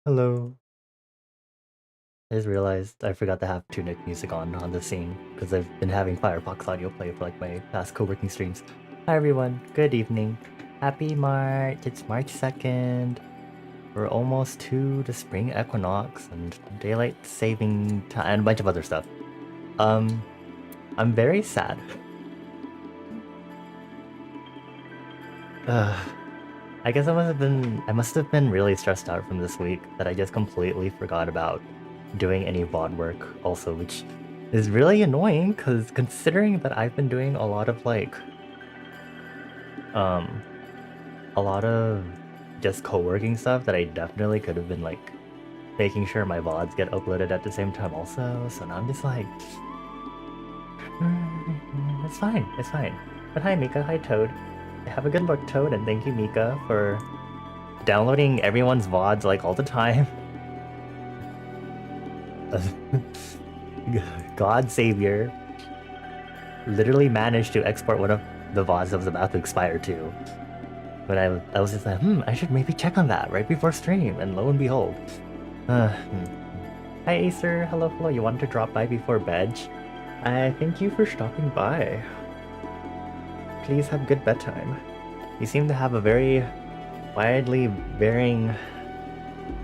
Hello. I just realized I forgot to have Tunic music on the scene because I've been having Firefox audio play for like my past co-working streams. Hi everyone, good evening. Happy March, it's March 2nd. We're almost to the spring equinox and daylight saving time and a bunch of other stuff. I'm very sad. I guess I must have been really stressed out from this week that I just completely forgot about doing any VOD work also, which is really annoying because considering that I've been doing a lot of um a lot of just co-working stuff that I definitely could have been like making sure my VODs get uploaded at the same time also, so now I'm just like it's fine, it's fine. But hi Mika, hi Toad. Have a good look, Toad, and thank you Mika for downloading everyone's VODs like all the time. God Savior literally managed to export one of the VODs that was about to expire too. But I was just like, I should maybe check on that right before stream, and lo and behold. Hi Acer, hello, hello, you wanted to drop by before bed? I thank you for stopping by. Please have good bedtime. You seem to have a very widely varying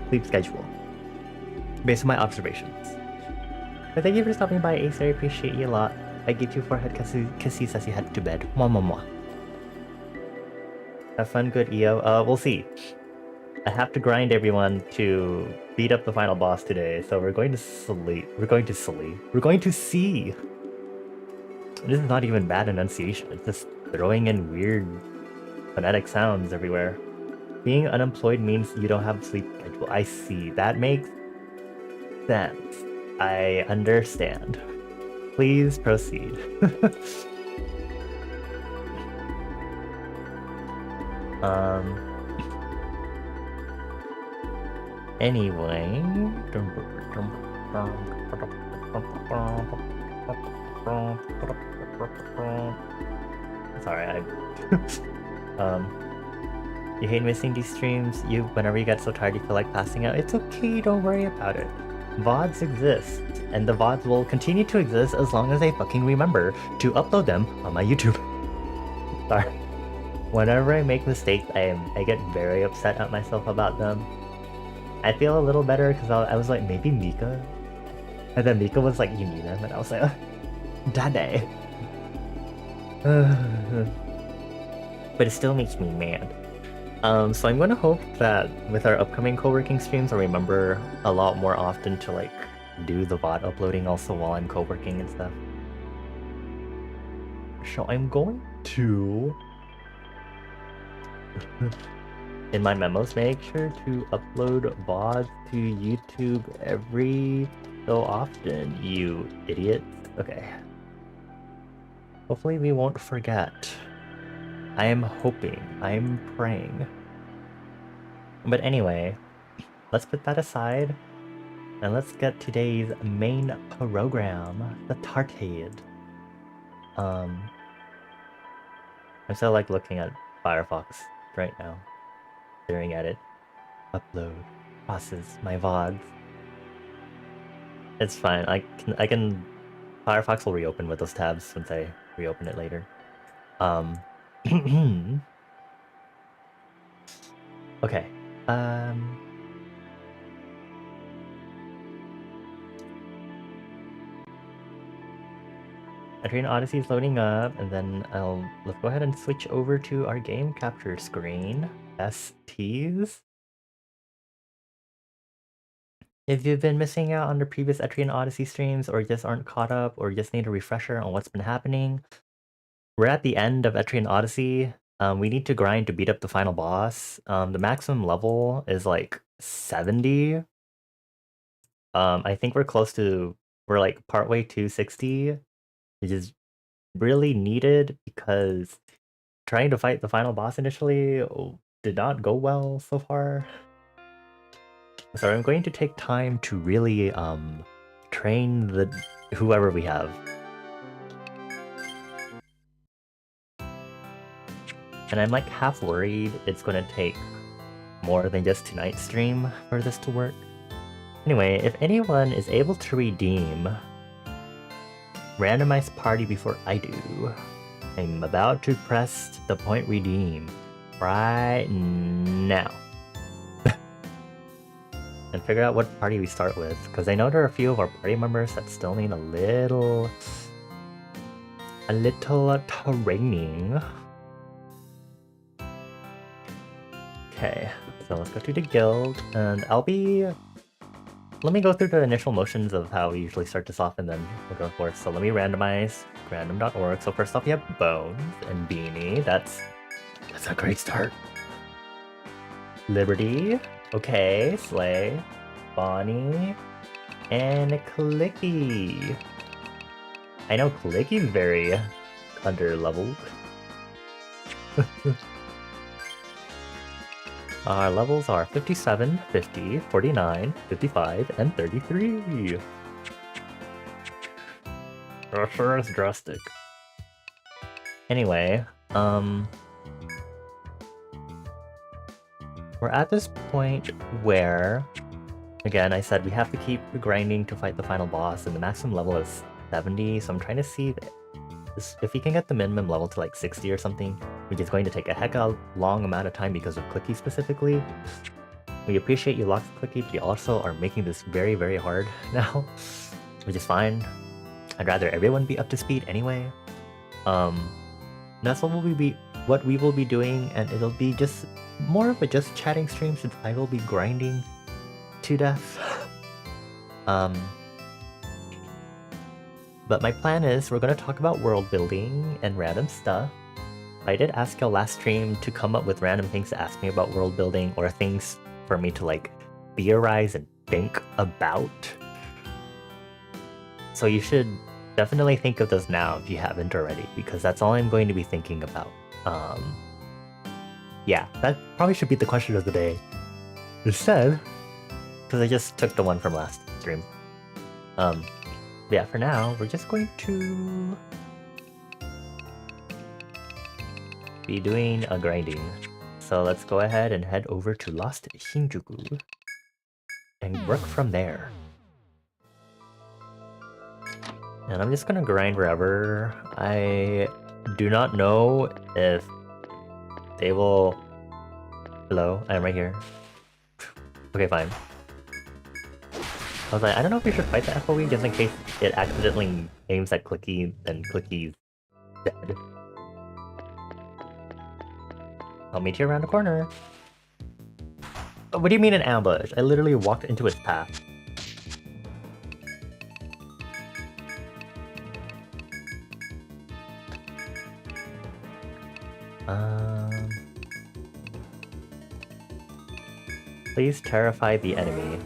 sleep schedule, based on my observations. But thank you for stopping by, Acer, I appreciate you a lot. I gave you forehead kisses as you head to bed. Mwah mwah mwah. Have fun, good EO. We'll see. I have to grind everyone to beat up the final boss today, so we're going to sleep. We're going to see. This is not even bad enunciation, it's just throwing in weird phonetic sounds everywhere. Being unemployed means you don't have a sleep schedule. I see. That makes sense. I understand. Please proceed. Anyway. Sorry, you hate missing these streams. Whenever you get so tired you feel like passing out. It's okay, don't worry about it. VODs exist, and the VODs will continue to exist as long as I fucking remember to upload them on my YouTube. Sorry. Whenever I make mistakes, I get very upset at myself about them. I feel a little better because I was like, maybe Mika? And then Mika was like, you need them? And I was like, Daddy. But it still makes me mad. So I'm gonna hope that with our upcoming co-working streams, I'll remember a lot more often to like do the VOD uploading also while I'm co-working and stuff. So I'm going to in my memos make sure to upload VODs to YouTube every so often, you idiots. Okay. Hopefully we won't forget. I am hoping, I am praying. But anyway, let's put that aside and let's get today's main program, the Tartade. I'm still like looking at Firefox right now, staring at it. Upload, process my VODs. It's fine. I can. Firefox will reopen with those tabs once I reopen it later. Okay. Etrian Odyssey is loading up, and then let's go ahead and switch over to our game capture screen. STs. If you've been missing out on the previous Etrian Odyssey streams, or just aren't caught up, or just need a refresher on what's been happening, we're at the end of Etrian Odyssey. We need to grind to beat up the final boss. The maximum level is like 70. I think we're like partway to 60, which is really needed because trying to fight the final boss initially did not go well so far. So I'm going to take time to really train whoever we have. And I'm like half worried it's gonna take more than just tonight's stream for this to work. Anyway, if anyone is able to redeem randomized party before I do, I'm about to press the point redeem right now. And figure out what party we start with, because I know there are a few of our party members that still need a little training. Okay, so let's go to the guild, and let me go through the initial motions of how we usually start this off, and then we'll go forth. So let me randomize random.org. So first off, we have Bones and Beanie. That's a great start. Liberty. Okay, Slay, Bonnie, and Clicky. I know Clicky's very under-leveled. Our levels are 57, 50, 49, 55, and 33. That sure is drastic. Anyway, we're at this point where, again, I said we have to keep grinding to fight the final boss, and the maximum level is 70, so I'm trying to see if we can get the minimum level to like 60 or something, which is going to take a heck of a long amount of time because of Clicky specifically. We appreciate you locked Clicky, but you also are making this very, very hard now, which is fine. I'd rather everyone be up to speed anyway. That's what we will be doing, and it'll be just more of a just chatting stream since I will be grinding to death. But my plan is we're going to talk about world building and random stuff. I did ask y'all last stream to come up with random things to ask me about world building or things for me to like theorize and think about. So you should definitely think of those now if you haven't already, because that's all I'm going to be thinking about. Yeah, that probably should be the question of the day. Instead, because I just took the one from last stream. Yeah, for now, we're just going to be doing a grinding. So let's go ahead and head over to Lost Shinjuku and work from there. And I'm just gonna grind wherever. I do not know if they will... Hello, I'm right here. Okay, fine. I was like, I don't know if we should fight the FOE just in case it accidentally aims at Clicky, then Clicky's dead. I'll meet you around the corner. What do you mean an ambush? I literally walked into its path. Please terrify the enemy.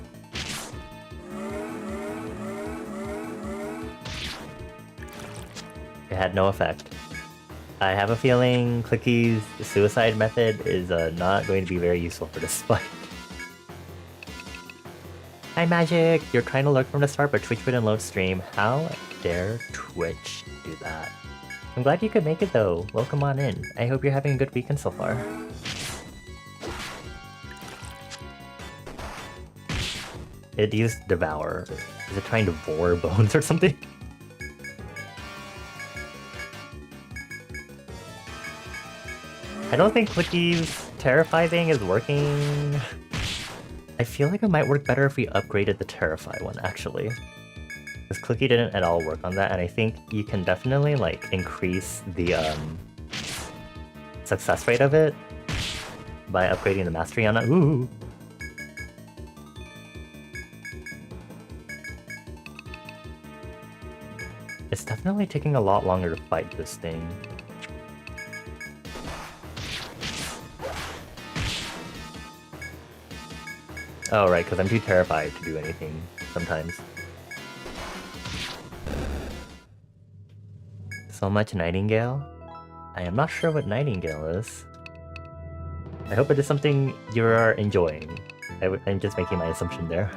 It had no effect. I have a feeling Clicky's suicide method is not going to be very useful for this fight. Hi Magic! You're trying to lurk from the start, but Twitch wouldn't load stream. How dare Twitch do that? I'm glad you could make it though. Welcome on in. I hope you're having a good weekend so far. It used Devour. Is it trying to devour bones or something? I don't think Clicky's Terrify thing is working. I feel like it might work better if we upgraded the Terrify one, actually. Because Clicky didn't at all work on that, and I think you can definitely, like, increase the, success rate of it by upgrading the mastery on it. Ooh! It's definitely taking a lot longer to fight this thing. Oh, right, because I'm too terrified to do anything sometimes. So much Nightingale? I am not sure what Nightingale is. I hope it is something you are enjoying. I'm just making my assumption there.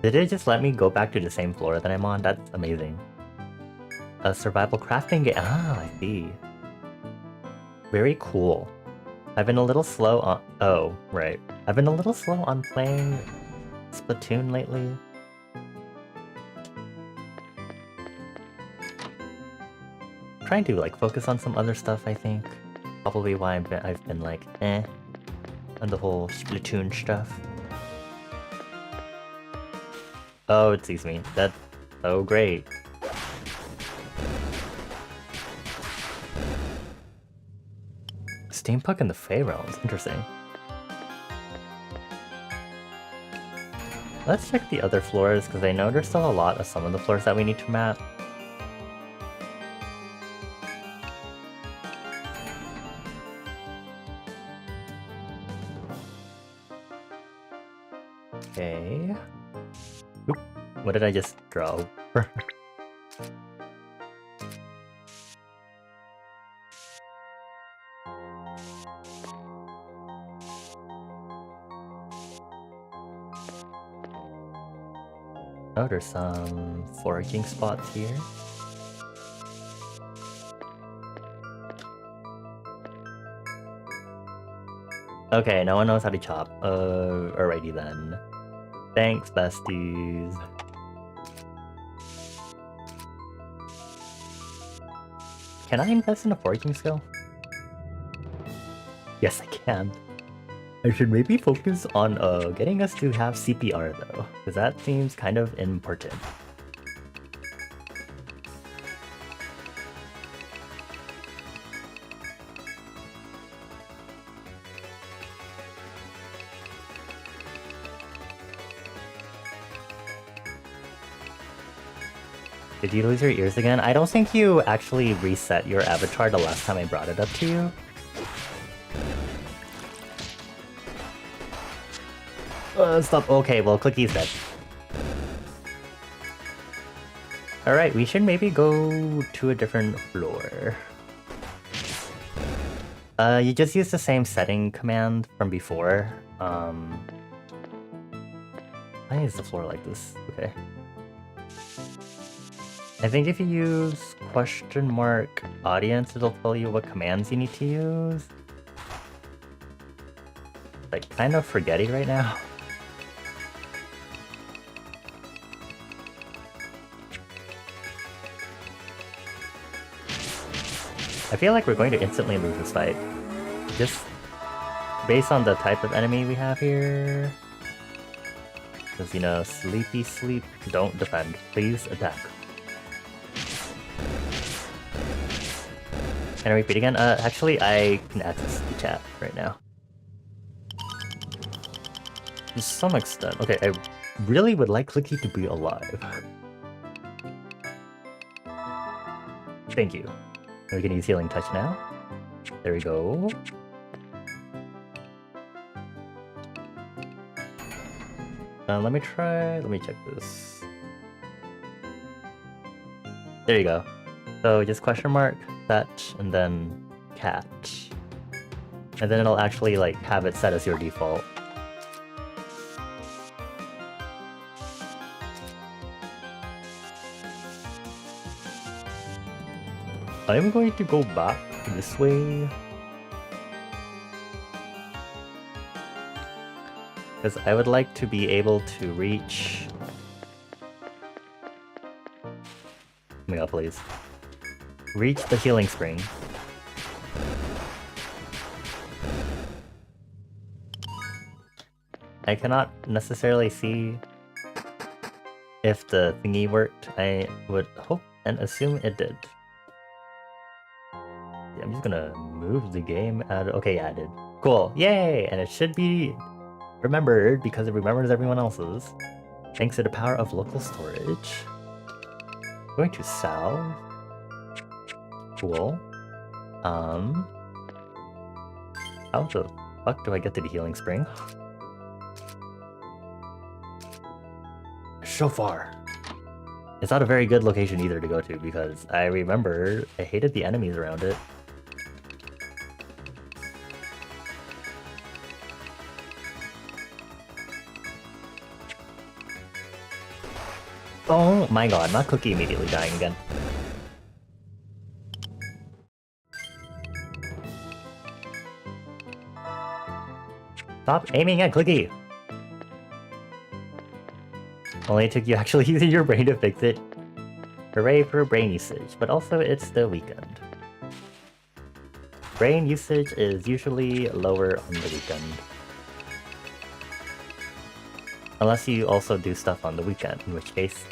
Did it just let me go back to the same floor that I'm on? That's amazing. A survival crafting game. Ah, I see. Very cool. I've been a little slow on... Oh, right. I've been a little slow on playing Splatoon lately. Trying to like focus on some other stuff, I think. Probably why I've been like, on the whole Splatoon stuff. Oh, it sees me. That's so great. Steampunk in the Fey Realms. Interesting. Let's check the other floors, because I know there's still a lot of some of the floors that we need to map. Okay. Oop. What did I just draw? Oh, there's some foraging spots here. Okay, no one knows how to chop. Alrighty then. Thanks, besties. Can I invest in a foraging skill? Yes, I can. I should maybe focus on getting us to have CPR though, because that seems kind of important. Did you lose your ears again? I don't think you actually reset your avatar the last time I brought it up to you. Stop. Okay, well, Clickie's dead. Alright, we should maybe go to a different floor. You just use the same setting command from before. Why is the floor like this? Okay. I think if you use !audience, it'll tell you what commands you need to use. Like, kind of forgetty right now. I feel like we're going to instantly lose this fight. Just based on the type of enemy we have here. Because, you know, sleepy sleep, don't defend. Please attack. Can I repeat again? Actually, I can access the chat right now. To some extent. Okay, I really would like Clicky to be alive. Thank you. We can use Healing Touch now. There we go. Let me check this. There you go. So just that, and then cat. And then it'll actually like have it set as your default. I'm going to go back this way. Because I would like to be able to reach... Oh my god, please. Reach the healing spring. I cannot necessarily see if the thingy worked. I would hope and assume it did. I'm just gonna move the game out. Okay, yeah, I did. Cool, yay! And it should be remembered because it remembers everyone else's. Thanks to the power of local storage. Going to south. Cool. How the fuck do I get to the healing spring? So far. It's not a very good location either to go to because I remember I hated the enemies around it. my god, not Cookie immediately dying again. Stop aiming at Clicky! Only it took you actually using your brain to fix it. Hooray for brain usage, but also it's the weekend. Brain usage is usually lower on the weekend. Unless you also do stuff on the weekend, in which case,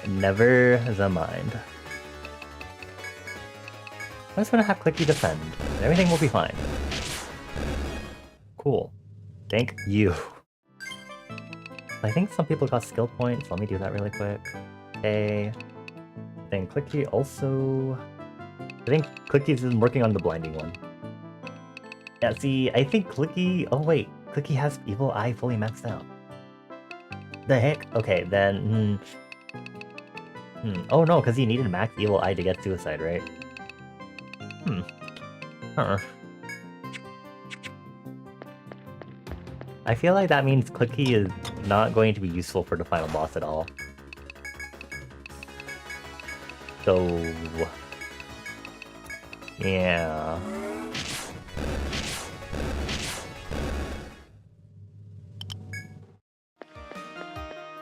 never the mind. I'm just gonna have Clicky defend, and everything will be fine. Cool. Thank you. I think some people got skill points, let me do that really quick. Okay. Then Clicky also... I think Clicky's working on the blinding one. Yeah, see, I think Clicky... Oh wait, Clicky has Evil Eye fully maxed out. The heck? Okay, then... Oh no, because he needed max Evil Eye to get Suicide, right? I feel like that means Clicky is not going to be useful for the final boss at all. So... yeah...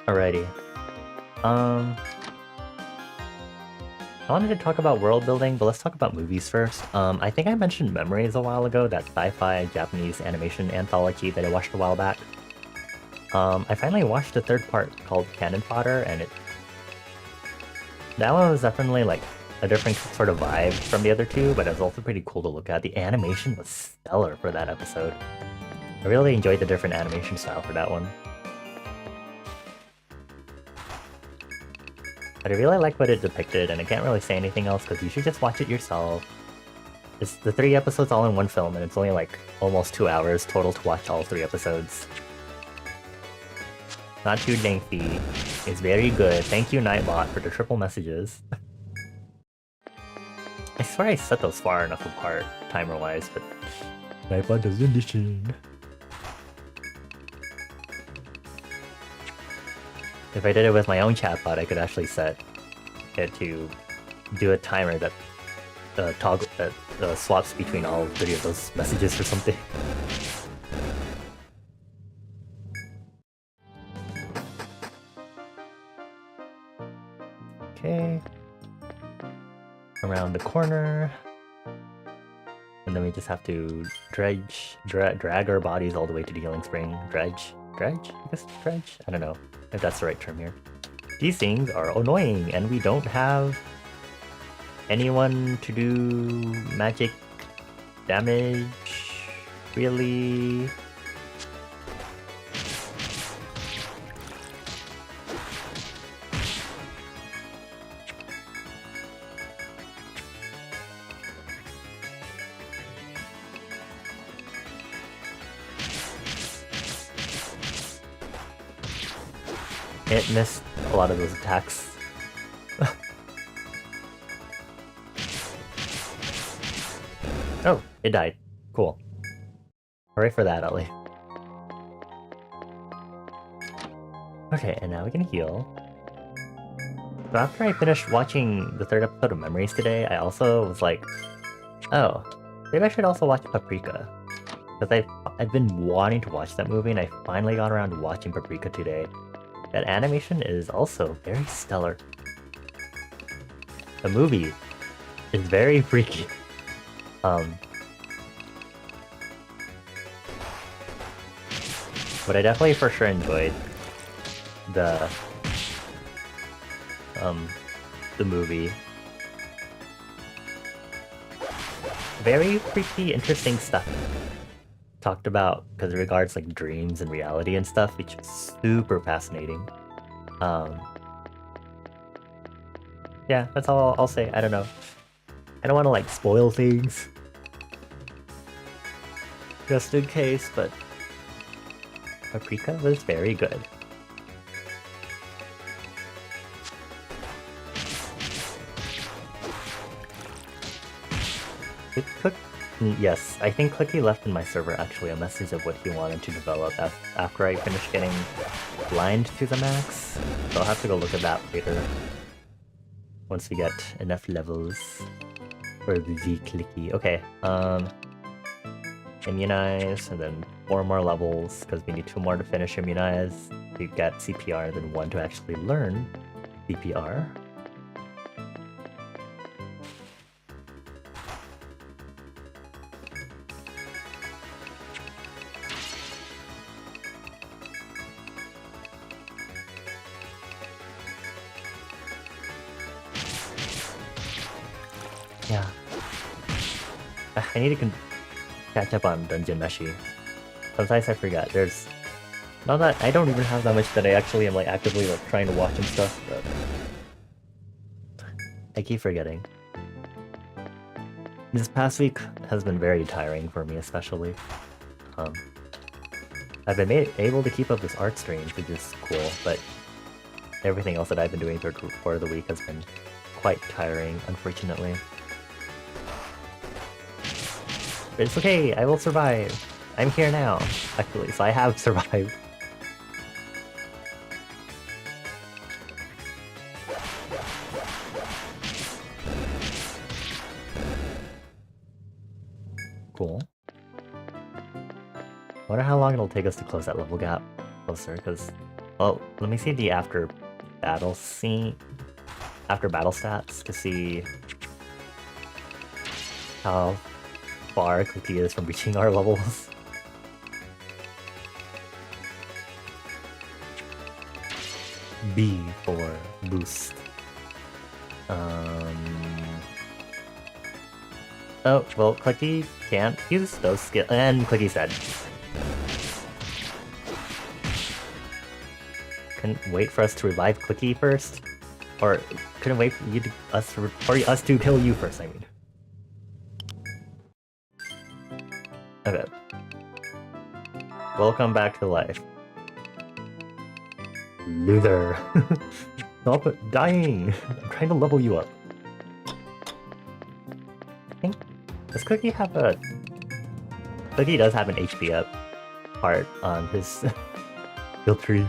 Alrighty. I wanted to talk about world building, but let's talk about movies first. I think I mentioned Memories a while ago, that sci-fi Japanese animation anthology that I watched a while back. I finally watched the third part called Cannon Fodder, and that one was definitely like a different sort of vibe from the other two, but it was also pretty cool to look at. The animation was stellar for that episode. I really enjoyed the different animation style for that one. But I really like what it depicted, and I can't really say anything else because you should just watch it yourself. It's the 3 episodes all in one film, and it's only like almost 2 hours total to watch all 3 episodes. Not too lengthy. It's very good. Thank you, Nightbot, for the triple messages. I swear I set those far enough apart, timer-wise, but Nightbot doesn't listen. If I did it with my own chatbot, I could actually set it to do a timer that swaps between all 3 of those messages or something. Okay. Around the corner. And then we just have to drag our bodies all the way to the healing spring. Dredge? I guess dredge? I don't know if that's the right term here. These things are annoying, and we don't have anyone to do magic damage, really. It missed a lot of those attacks. Oh, it died. Cool. Hooray for that, Ellie. Okay, and now we can heal. So after I finished watching the 3rd episode of Memories today, I also was like, oh, maybe I should also watch Paprika. Because I've been wanting to watch that movie, and I finally got around to watching Paprika today. That animation is also very stellar. The movie is very freaky. But I definitely for sure enjoyed the movie. Very freaky, interesting stuff talked about because it regards like dreams and reality and stuff, which is super fascinating. Yeah, that's all I'll say. I don't know. I don't want to like spoil things just in case, but Paprika was very good. Yes, I think Clicky left in my server actually a message of what he wanted to develop after I finished getting blind to the max. So I'll have to go look at that later. Once we get enough levels for the Clicky. Okay, immunize, and then 4 more levels, because we need 2 more to finish immunize to get CPR, and then 1 to actually learn CPR. Yeah. I need to catch up on Dungeon Meshi. Sometimes I forget. There's... Not that I don't even have that much that I actually am like actively like trying to watch and stuff, but... I keep forgetting. This past week has been very tiring for me, especially. I've been able to keep up this art stream, which is cool, but everything else that I've been doing for the week has been quite tiring, unfortunately. But it's okay, I will survive. I'm here now, actually, so I have survived. Cool. I wonder how long it'll take us to close that level gap closer, because... Well, let me see the after battle scene... After battle stats to see... how far Cookie is from reaching our levels. B for boost. Oh, well, Clicky can't use those skills, and Clicky said. Couldn't wait for us to revive Clicky first? Or couldn't wait for you to, us to kill you first, I mean. Okay. Welcome back to life. Luther. Stop dying! I'm trying to level you up. I think... Does Cookie have a... Cookie does have an HP up part on his skill tree.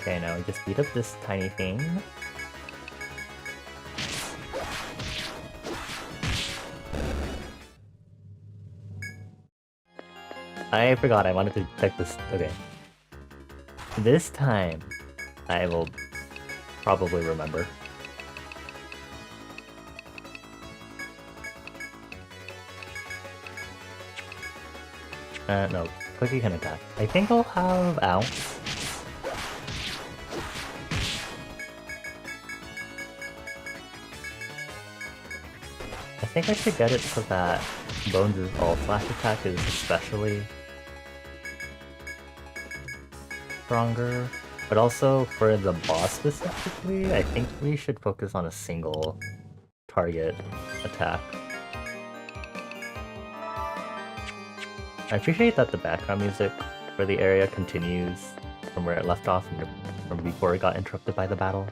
Okay, now we just beat up this tiny thing. I forgot I wanted to check this. Okay. This time, I will probably remember. No. Cookie can attack. I think I'll have Ounce. I think I should get it so that Bones' all flash attack is especially stronger. But also for the boss specifically, I think we should focus on a single target attack. I appreciate that the background music for the area continues from where it left off from before it got interrupted by the battle.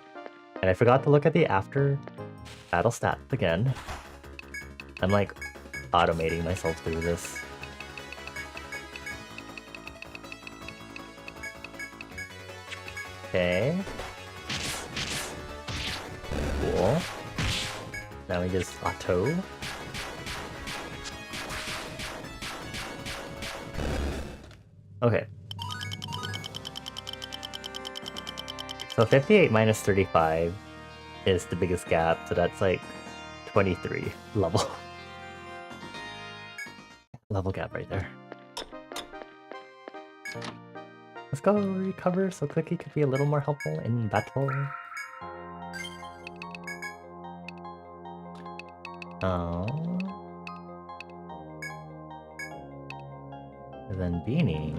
And I forgot to look at the after battle stats again. I'm like automating myself through this. Okay. Cool. Now we just auto. Okay. So 58 minus 35 is the biggest gap, so that's like 23 level. Level gap right there. Let's go recover so Cookie could be a little more helpful in battle. Oh. And then Beanie.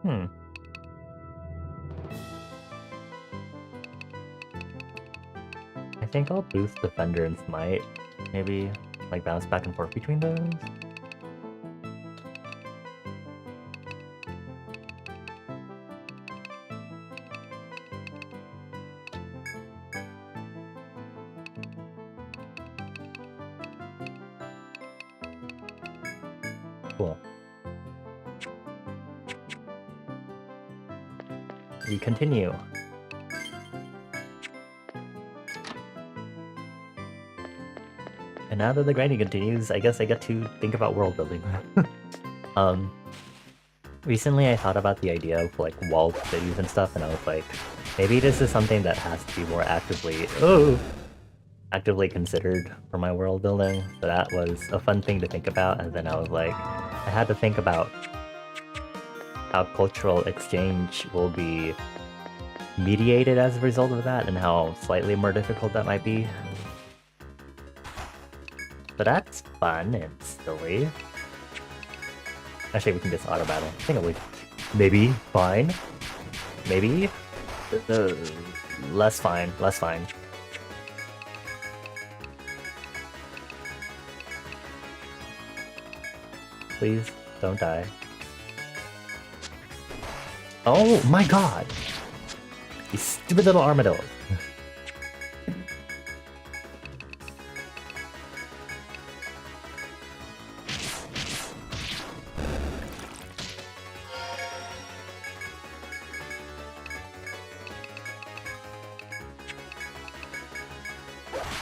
Hmm. I think I'll boost Defender and Smite. Maybe, like, bounce back and forth between those? Cool. We continue. And now that the grinding continues, I guess I get to think about world building. Recently I thought about the idea of like walled cities and stuff, and I was like, maybe this is something that has to be more actively considered for my world building. So that was a fun thing to think about, and then I was like, I had to think about how cultural exchange will be mediated as a result of that, and how slightly more difficult that might be. So that's fun and silly. Actually, we can just auto battle. I think it would maybe fine. Maybe less fine. Less fine. Please don't die. Oh my god! You stupid little armadillos.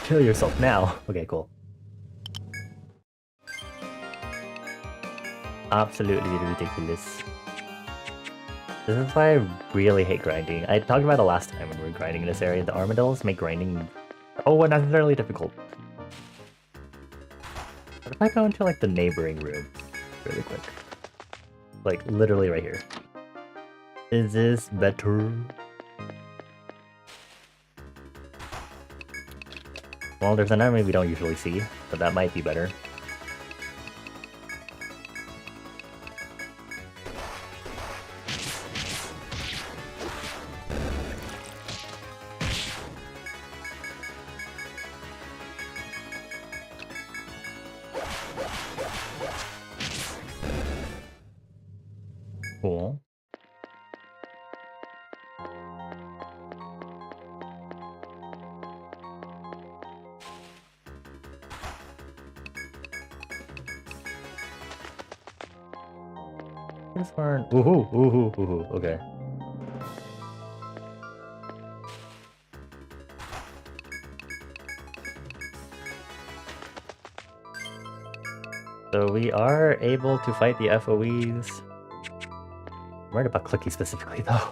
Kill yourself now. Okay, cool. Absolutely ridiculous. This is why I really hate grinding. I talked about it last time when we were grinding in this area. The armadillos make grinding unnecessarily difficult. What if I go into like the neighboring room really quick? Like literally right here. Is this better? Well, there's an enemy we don't usually see, but that might be better. Cool. This one. Woohoo, okay. So we are able to fight the FOEs. I'm worried about Clicky specifically though.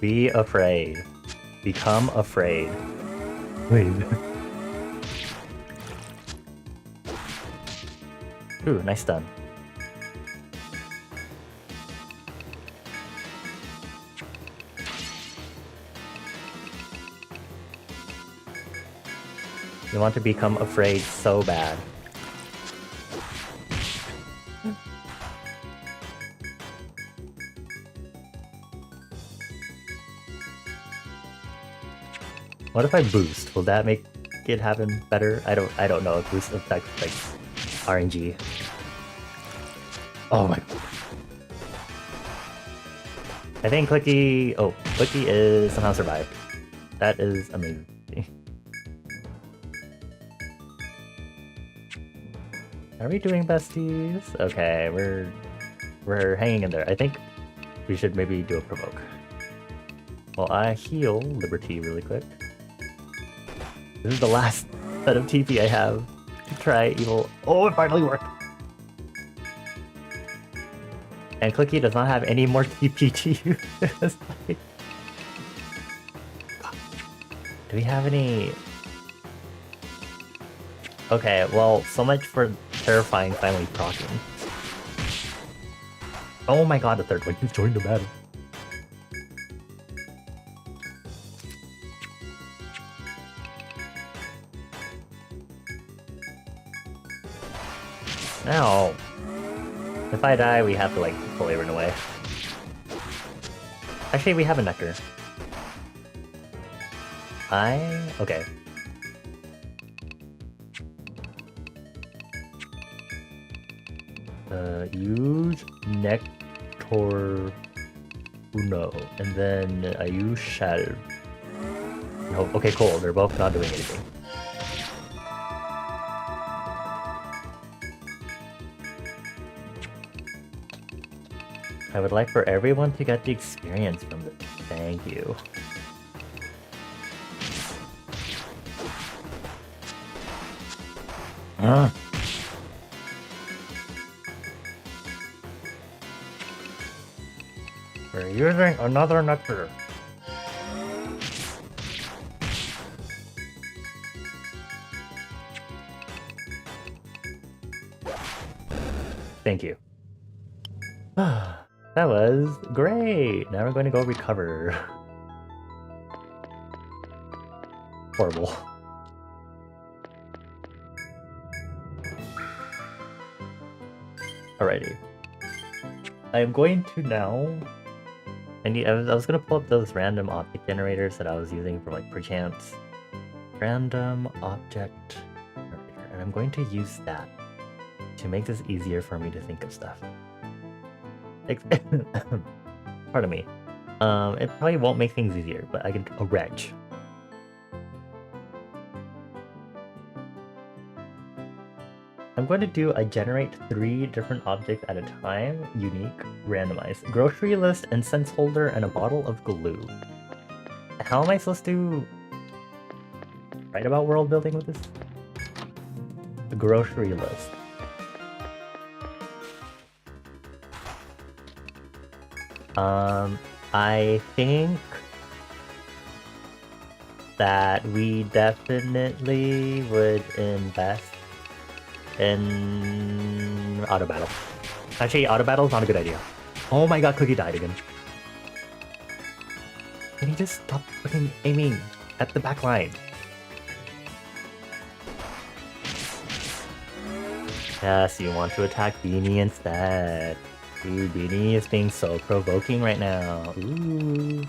Be afraid. Become afraid. Wait. Ooh, nice stun. You want to become afraid so bad. What if I boost? Will that make it happen better? I don't know if boost affects like RNG. Oh my. I think Clicky is somehow survived. That is amazing. Are we doing besties? Okay, we're hanging in there. I think we should maybe do a provoke. Well, I heal Liberty really quick. This is the last set of TP I have to try evil. Oh, it finally worked! And Clicky does not have any more TP to use. Do we have any... Okay, well, so much for Terrifying finally proccing. Oh my god, the third one. He's joined the battle. Now, if I die, we have to like fully run away. Actually, we have a nectar. Okay. Use nectar uno, and then I use shadow. No, okay, cool. They're both not doing anything. I would like for everyone to get the experience from this. Thank you. We're using another nectar. Thank you. That was great! Now we're going to go recover. Horrible. Alrighty. I'm going to now... I was gonna pull up those random object generators that I was using for like perchance. Random object generator. And I'm going to use that to make this easier for me to think of stuff. Pardon me. It probably won't make things easier, but I can... a reg. I'm going to do a generate 3 different objects at a time, unique, randomized. Grocery list, incense holder, and a bottle of glue. How am I supposed to write about world building with this? A grocery list. I think that we definitely would invest in auto battle. Actually, auto battle is not a good idea. Oh my god, Cookie died again. Can you just stop fucking aiming at the back line? Yes, you want to attack Beanie instead. Ooh, Beanie is being so provoking right now. Ooh.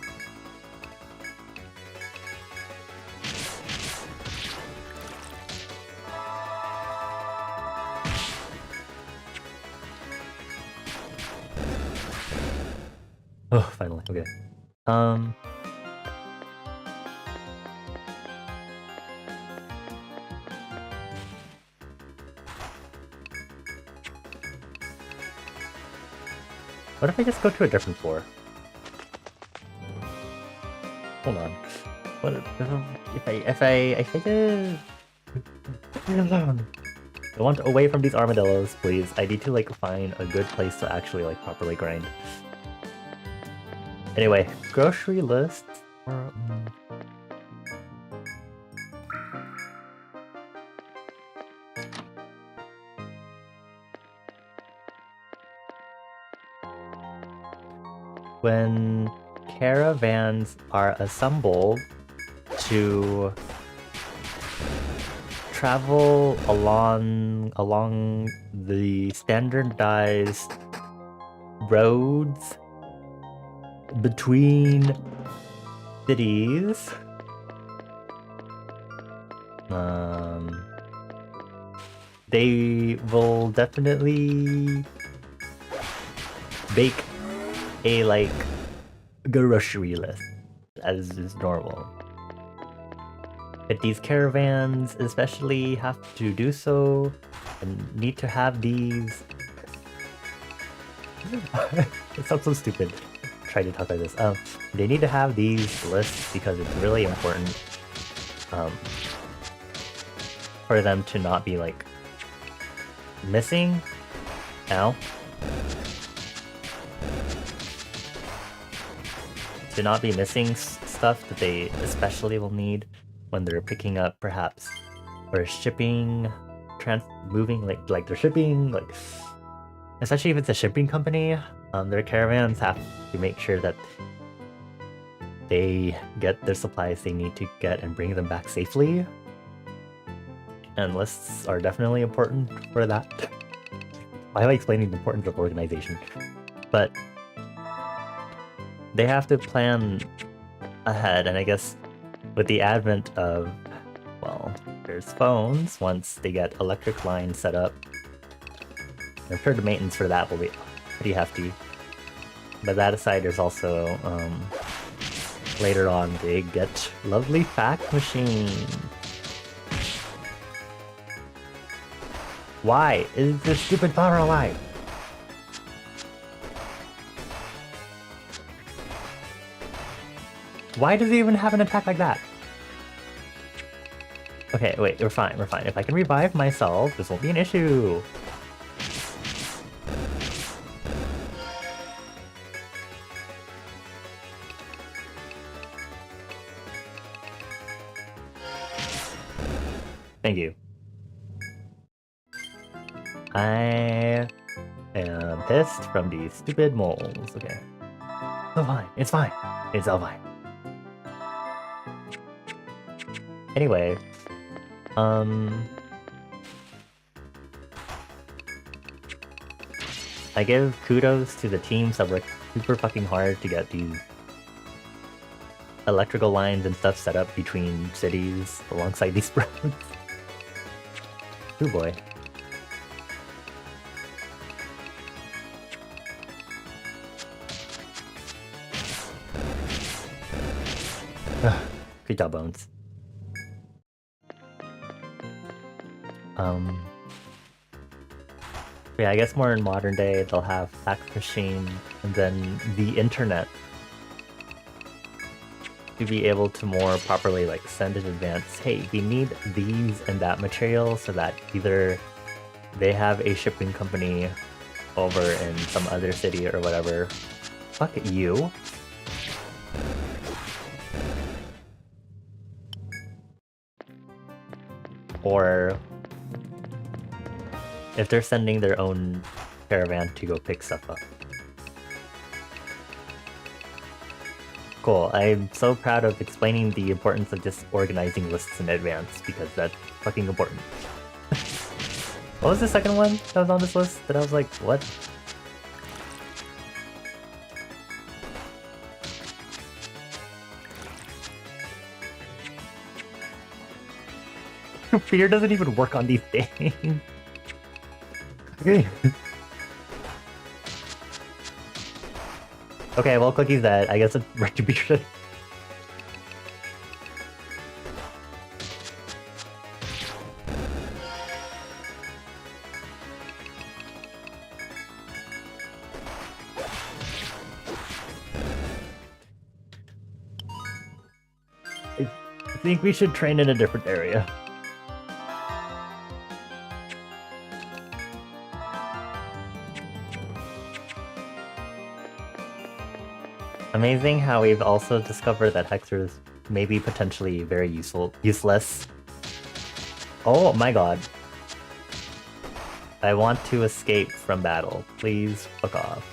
Oh, finally. Okay. What if I just go to a different floor? Hold on. What if I just... I want away from these armadillos, please. I need to like find a good place to actually like properly grind. Anyway, grocery list. When caravans are assembled to travel along the standardized roads between cities, they will definitely bake a like grocery list as is normal. But these caravans especially have to do so and need to have these. It sounds so stupid. Try to talk like this. They need to have these lists because it's really important for them to not be like missing. Ow. To not be missing stuff that they especially will need when they're picking up perhaps or shipping, moving like they're shipping, like especially if it's a shipping company, their caravans have to make sure that they get their supplies they need to get and bring them back safely. And lists are definitely important for that. Why am I explaining the importance of organization? But they have to plan ahead, and I guess with the advent of, well, there's phones, once they get electric lines set up, I'm sure the maintenance for that will be pretty hefty. But that aside, there's also, later on, they get lovely fax machine. Why is this stupid power alive? Why does he even have an attack like that? Okay, wait, we're fine, we're fine. If I can revive myself, this won't be an issue. Thank you. I am pissed from these stupid moles. Okay. It's all fine. It's fine. It's all fine. Anyway, I give kudos to the teams that worked super fucking hard to get these electrical lines and stuff set up between cities alongside these roads. Oh boy. Good job, Bones. Yeah, I guess more in modern day, they'll have fax machine and then the internet to be able to more properly like send in advance, hey, we need these and that material, so that either they have a shipping company over in some other city or whatever. Fuck you. Or if they're sending their own caravan to go pick stuff up. Cool, I'm so proud of explaining the importance of just organizing lists in advance, because that's fucking important. What was the second one that was on this list that I was like, what? Fear doesn't even work on these things. Okay. Okay, well, Cookie's dead. I guess it's retribution. I think we should train in a different area. Amazing how we've also discovered that hexers may be potentially very useless. Oh my god. I want to escape from battle. Please fuck off.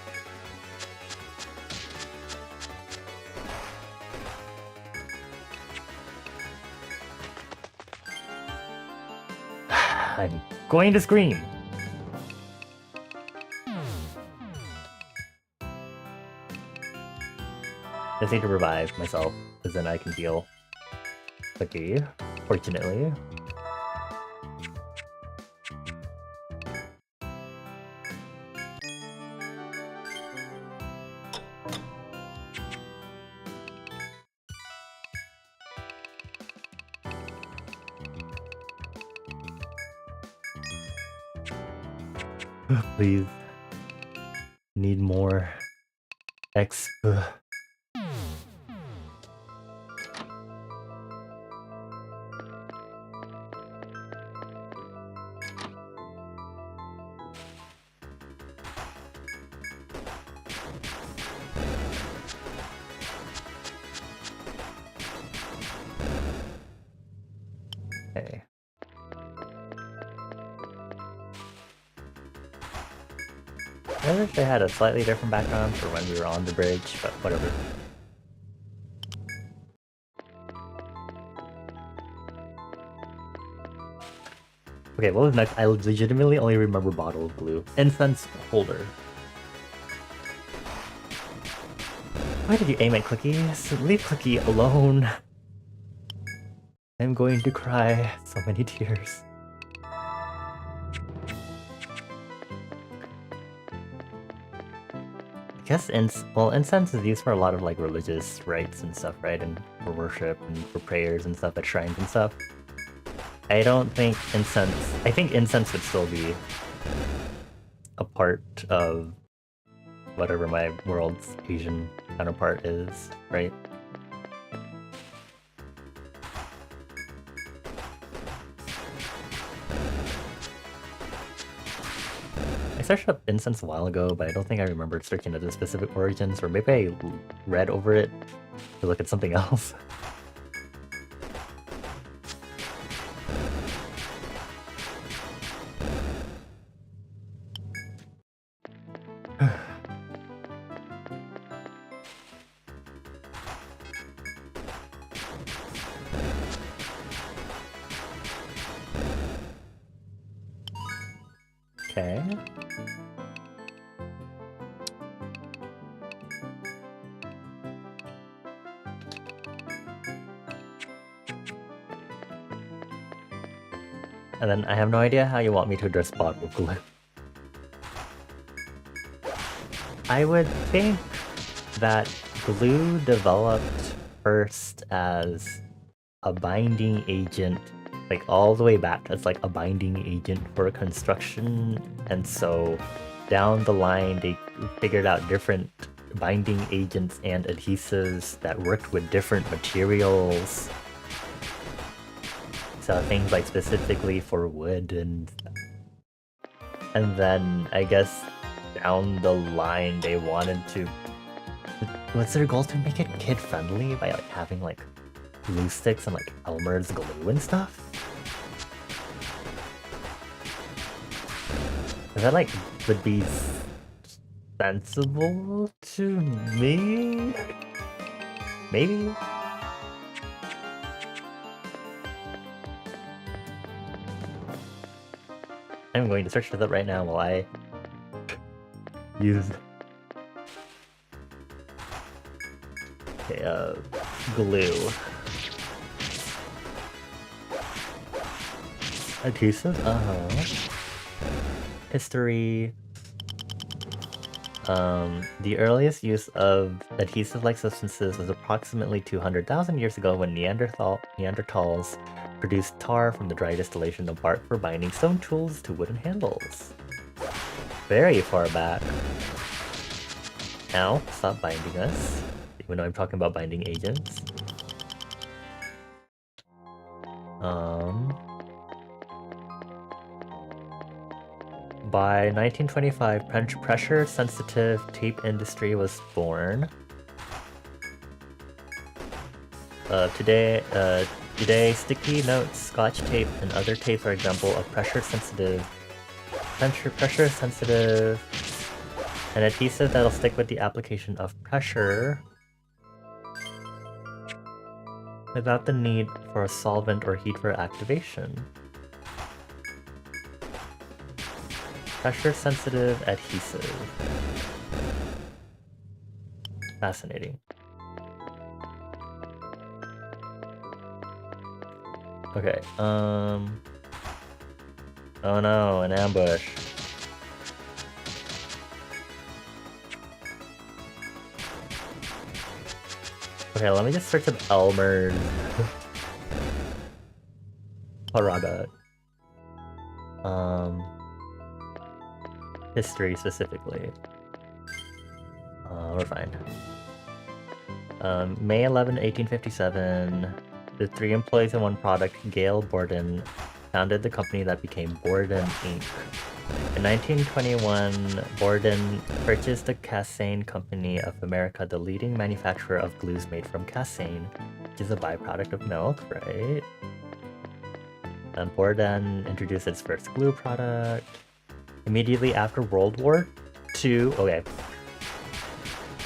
I'm going to scream. I just need to revive myself, because then I can heal. Okay, fortunately. Please. Need more exp. Okay. I wish they had a slightly different background for when we were on the bridge, but whatever. Okay, what was next? I legitimately only remember bottle of glue. Incense holder. Why did you aim at cookies? Leave Cookie alone. I'm going to cry so many tears. I guess incense is used for a lot of like religious rites and stuff, right? And for worship and for prayers and stuff at shrines and stuff. I think incense would still be a part of whatever my world's Asian counterpart is, right? I searched up incense a while ago, but I don't think I remember searching at the specific origins, or maybe I read over it to look at something else. Okay. And then I have no idea how you want me to address bottle of glue. I would think that glue developed first as a binding agent, like all the way back as like a binding agent for construction, and so down the line they figured out different binding agents and adhesives that worked with different materials. So things like specifically for wood and then I guess down the line they wanted to... What's their goal? To make it kid-friendly by like having like glue sticks and like Elmer's glue and stuff? That like would be sensible to me? Maybe? I'm going to search this up right now while I use... Okay, glue. Adhesive? History. The earliest use of adhesive-like substances was approximately 200,000 years ago when Neanderthals produced tar from the dry distillation of bark for binding stone tools to wooden handles. Very far back. Ow, stop binding us. Even though I'm talking about binding agents. By 1925, pressure-sensitive tape industry was born. Today, sticky notes, scotch tape, and other tapes are example of pressure-sensitive, an adhesive that'll stick with the application of pressure without the need for a solvent or heat for activation. Pressure-sensitive adhesive. Fascinating. Okay, oh no, an ambush. Okay, let me just search up Elmer's Paraga. History specifically. We're fine. May 11, 1857, the 3 employees in one product, Gail Borden, founded the company that became Borden Inc. In 1921, Borden purchased the Casein Company of America, the leading manufacturer of glues made from casein, which is a byproduct of milk, right? And Borden introduced its first glue product. Immediately after World War II,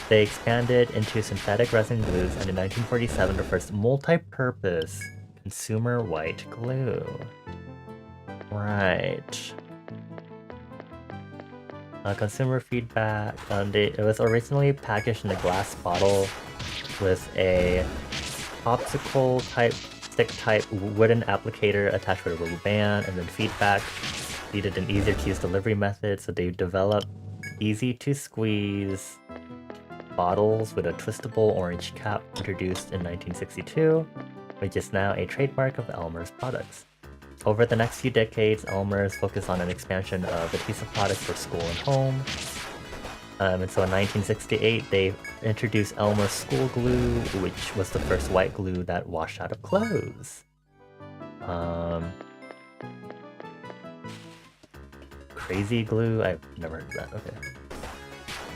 they expanded into synthetic resin glues, and in 1947 the first multi-purpose consumer white glue. Right. Consumer feedback. It was originally packaged in a glass bottle with a popsicle type, stick type wooden applicator attached with a rubber band, and then feedback needed an easier to use delivery method, so they developed easy to squeeze bottles with a twistable orange cap introduced in 1962, which is now a trademark of Elmer's products. Over the next few decades, Elmer's focused on an expansion of adhesive products for school and home. And so in 1968, they introduced Elmer's School Glue, which was the first white glue that washed out of clothes. Crazy glue? I've never heard of that, okay.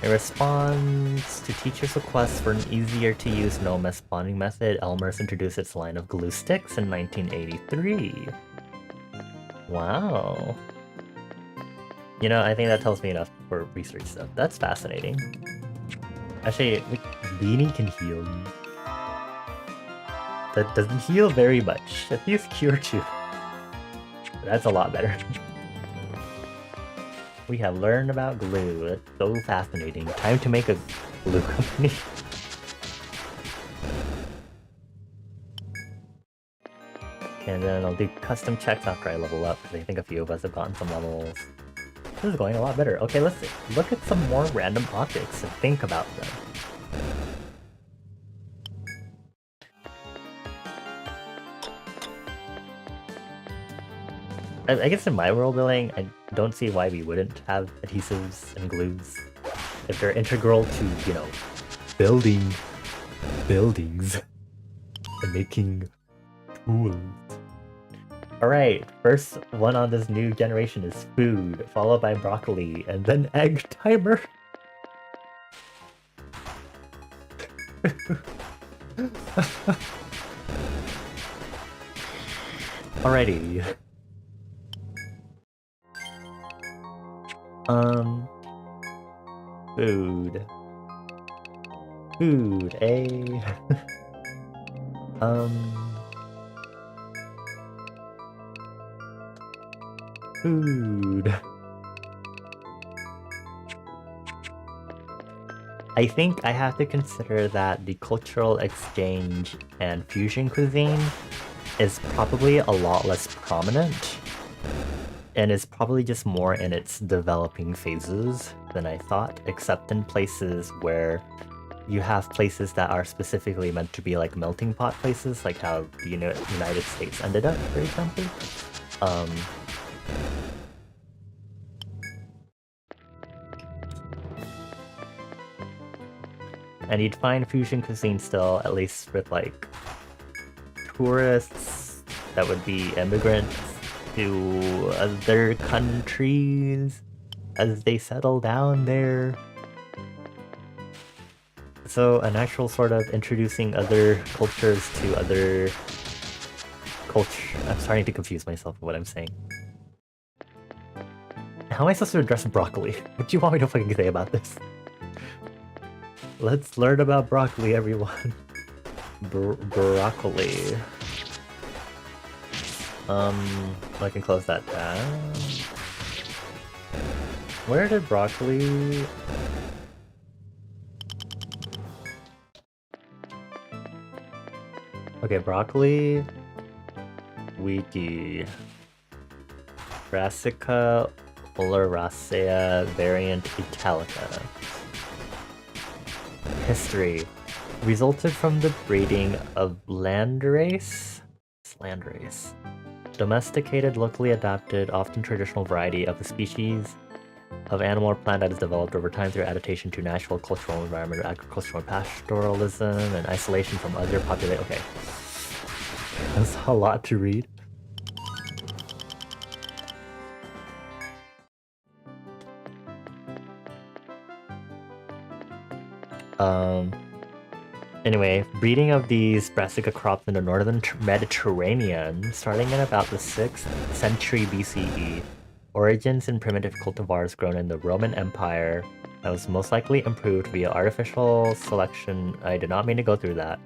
In response to teachers' requests for an easier to use no-mess bonding method, Elmer's introduced its line of glue sticks in 1983. Wow. You know, I think that tells me enough for research stuff. That's fascinating. Actually, Beanie can heal you. That doesn't heal very much. It heals Cure too. That's a lot better. We have learned about glue. It's so fascinating. Time to make a glue company. And then I'll do custom checks after I level up, because I think a few of us have gotten some levels. This is going a lot better. Okay, let's look at some more random objects and think about them. I guess in my world building, I don't see why we wouldn't have adhesives and glues. If they're integral to, you know, building buildings and making tools. Alright, first one on this new generation is food, followed by broccoli, and then egg timer. Alrighty. Food. Food, eh? Food. I think I have to consider that the cultural exchange and fusion cuisine is probably a lot less prominent, and is probably just more in its developing phases than I thought, except in places where you have places that are specifically meant to be like melting pot places, like how the United States ended up, for example. And you'd find fusion cuisine still, at least with like tourists that would be immigrants to other countries as they settle down there. So an actual sort of introducing other cultures to other culture. I'm starting to confuse myself with what I'm saying. How am I supposed to address broccoli? What do you want me to fucking say about this? Let's learn about broccoli, everyone. Broccoli. I can close that down. Where did broccoli... Okay, broccoli... Wiki... Brassica oleracea variant italica. History. Resulted from the breeding of landrace? Landrace. Domesticated, locally adapted, often traditional variety of the species of animal or plant that is developed over time through adaptation to natural cultural environment, agricultural pastoralism, and isolation from other populations. Okay. That's a lot to read. Anyway, breeding of these brassica crops in the northern Mediterranean, starting in about the 6th century BCE. Origins in primitive cultivars grown in the Roman Empire that was most likely improved via artificial selection. I did not mean to go through that.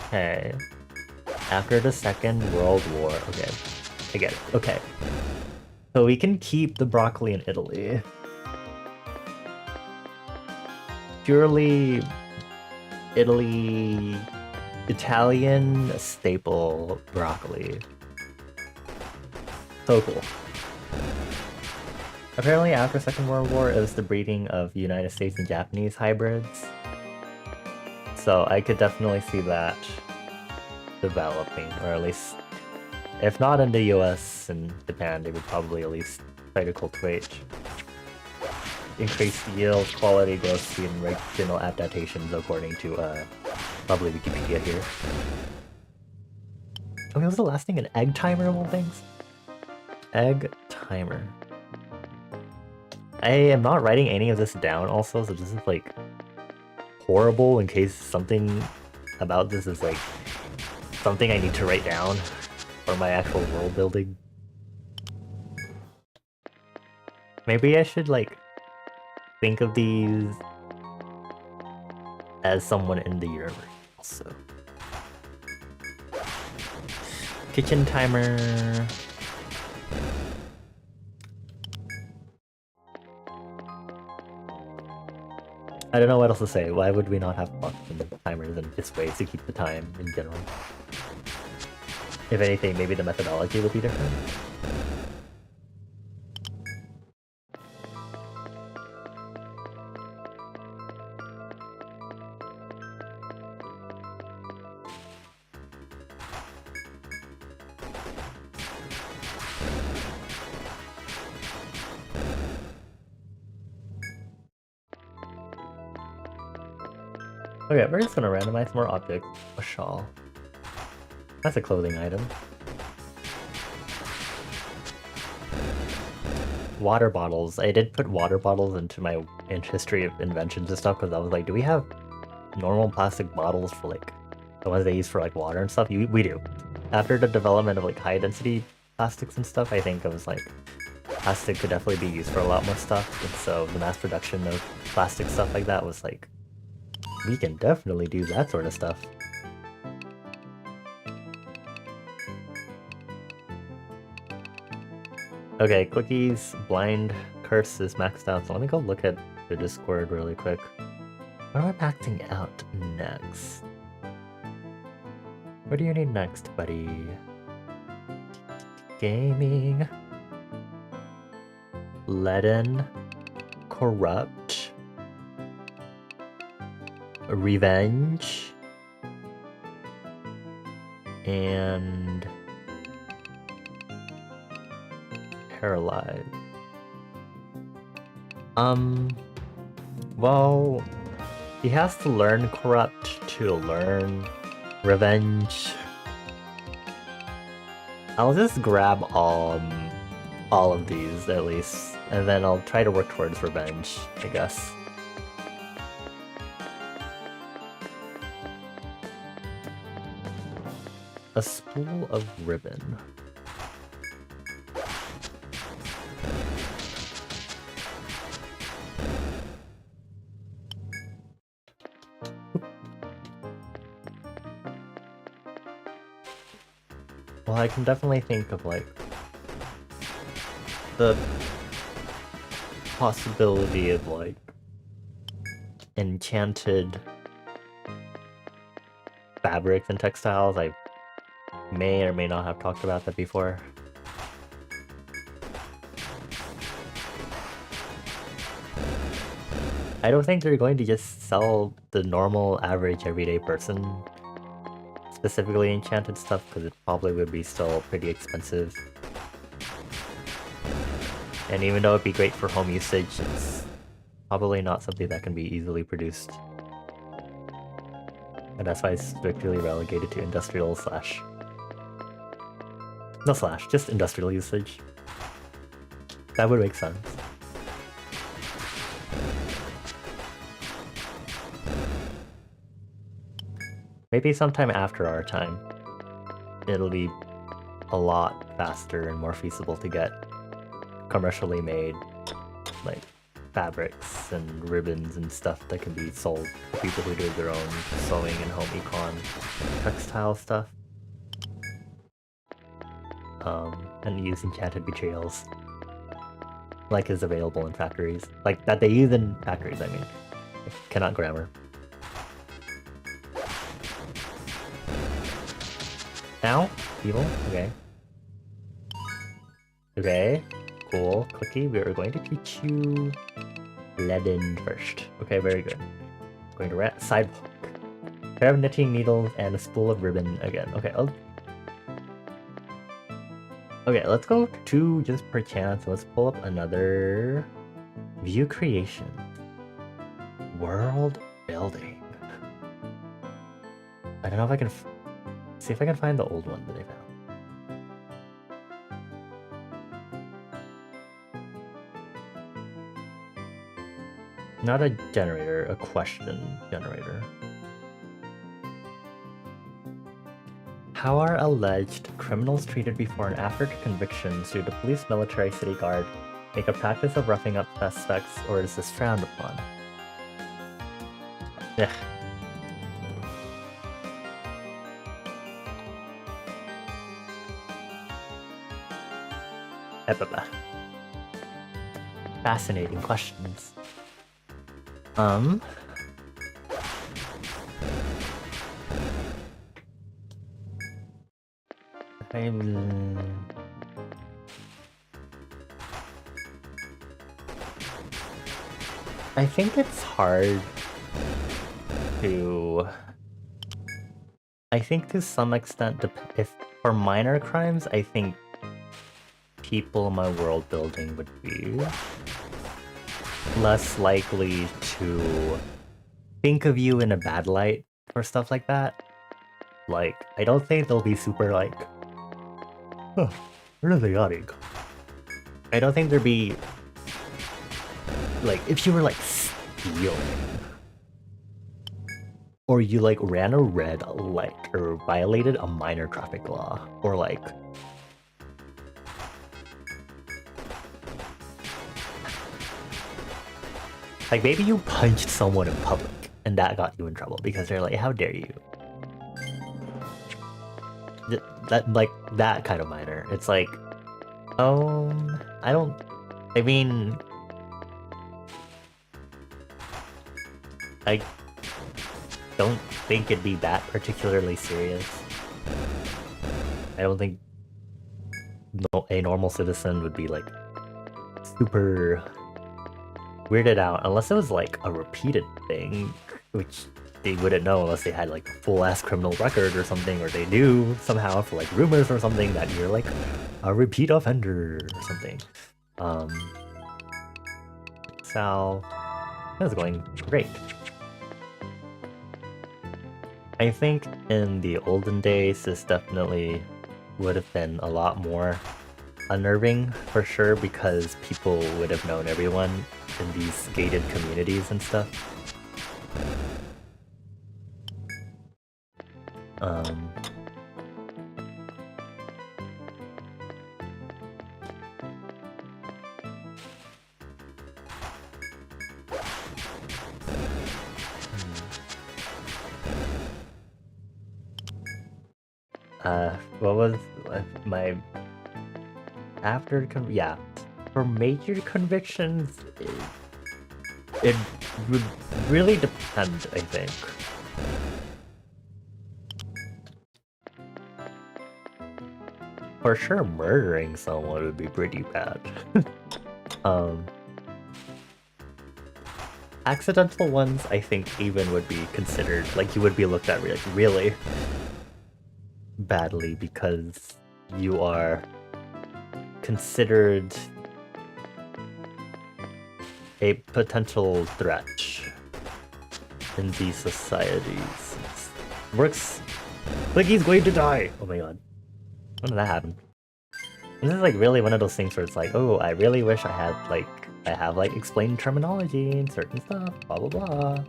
Okay. After the Second World War. Okay. I get it. Okay. So we can keep the broccoli in Italy. Purely Italian staple broccoli. So cool. Apparently after Second World War, it was the breeding of United States and Japanese hybrids. So I could definitely see that developing, or at least, if not in the US and Japan, they would probably at least try to cultivate increased yield, quality, growth speed, and regional adaptations according to probably Wikipedia here. Okay, what's the last thing? An egg timer of all things? Egg timer. I am not writing any of this down also, so this is like horrible in case something about this is like something I need to write down for my actual world building. Maybe I should like think of these as someone in the universe also. Kitchen timer. I don't know what else to say. Why would we not have clocks and timers and just ways to keep the time in general? If anything, maybe the methodology would be different. Okay, we're just gonna randomize more objects. A shawl. That's a clothing item. Water bottles. I did put water bottles into my history of inventions and stuff because I was like, do we have normal plastic bottles for like the ones they use for like water and stuff? We do. After the development of like high density plastics and stuff, I think I was like, plastic could definitely be used for a lot more stuff. And so the mass production of plastic stuff like that was like, we can definitely do that sort of stuff. Okay, Clickie's blind curse is maxed out, so let me go look at the Discord really quick. What am I maxing out next? What do you need next, buddy? Gaming. Leaden. Corrupt. Revenge. And paralyzed. Well, he has to learn corrupt to learn revenge. I'll just grab all of these at least, and then I'll try to work towards revenge, I guess. A spool of ribbon. Well, I can definitely think of like the possibility of like enchanted fabrics and textiles. I may or may not have talked about that before. I don't think they're going to just sell the normal, average, everyday person specifically enchanted stuff, because it probably would be still pretty expensive. And even though it'd be great for home usage, it's probably not something that can be easily produced. And that's why it's strictly relegated to industrial slash... No slash, just industrial usage. That would make sense. Maybe sometime after our time, it'll be a lot faster and more feasible to get commercially made, like, fabrics and ribbons and stuff that can be sold to people who do their own sewing and home econ textile stuff. And use enchanted materials. Like is available in factories. Like that they use in factories, I mean. Cannot grammar. Now? Evil? Okay. Okay. Cool. Cookie, we are going to teach you leaden first. Okay, very good. Going to sidewalk. Pair of knitting needles and a spool of ribbon again. Okay, okay, let's go to just per chance. Let's pull up another view creation. World building. I don't know if I can see if I can find the old one that I found. Not a generator, a question generator. How are alleged criminals treated before and after convictions? Do the police, military, city guard make a practice of roughing up suspects, or is this frowned upon? Ugh. Fascinating questions. I think it's hard to... I think to some extent, if for minor crimes, I think people in my world building would be less likely to think of you in a bad light or stuff like that. Like, I don't think they'll be super like, huh, where are they going? I don't think there'd be like, if you were like stealing or you like ran a red light or violated a minor traffic law or like maybe you punched someone in public and that got you in trouble because they're like, how dare you? That kind of minor. It's like, I mean, I don't think it'd be that particularly serious. I don't think a normal citizen would be like super weirded out unless it was like a repeated thing, which they wouldn't know unless they had like a full-ass criminal record or something, or they knew somehow for like rumors or something that you're like a repeat offender or something. So that's going great. I think in the olden days this definitely would have been a lot more unnerving for sure, because people would have known everyone in these gated communities and stuff. What was my yeah, for major convictions, it would really depend, I think. For sure, murdering someone would be pretty bad. Accidental ones, I think, even would be considered, like, you would be looked at really badly because you are considered a potential threat in these societies. Works. Clicky's going to die! Oh my god. When did that happen? This is like really one of those things where it's like, oh, I really wish I had like, I have like explained terminology and certain stuff, blah blah blah.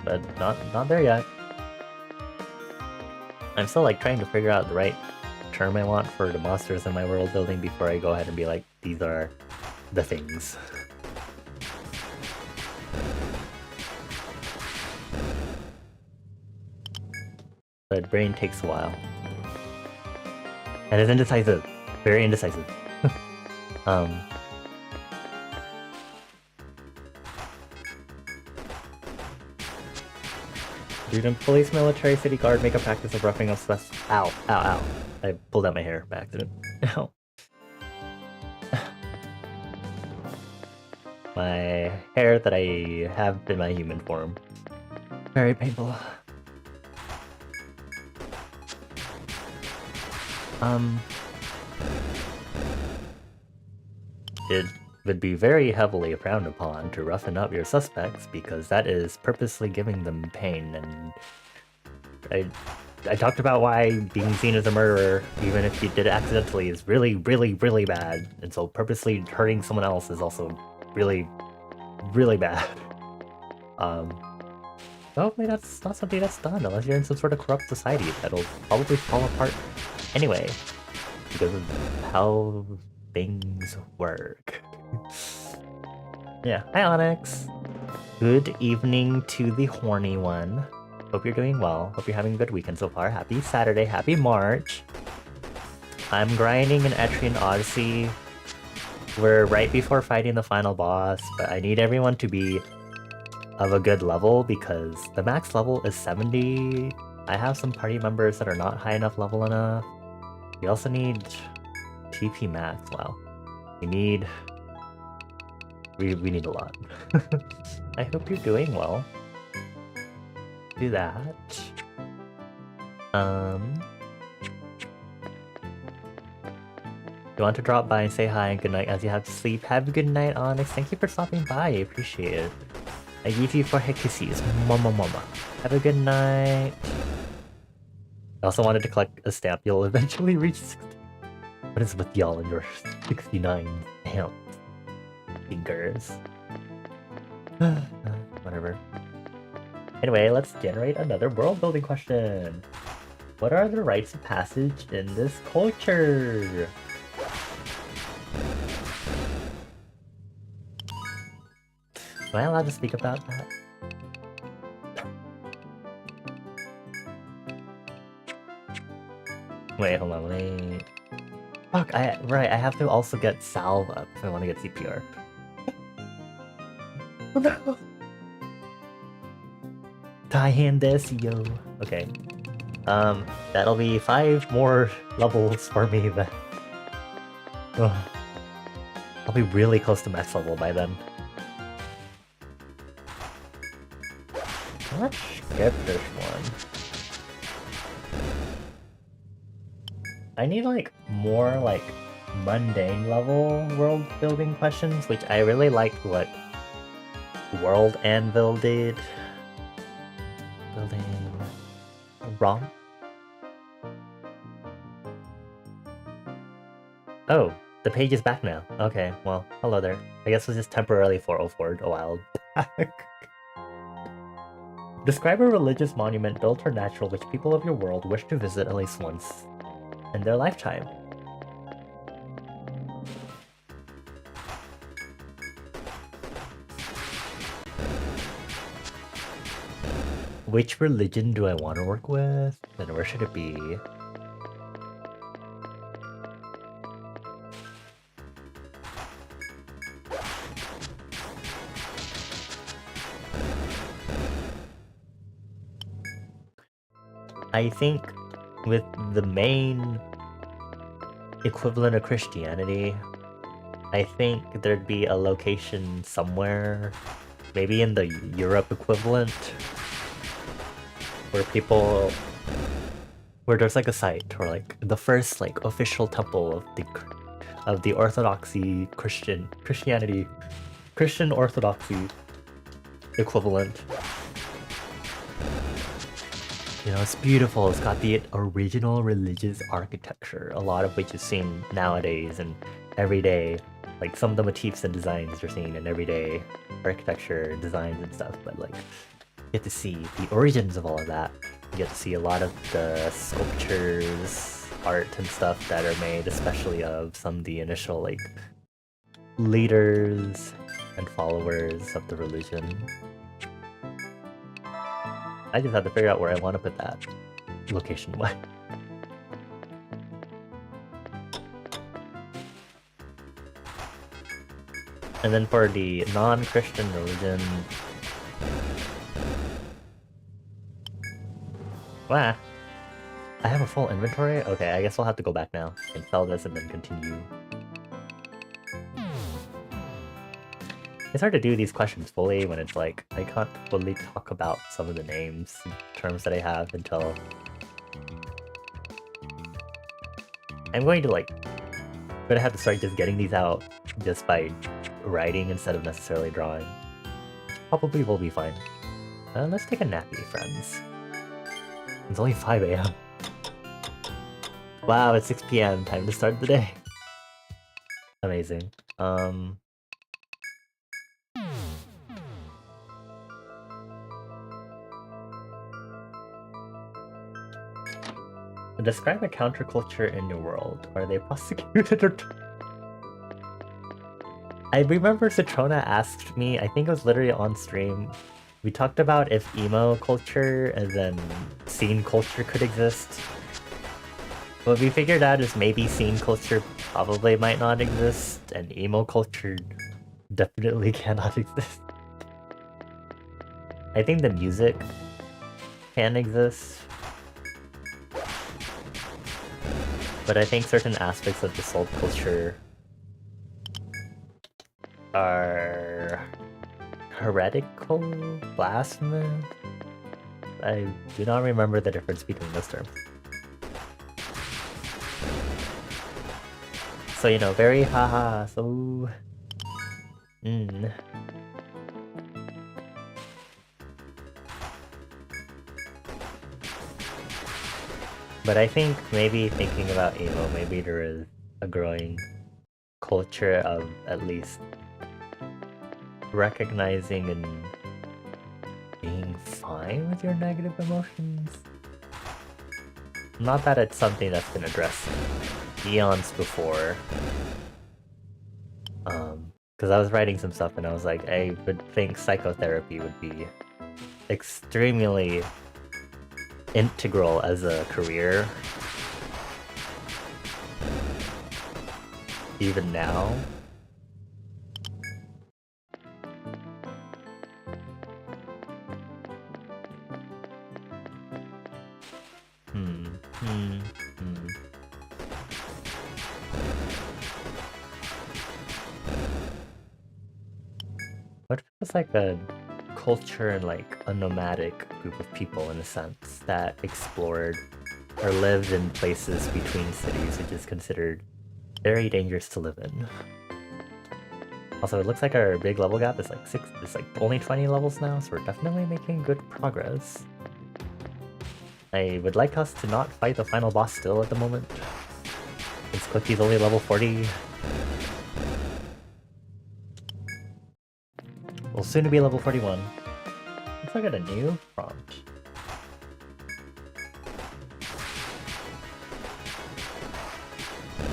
But not there yet. I'm still like trying to figure out the right term I want for the monsters in my world building before I go ahead and be like, these are the things. but brain takes a while. And it's indecisive. Very indecisive. Student, police, military, city guard make a practice of roughing up sus- Ow, ow, ow. I pulled out my hair by accident. Ow. My hair that I have in my human form. Very painful. It would be very heavily frowned upon to roughen up your suspects because that is purposely giving them pain, and I talked about why being seen as a murderer, even if you did it accidentally, is really, really, really bad, and so purposely hurting someone else is also really, really bad. Hopefully that's not something that's done, unless you're in some sort of corrupt society that'll probably fall apart anyway, because of how things work. Yeah, hi Onyx! Good evening to the horny one. Hope you're doing well. Hope you're having a good weekend so far. Happy Saturday, happy March. I'm grinding an Etrian Odyssey. We're right before fighting the final boss, but I need everyone to be of a good level because the max level is 70. I have some party members that are not high enough level enough. We also need TP max. Wow. We need a lot. I hope you're doing well. Do that. You want to drop by and say hi and good night as you have to sleep. Have a good night, Onyx. Thank you for stopping by. I appreciate it. I give you 4 kisses. Mama mama. Have a good night. I also wanted to collect a stamp. You'll eventually reach 60. What is with y'all and your 69 stamps? Fingers. Whatever. Anyway, let's generate another world building question. What are the rites of passage in this culture? Am I allowed to speak about that? Wait, hold on, wait. Fuck, right, I have to also get salve up if I want to get CPR. Oh no! Die-hand this, yo. Okay. That'll be 5 more levels for me then. Ugh. I'll be really close to max level by then. Let's skip this one. I need like more like mundane level world building questions, which I really liked what World Anvil did. Building wrong. Oh, the page is back now. Okay, well, hello there. I guess it was just temporarily 404 a while back. Describe a religious monument, built or natural, which people of your world wish to visit at least once in their lifetime. Which religion do I want to work with? And where should it be? I think with the main equivalent of Christianity, I think there'd be a location somewhere, maybe in the Europe equivalent, where there's like a site or like the first like official temple of the Orthodoxy Christian Orthodoxy equivalent. You know, it's beautiful. It's got the original religious architecture, a lot of which is seen nowadays and every day. Like some of the motifs and designs you're seeing in everyday architecture, designs and stuff, but like you get to see the origins of all of that. You get to see a lot of the sculptures, art and stuff that are made, especially of some of the initial like leaders and followers of the religion. I just have to figure out where I want to put that. location what? And then for the non-Christian religion... Wow. I have a full inventory? Okay, I guess I'll have to go back now and sell this and then continue. It's hard to do these questions fully when it's like, I can't fully talk about some of the names and terms that I have until... I'm gonna have to start just getting these out just by writing instead of necessarily drawing. Probably will be fine. Let's take a nappy, friends. It's only 5 AM. Wow, it's 6 PM. Time to start the day. Amazing. Describe a counterculture in your world. Are they prosecuted or... I remember Citrona asked me, I think it was literally on stream, we talked about if emo culture and then scene culture could exist. What we figured out is maybe scene culture probably might not exist, and emo culture definitely cannot exist. I think the music can exist. But I think certain aspects of the soul culture are heretical, blasphemous. I do not remember the difference between those terms. So, you know, very haha, so... But I think maybe thinking about emo, maybe there is a growing culture of at least recognizing and being fine with your negative emotions. Not that it's something that's been addressed eons before. Because I was writing some stuff and I was like, I would think psychotherapy would be extremely integral as a career. Even now. What if it's like a culture and like a nomadic group of people in a sense that explored or lived in places between cities, which is considered very dangerous to live in. Also, it looks like our big level gap is like it's like only 20 levels now, so we're definitely making good progress. I would like us to not fight the final boss still at the moment. Since Cookie's only level 40. We'll soon be level 41. Let's look at a new prompt.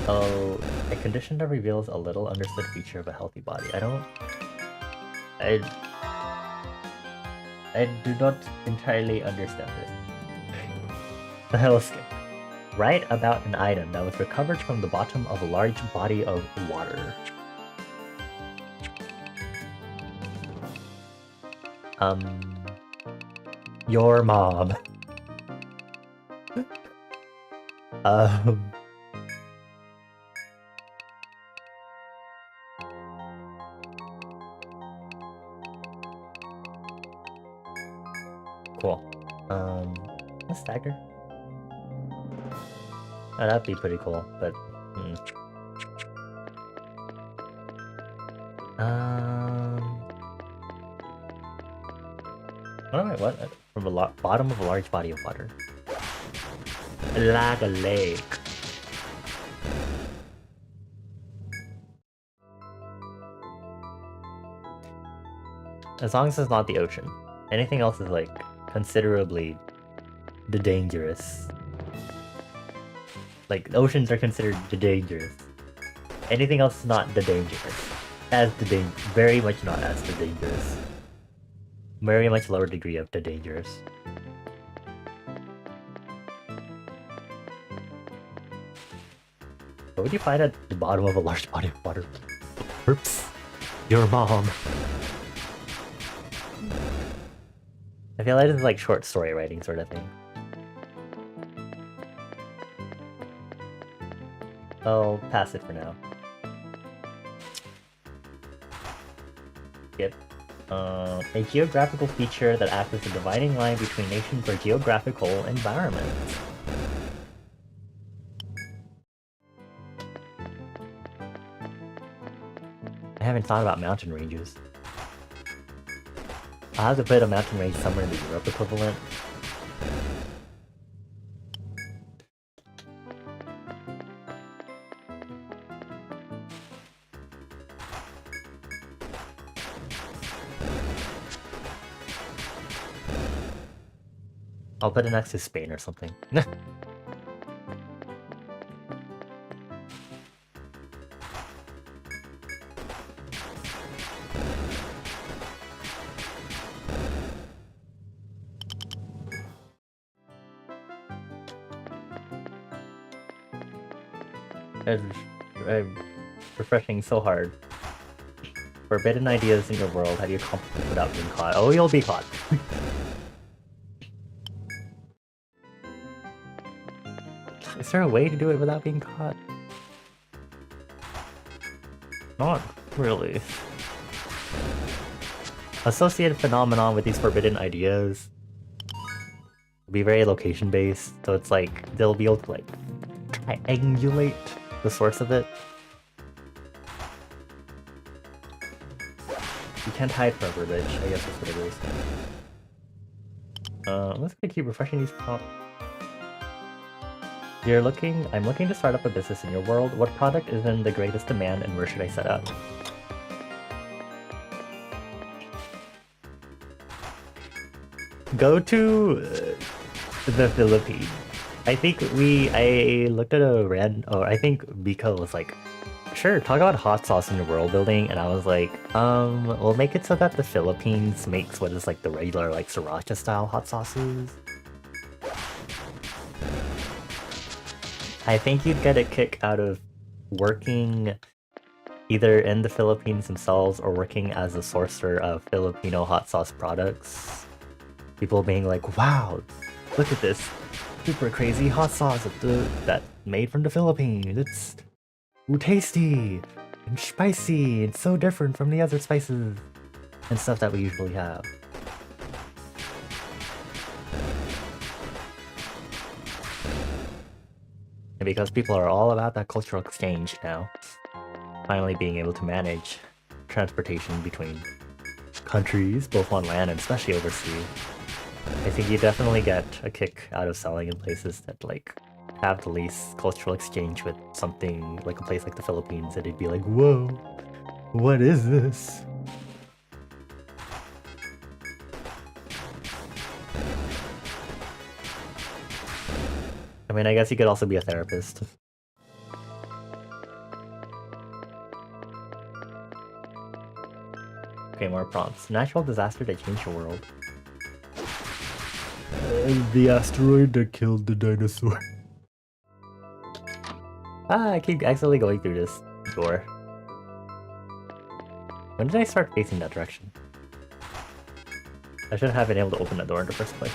Oh, a condition that reveals a little understood feature of a healthy body. I do not entirely understand this. The hell skip. Write about an item that was recovered from the bottom of a large body of water. Your mom. Cool. A stagger? Oh, that'd be pretty cool, but... What? From a bottom of a large body of water. Like a lake. As long as it's not the ocean. Anything else is like considerably dangerous. Like oceans are considered dangerous. Anything else is not dangerous. Very much not as dangerous. Very much lower degree of the dangerous. What would you find at the bottom of a large body of water? Oops. Your mom. I feel like this is like short story writing sort of thing. I'll pass it for now. Yep. A geographical feature that acts as a dividing line between nations or geographical environments. I haven't thought about mountain ranges. I'll have to put a mountain range somewhere in the Europe equivalent. I'll put it next to Spain or something. I'm refreshing so hard. Forbidden ideas in your world, how do you accomplish it without being caught? Oh, you'll be caught. Is there a way to do it without being caught? Not really. Associated phenomenon with these forbidden ideas will be very location based, so it's like they'll be able to like triangulate the source of it. You can't hide forever, bitch. I guess that's what it is. I'm just gonna keep refreshing these prompts. I'm looking to start up a business in your world. What product is in the greatest demand and where should I set up? Go to the Philippines. I think I looked at a I think Biko was like, sure, talk about hot sauce in your world building, and I was like, we'll make it so that the Philippines makes what is like the regular like sriracha style hot sauces. I think you'd get a kick out of working either in the Philippines themselves or working as a sourcer of Filipino hot sauce products. People being like, wow, look at this super crazy hot sauce that's made from the Philippines. It's tasty and spicy and so different from the other spices and stuff that we usually have. And because people are all about that cultural exchange now, finally being able to manage transportation between countries, both on land and especially overseas, I think you definitely get a kick out of selling in places that like have the least cultural exchange with something like a place like the Philippines, and it'd be like, whoa, what is this? I mean, I guess you could also be a therapist. Okay, more prompts. Natural disaster that changed your world. The asteroid that killed the dinosaur. I keep accidentally going through this door. When did I start facing that direction? I should have been able to open that door in the first place.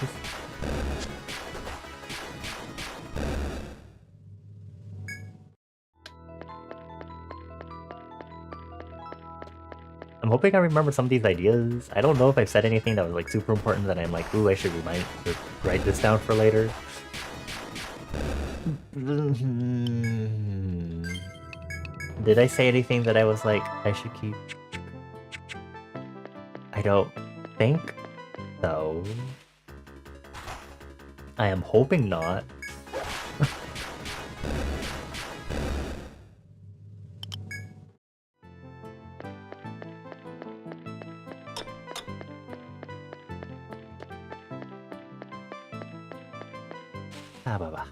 I'm hoping I remember some of these ideas. I don't know if I've said anything that was like super important that I'm like, ooh, I should write this down for later. Did I say anything that I was like, I should keep? I don't think so. I am hoping not. Baba.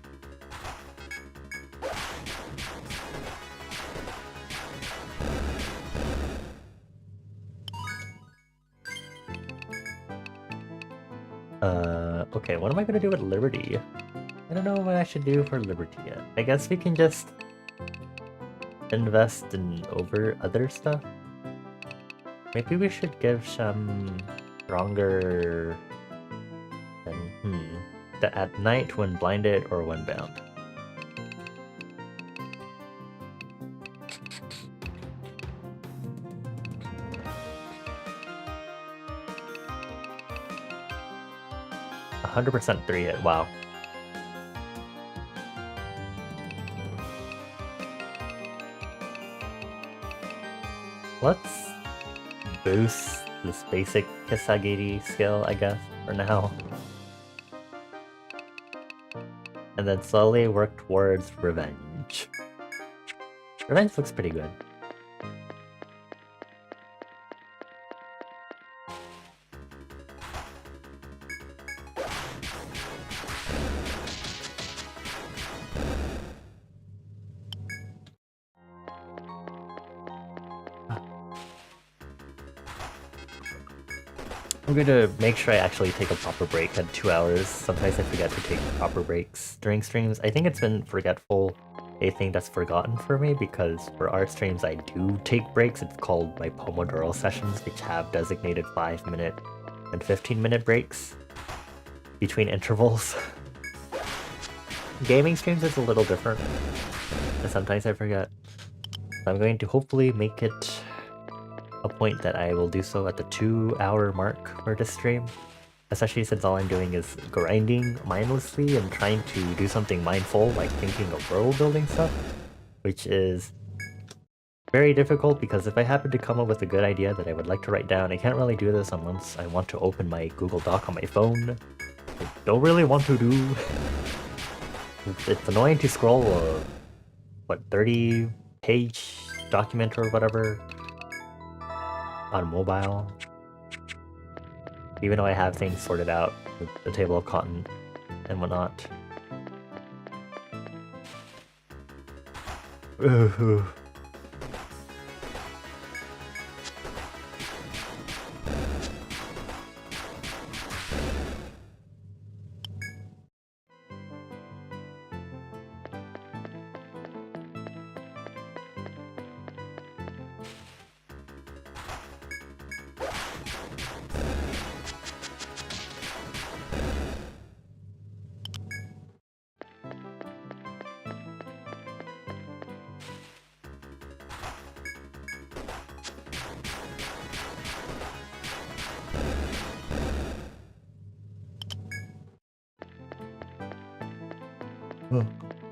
Okay, what am I gonna do with Liberty? I don't know what I should do for Liberty yet. I guess we can just invest in over other stuff. Maybe we should give some stronger than the at night when blinded or when bound. A 100% 3-hit, wow. Let's boost this basic Kisagiri skill, I guess, for now. And then slowly work towards revenge. Revenge looks pretty good. I'm going to make sure I actually take a proper break at 2 hours. Sometimes I forget to take proper breaks during streams. I think it's been forgetful, a thing that's forgotten for me, because for our streams I do take breaks. It's called my Pomodoro sessions, which have designated 5-minute and 15-minute breaks between intervals. Gaming streams is a little different, and sometimes I forget. I'm going to hopefully make it a point that I will do so at the 2-hour mark for this stream, especially since all I'm doing is grinding mindlessly and trying to do something mindful, like thinking of world building stuff, which is very difficult because if I happen to come up with a good idea that I would like to write down, I can't really do this unless I want to open my Google Doc on my phone. I don't really want to do. It's annoying to scroll a, what, 30-page document or whatever on mobile, even though I have things sorted out with the table of cotton and whatnot.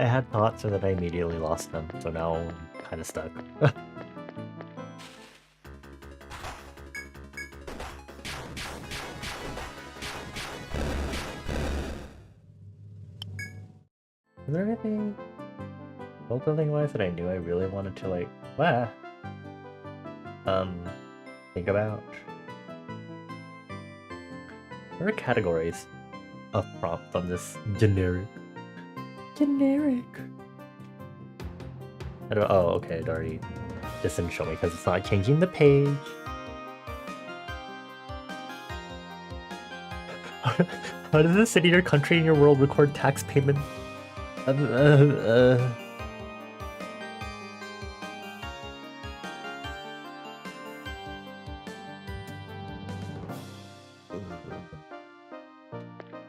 I had thoughts and then I immediately lost them, so now I'm kind of stuck. Is there anything world building wise that I knew I really wanted to like think about? There are categories of prompts on this generic. I don't. Oh, okay. It already just didn't show me because it's not changing the page. How does the city, your country, and your world record tax payments?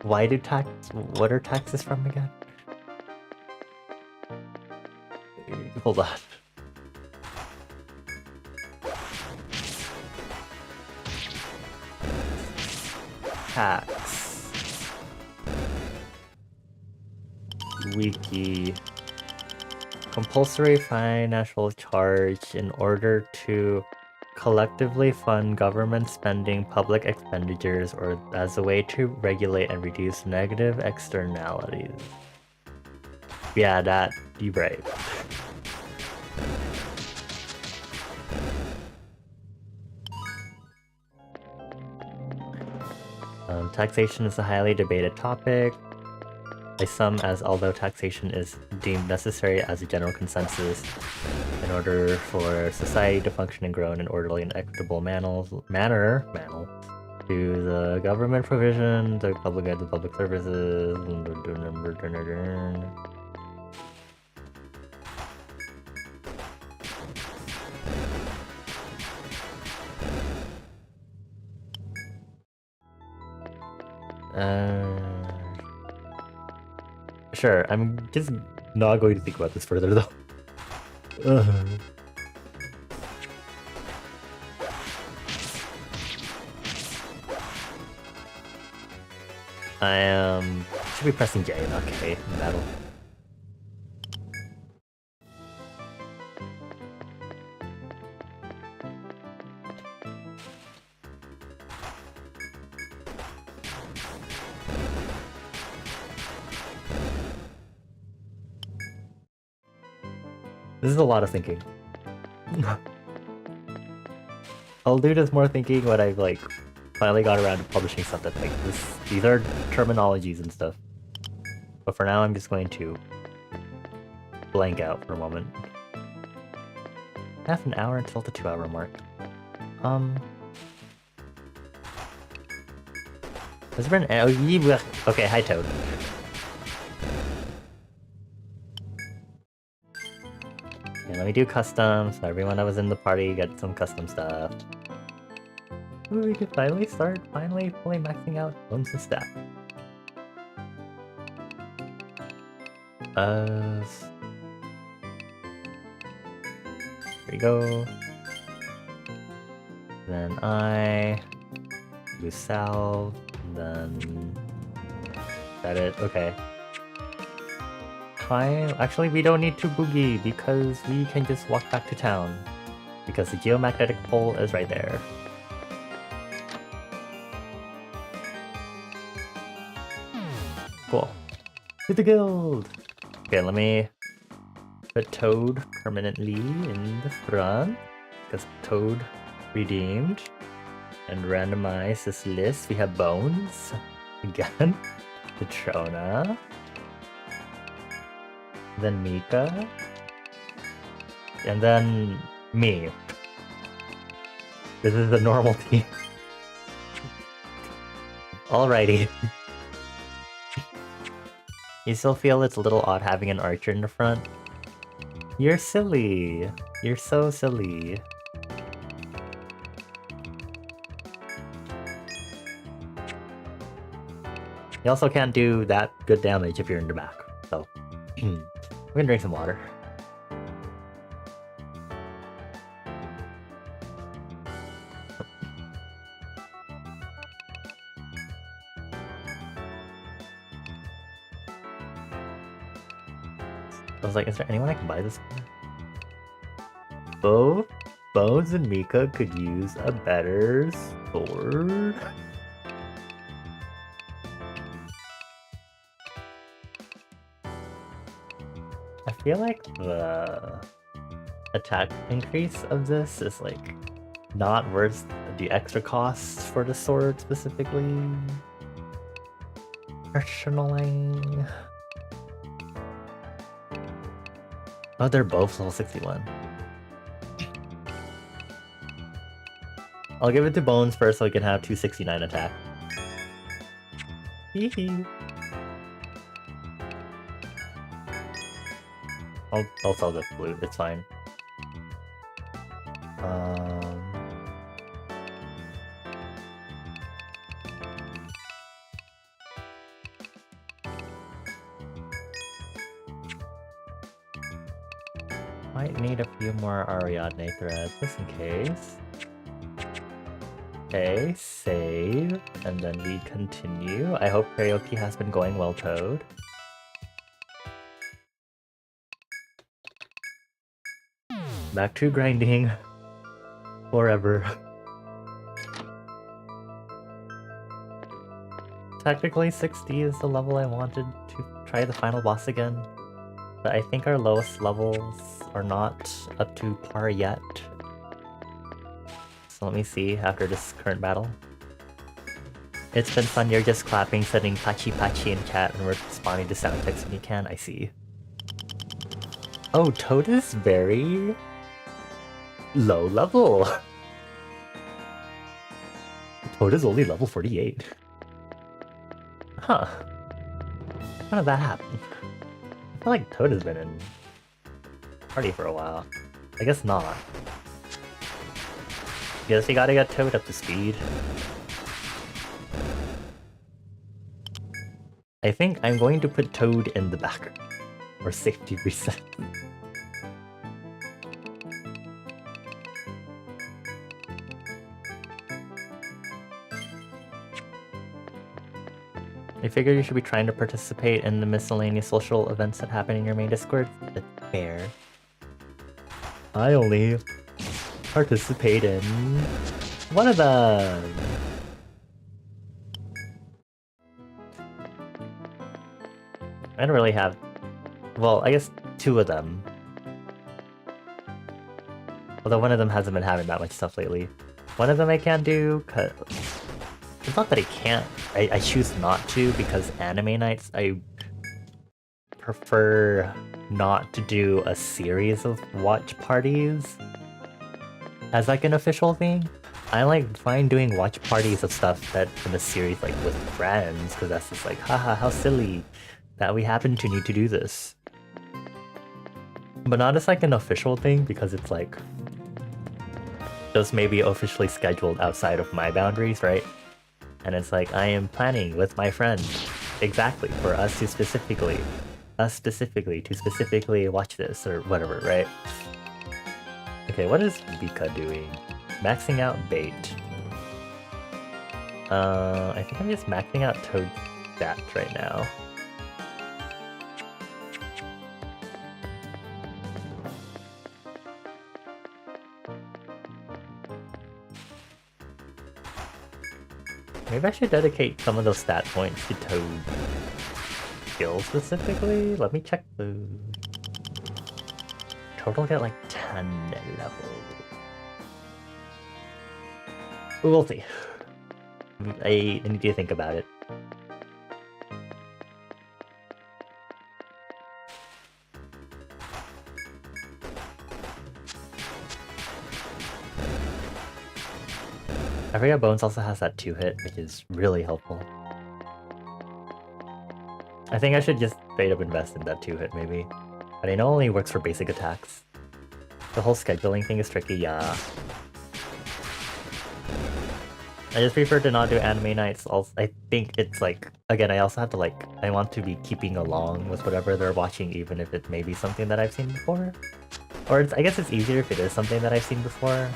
Why do tax? What are taxes from again? Hold on. Tax. Wiki. Compulsory financial charge in order to collectively fund government spending, public expenditures, or as a way to regulate and reduce negative externalities. Yeah, that. You're right. Taxation is a highly debated topic by some, as although taxation is deemed necessary as a general consensus in order for society to function and grow in an orderly and equitable manner to the government provision, the public good, the public services. Sure, I'm just not going to think about this further though. I should be pressing J, not K in battle. This is a lot of thinking. I'll do this more thinking when I've like finally got around to publishing something like this. These are terminologies and stuff. But for now I'm just going to blank out for a moment. Half an hour until the 2-hour mark. Has there been okay, hi Toad. Okay, let me do custom so everyone that was in the party got some custom stuff. Ooh, we could finally start fully maxing out bones and stat. Here we go. Then I do salve, then that it. Okay. Fine. Actually, we don't need to boogie because we can just walk back to town because the geomagnetic pole is right there. Cool. To the guild. Okay, let me put Toad permanently in the front because Toad redeemed and randomize this list. We have Bones again, Petrona, then Mika, and then me. This is the normal team. Alrighty. You still feel it's a little odd having an archer in the front? You're silly. You're so silly. You also can't do that good damage if you're in the back, so I'm gonna drink some water. I was like, is there anyone I can buy this for? Both Bones and Mika could use a better sword. I feel like the attack increase of this is like not worth the extra costs for the sword specifically. Personally. Oh, they're both level 61. I'll give it to Bones first so he can have 269 attack. Hee. I'll sell the flute, it's fine. Might need a few more Ariadne threads just in case. Okay, save, and then we continue. I hope karaoke has been going well, Toad. Back to grinding forever. Technically 60 is the level I wanted to try the final boss again, but I think our lowest levels are not up to par yet. So let me see after this current battle. It's been fun, you're just clapping, setting Pachi Pachi in chat, and we're responding to sound text when you can, I see. Oh, Toad is very low level. Toad is only level 48. Huh. How did that happen? I feel like Toad has been in party for a while. I guess not. Guess you gotta get Toad up to speed. I think I'm going to put Toad in the back. Or safety reset. I figured you should be trying to participate in the miscellaneous social events that happen in your main Discord. That's fair. I only participate in one of them. I don't really have... Well, I guess 2 of them. Although one of them hasn't been having that much stuff lately. One of them I can't do, cause... It's not that I can't. I choose not to because anime nights, I prefer not to do a series of watch parties as like an official thing. I like fine doing watch parties of stuff that in a series like with friends, because that's just like, haha, how silly that we happen to need to do this. But not as like an official thing, because it's like just maybe officially scheduled outside of my boundaries, right? And it's like, I am planning with my friend exactly for us to specifically watch this or whatever, right? Okay, what is Vika doing? Maxing out bait. I think I'm just maxing out Toad's stats right now. Maybe I should dedicate some of those stat points to Toad skills specifically. Let me check the total. Get like 10 level. We'll see. I need to think about it. I forget Bones also has that 2-hit, which is really helpful. I think I should just straight up invest in that 2-hit maybe. But I know it only works for basic attacks. The whole scheduling thing is tricky, yeah. I just prefer to not do anime nights. Also, I think it's like, again, I also have to like, I want to be keeping along with whatever they're watching, even if it may be something that I've seen before. Or I guess it's easier if it is something that I've seen before.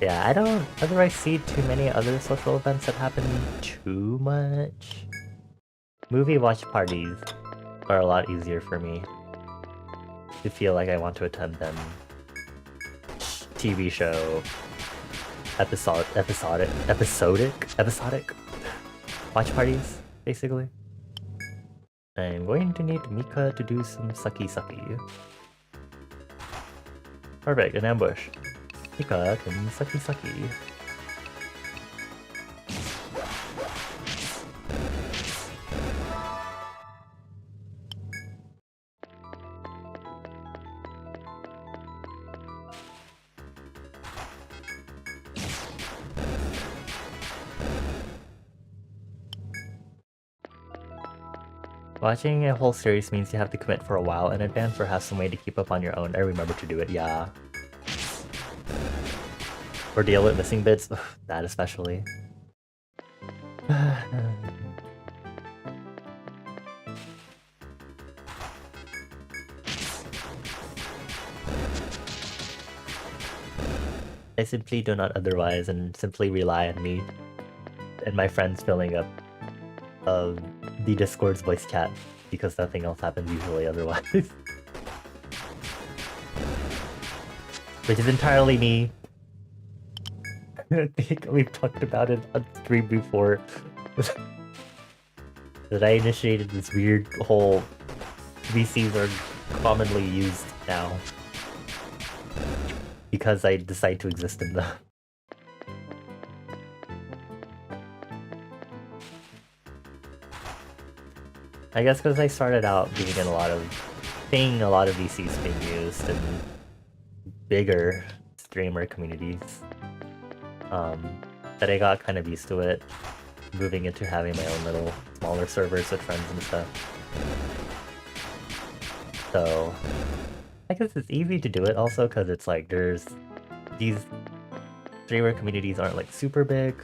Yeah, I don't otherwise see too many other social events that happen too much. Movie watch parties are a lot easier for me to feel like I want to attend them. TV show, episodic watch parties, basically. I'm going to need Mika to do some sucky. Perfect, an ambush. Mika can sucky. Watching a whole series means you have to commit for a while in advance or have some way to keep up on your own. I remember to do it, yeah. Or deal with missing bits. Ugh, that especially. I simply do not otherwise and simply rely on me and my friends filling up the Discord's voice chat because nothing else happens usually otherwise. Which is entirely me. I think we've talked about it on stream before. That I initiated this weird whole VCs are commonly used now. Because I decide to exist in them. I guess because I started out seeing a lot of VCs being used in bigger streamer communities. That I got kind of used to it, moving into having my own little smaller servers with friends and stuff. So, I guess it's easy to do it also because it's like there's these streamer communities aren't like super big,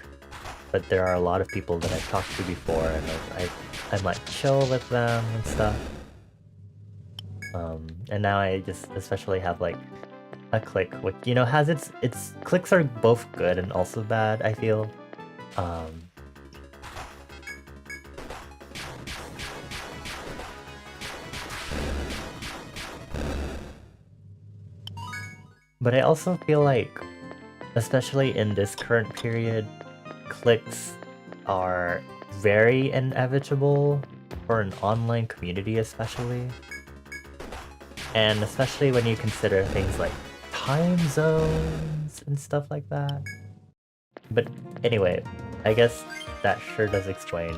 but there are a lot of people that I've talked to before, and I'm like chill with them and stuff. And now I just especially have like a clique, which you know has its cliques are both good and also bad, I feel. But I also feel like, especially in this current period, cliques are very inevitable for an online community especially. And especially when you consider things like time zones and stuff like that. But anyway, I guess that sure does explain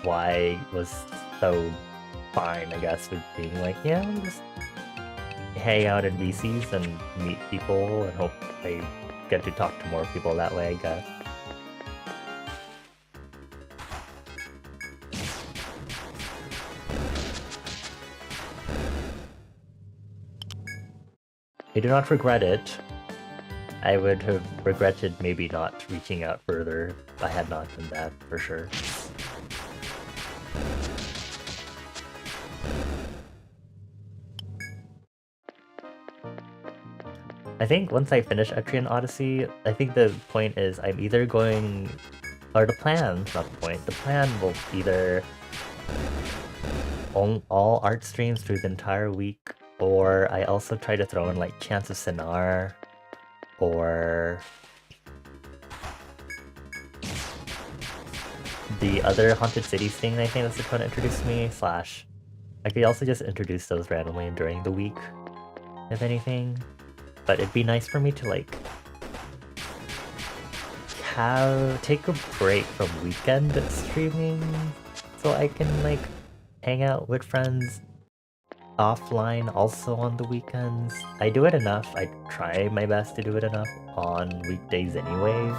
why I was so fine, I guess, with being like, yeah, I'll just hang out in VCs and meet people and hope I get to talk to more people that way, I guess. I do not regret it. I would have regretted maybe not reaching out further if I had not done that, for sure. I think once I finish Etrian Odyssey, I think the point is I'm either going... Or the plan, not the point. The plan will either all art streams through the entire week, or I also try to throw in like Chance of Sinar, or the other Haunted Cities thing I think that's going to introduce me, slash I could also just introduce those randomly during the week, if anything. But it'd be nice for me to like take a break from weekend streaming so I can like hang out with friends offline also on the weekends. I do it enough. I try my best to do it enough on weekdays anyway.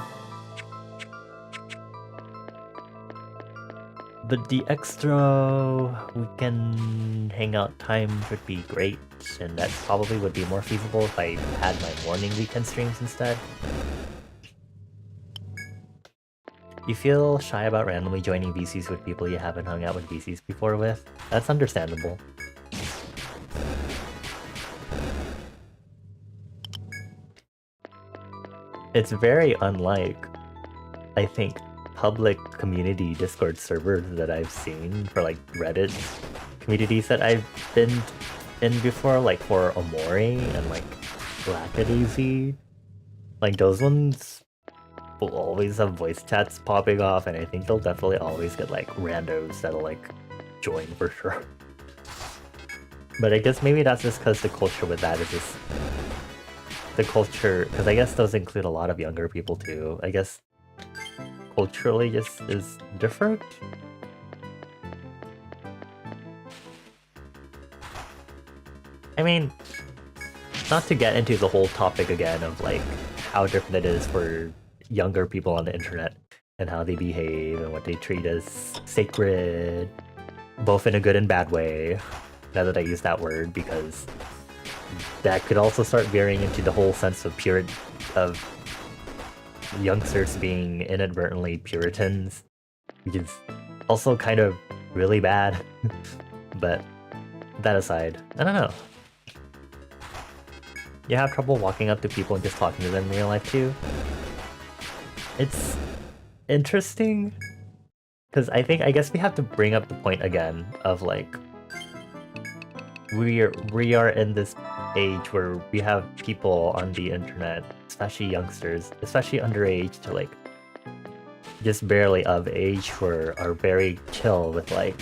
But the extra weekend hangout time would be great, and that probably would be more feasible if I had my morning weekend streams instead. You feel shy about randomly joining VCs with people you haven't hung out with VCs before with? That's understandable. It's very unlike, I think, public community Discord servers that I've seen for like Reddit communities that I've been in before, like for Omori and like Lackadaisy. Like those ones will always have voice chats popping off, and I think they'll definitely always get like randos that'll like join for sure. But I guess maybe that's just because the culture with that is just the culture, because I guess those include a lot of younger people too. I guess culturally just is different. I mean, not to get into the whole topic again of like how different it is for younger people on the internet and how they behave and what they treat as sacred, both in a good and bad way, now that I use that word, because that could also start veering into the whole sense of youngsters being inadvertently Puritans, which is also kind of really bad. But that aside, I don't know. You have trouble walking up to people and just talking to them in real life too? It's interesting, because I guess we have to bring up the point again of like, we are in this age where we have people on the internet, especially youngsters, especially underage to like just barely of age, who are very chill with like,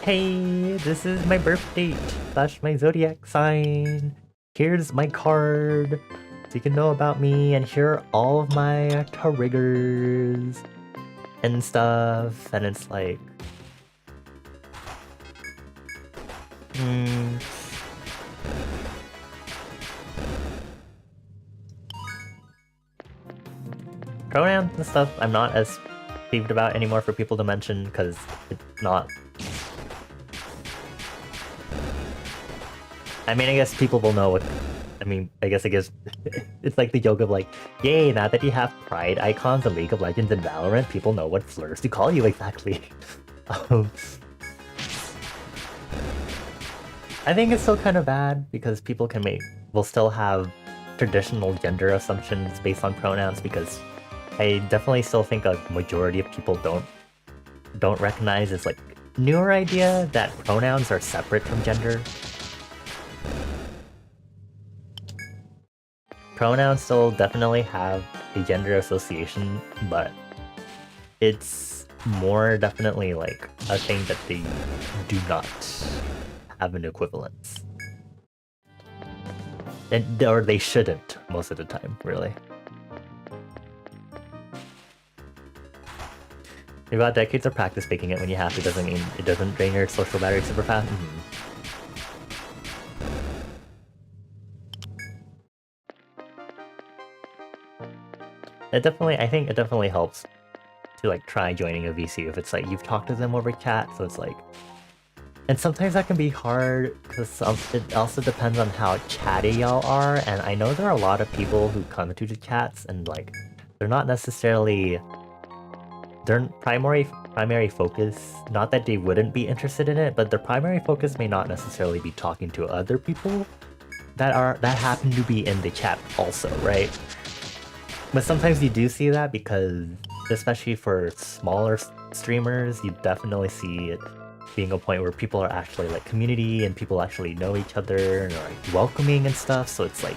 hey, this is my birth date / my zodiac sign, here's my card so you can know about me, and here are all of my triggers and stuff. And it's like, pronouns and stuff I'm not as peeved about anymore for people to mention, because it's not... I mean, I guess people will know what. I mean, I guess it's like the joke of like, yay! Now that you have pride icons in League of Legends and Valorant, people know what slurs to call you exactly. um, I think it's still kind of bad because people will still have traditional gender assumptions based on pronouns because I definitely still think a majority of people don't recognize this like newer idea that pronouns are separate from gender. Pronouns still definitely have a gender association, but it's more definitely like a thing that they do not have an equivalence. Or they shouldn't most of the time, really. You've got decades of practice making it when you have to doesn't mean it doesn't drain your social battery super fast. I think it definitely helps to like try joining a VC if it's like you've talked to them over chat, so it's like... And sometimes that can be hard because it also depends on how chatty y'all are, and I know there are a lot of people who come to the chats and like they're not necessarily... Their primary focus, not that they wouldn't be interested in it, but their primary focus may not necessarily be talking to other people that happen to be in the chat also, right? But sometimes you do see that because, especially for smaller streamers, you definitely see it being a point where people are actually like community and people actually know each other and are like welcoming and stuff, so it's like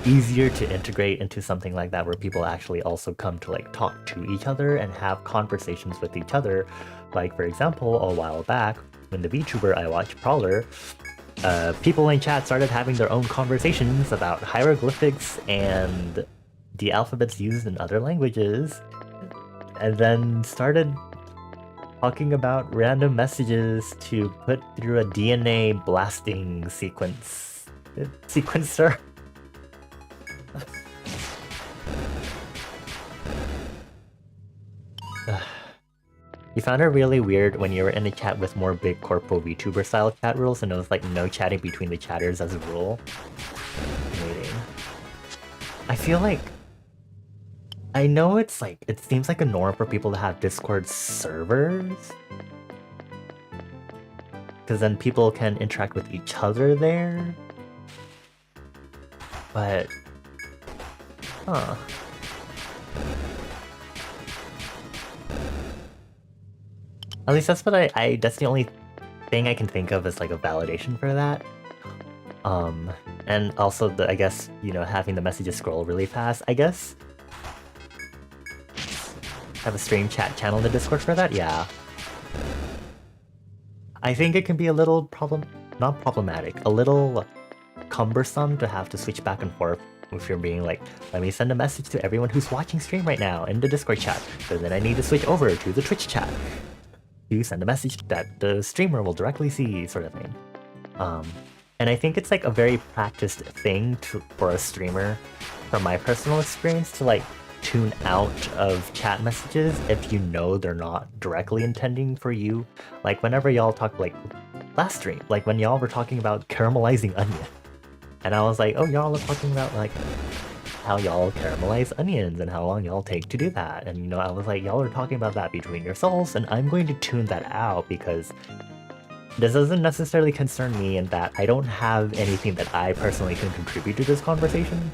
easier to integrate into something like that where people actually also come to like talk to each other and have conversations with each other. Like for example, a while back when the VTuber I watched, Prowler, people in chat started having their own conversations about hieroglyphics and the alphabets used in other languages, and then started talking about random messages to put through a DNA blasting sequencer. You found it really weird when you were in a chat with more big corpo VTuber style chat rules and it was like no chatting between the chatters as a rule. Waiting. I feel like... I know it's like, it seems like a norm for people to have Discord servers. Because then people can interact with each other there. But... Huh. At least that's what that's the only thing I can think of as like a validation for that. And also I guess, you know, having the messages scroll really fast, I guess. Have a stream chat channel in the Discord for that? Yeah. I think it can be a little not problematic, a little cumbersome to have to switch back and forth if you're being like, let me send a message to everyone who's watching stream right now in the Discord chat, so then I need to switch over to the Twitch chat to send a message that the streamer will directly see, sort of thing. And I think it's like a very practiced thing for a streamer, from my personal experience, to like tune out of chat messages if you know they're not directly intending for you. Like whenever y'all talk, like last stream, like when y'all were talking about caramelizing onion, and I was like, oh, y'all are talking about like how y'all caramelize onions and how long y'all take to do that, and you know, I was like, y'all are talking about that between yourselves, and I'm going to tune that out because this doesn't necessarily concern me in that I don't have anything that I personally can contribute to this conversation.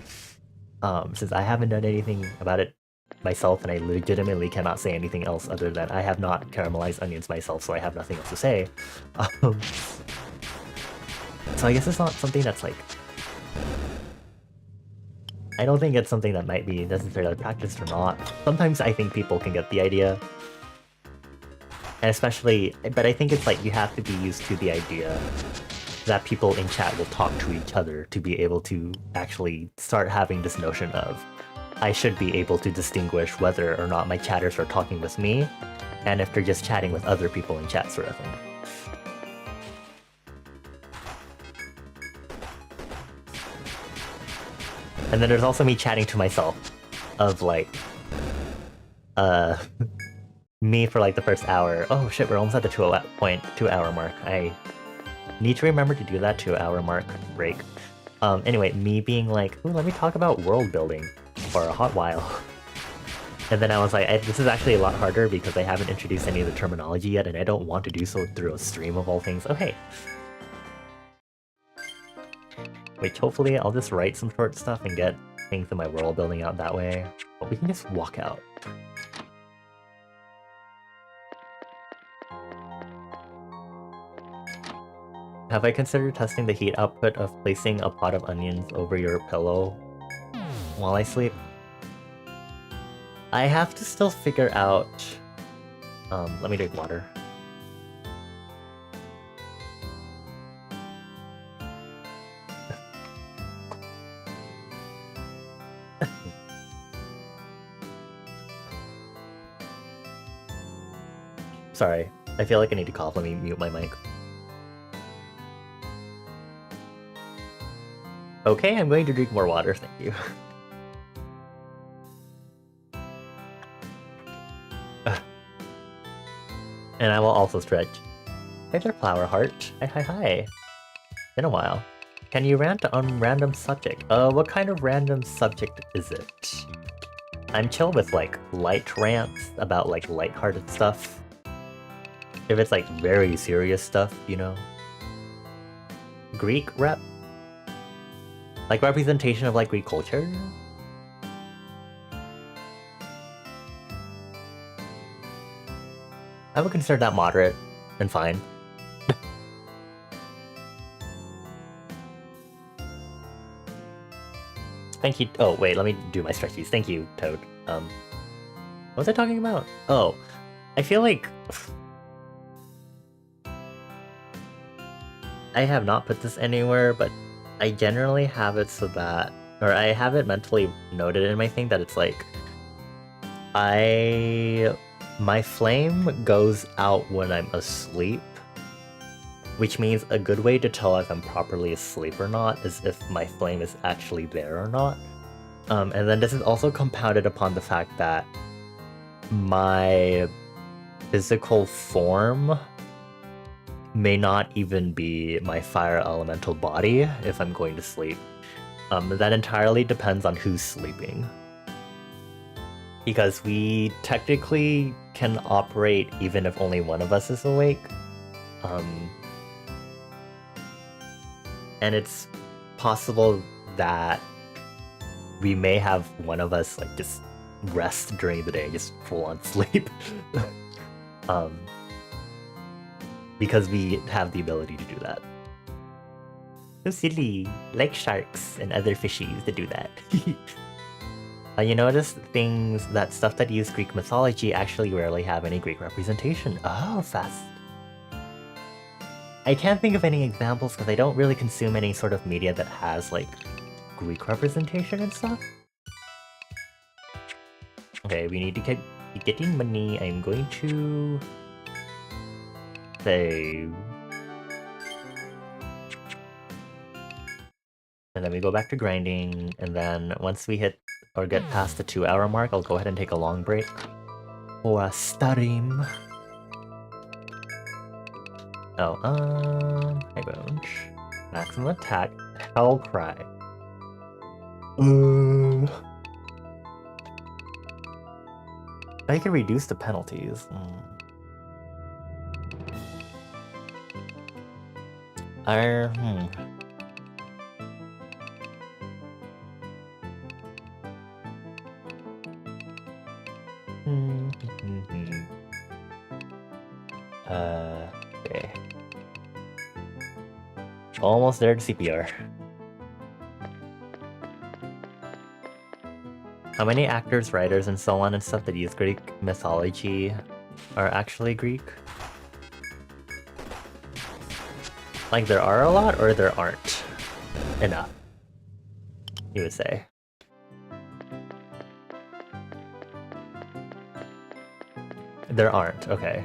Since I haven't done anything about it myself, and I legitimately cannot say anything else other than I have not caramelized onions myself, so I have nothing else to say. So I guess it's not something that's like... I don't think it's something that might be necessarily practiced or not. Sometimes I think people can get the idea. And especially... But I think it's like you have to be used to the idea that people in chat will talk to each other to be able to actually start having this notion of I should be able to distinguish whether or not my chatters are talking with me and if they're just chatting with other people in chat, sort of thing. And then there's also me chatting to myself of like me for like the first hour. Oh shit, we're almost at the 2 hour mark. Need to remember to do that 2-hour mark break. Anyway, me being like, ooh, let me talk about world building for a hot while. And then I was like, this is actually a lot harder because I haven't introduced any of the terminology yet, and I don't want to do so through a stream of all things. Okay. Which hopefully I'll just write some short stuff and get things in my world building out that way. But we can just walk out. Have I considered testing the heat output of placing a pot of onions over your pillow while I sleep? I have to still figure out... let me drink water. Sorry, I feel like I need to cough. Let me mute my mic. Okay, I'm going to drink more water, thank you. And I will also stretch. Hey there, Flower Heart. Hi. Been a while. Can you rant on random subject? What kind of random subject is it? I'm chill with, like, light rants about, like, lighthearted stuff. If it's, like, very serious stuff, you know? Greek rep? Like, representation of, like, Greek culture? I would consider that moderate and fine. Thank you. Oh, wait, let me do my stretchies. Thank you, Toad. What was I talking about? Oh, I feel like... I have not put this anywhere, but I generally have it so that... Or I have it mentally noted in my thing that it's like... My flame goes out when I'm asleep, which means a good way to tell if I'm properly asleep or not is if my flame is actually there or not. And then this is also compounded upon the fact that my physical form may not even be my fire elemental body if I'm going to sleep. That entirely depends on who's sleeping. Because we technically can operate even if only one of us is awake. And it's possible that we may have one of us like just rest during the day, just full on sleep. Because we have the ability to do that. So silly, like sharks and other fishies that do that. You notice stuff that use Greek mythology actually rarely have any Greek representation. Oh, fast. I can't think of any examples because I don't really consume any sort of media that has, like, Greek representation and stuff. Okay, we need to keep getting money. I'm going to... save. And then we go back to grinding, and then once we hit or get past the 2-hour mark, I'll go ahead and take a long break for a stream. Oh, high bunch. Maximum attack, hell cry. I can reduce the penalties. Okay. Almost there to CPR. How many actors, writers, and so on and stuff that use Greek mythology are actually Greek? Like, there are a lot, or there aren't enough, you would say? There aren't, okay.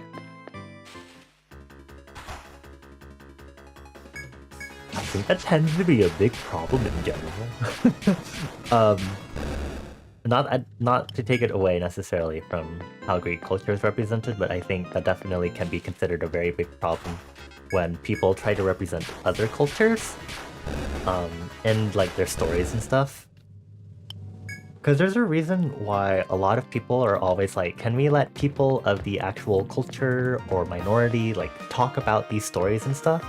I think that tends to be a big problem in general. Not to take it away necessarily from how Greek culture is represented, but I think that definitely can be considered a very big problem. when people try to represent other cultures in like their stories and stuff. Because there's a reason why a lot of people are always like, can we let people of the actual culture or minority like talk about these stories and stuff?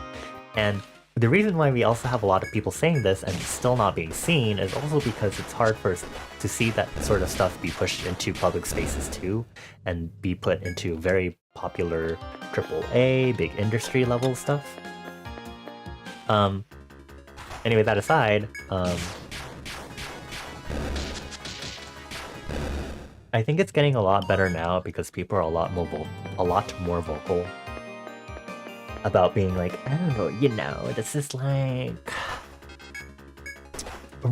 And the reason why we also have a lot of people saying this and still not being seen is also because it's hard for us to see that sort of stuff be pushed into public spaces too, and be put into very popular AAA, big industry level stuff. Anyway, that aside, I think it's getting a lot better now because people are a lot more vocal about being like, oh, you know, this is like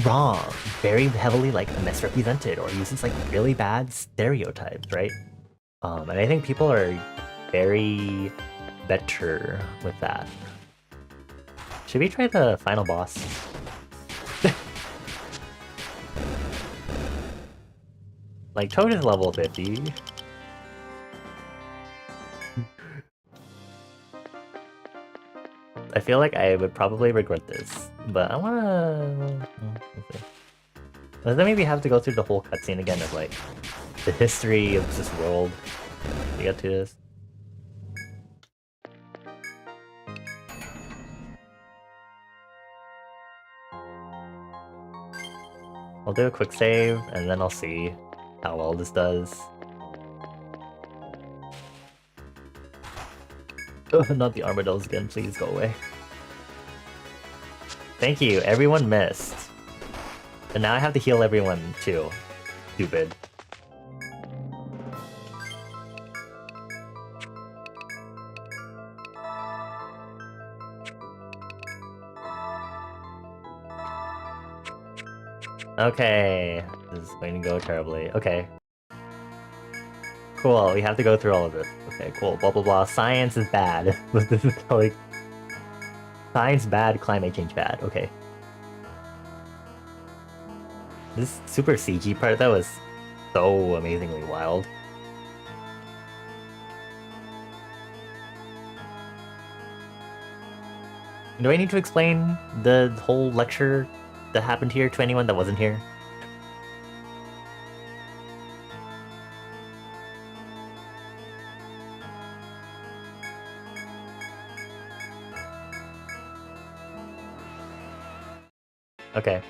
wrong, very heavily like misrepresented or uses like really bad stereotypes, right? And I think people are very better with that. Should we try the final boss? Like, Toad is level 50. I feel like I would probably regret this, but I wanna... Let's maybe have to go through the whole cutscene again of like, the history of this world to get to this. I'll do a quick save, and then I'll see how well this does. Oh, not the armadillos again, please go away. Thank you, everyone missed. And now I have to heal everyone too. Stupid. Okay, this is going to go terribly. Okay. Cool, we have to go through all of this. Okay, cool, blah blah blah. Science is bad. This is like... Science bad, climate change bad. Okay. This super CG part, that was so amazingly wild. Do I need to explain the whole lecture that happened here to anyone that wasn't here? Okay.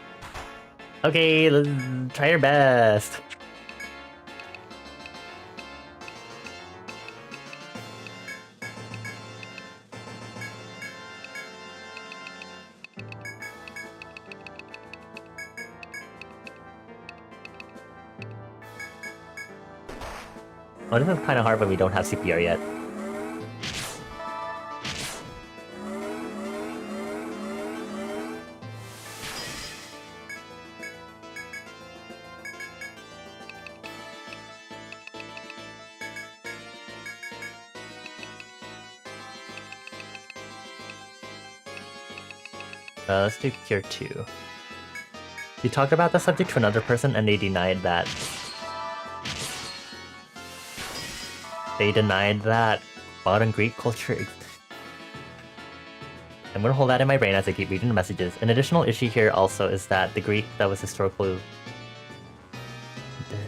Okay, let's try your best. Oh, this is kind of hard, but we don't have CPR yet. Let's do Cure 2. You talked about the subject to another person and they denied that. They denied that modern Greek culture. I'm gonna hold that in my brain as I keep reading the messages. An additional issue here also is that the Greek that was historically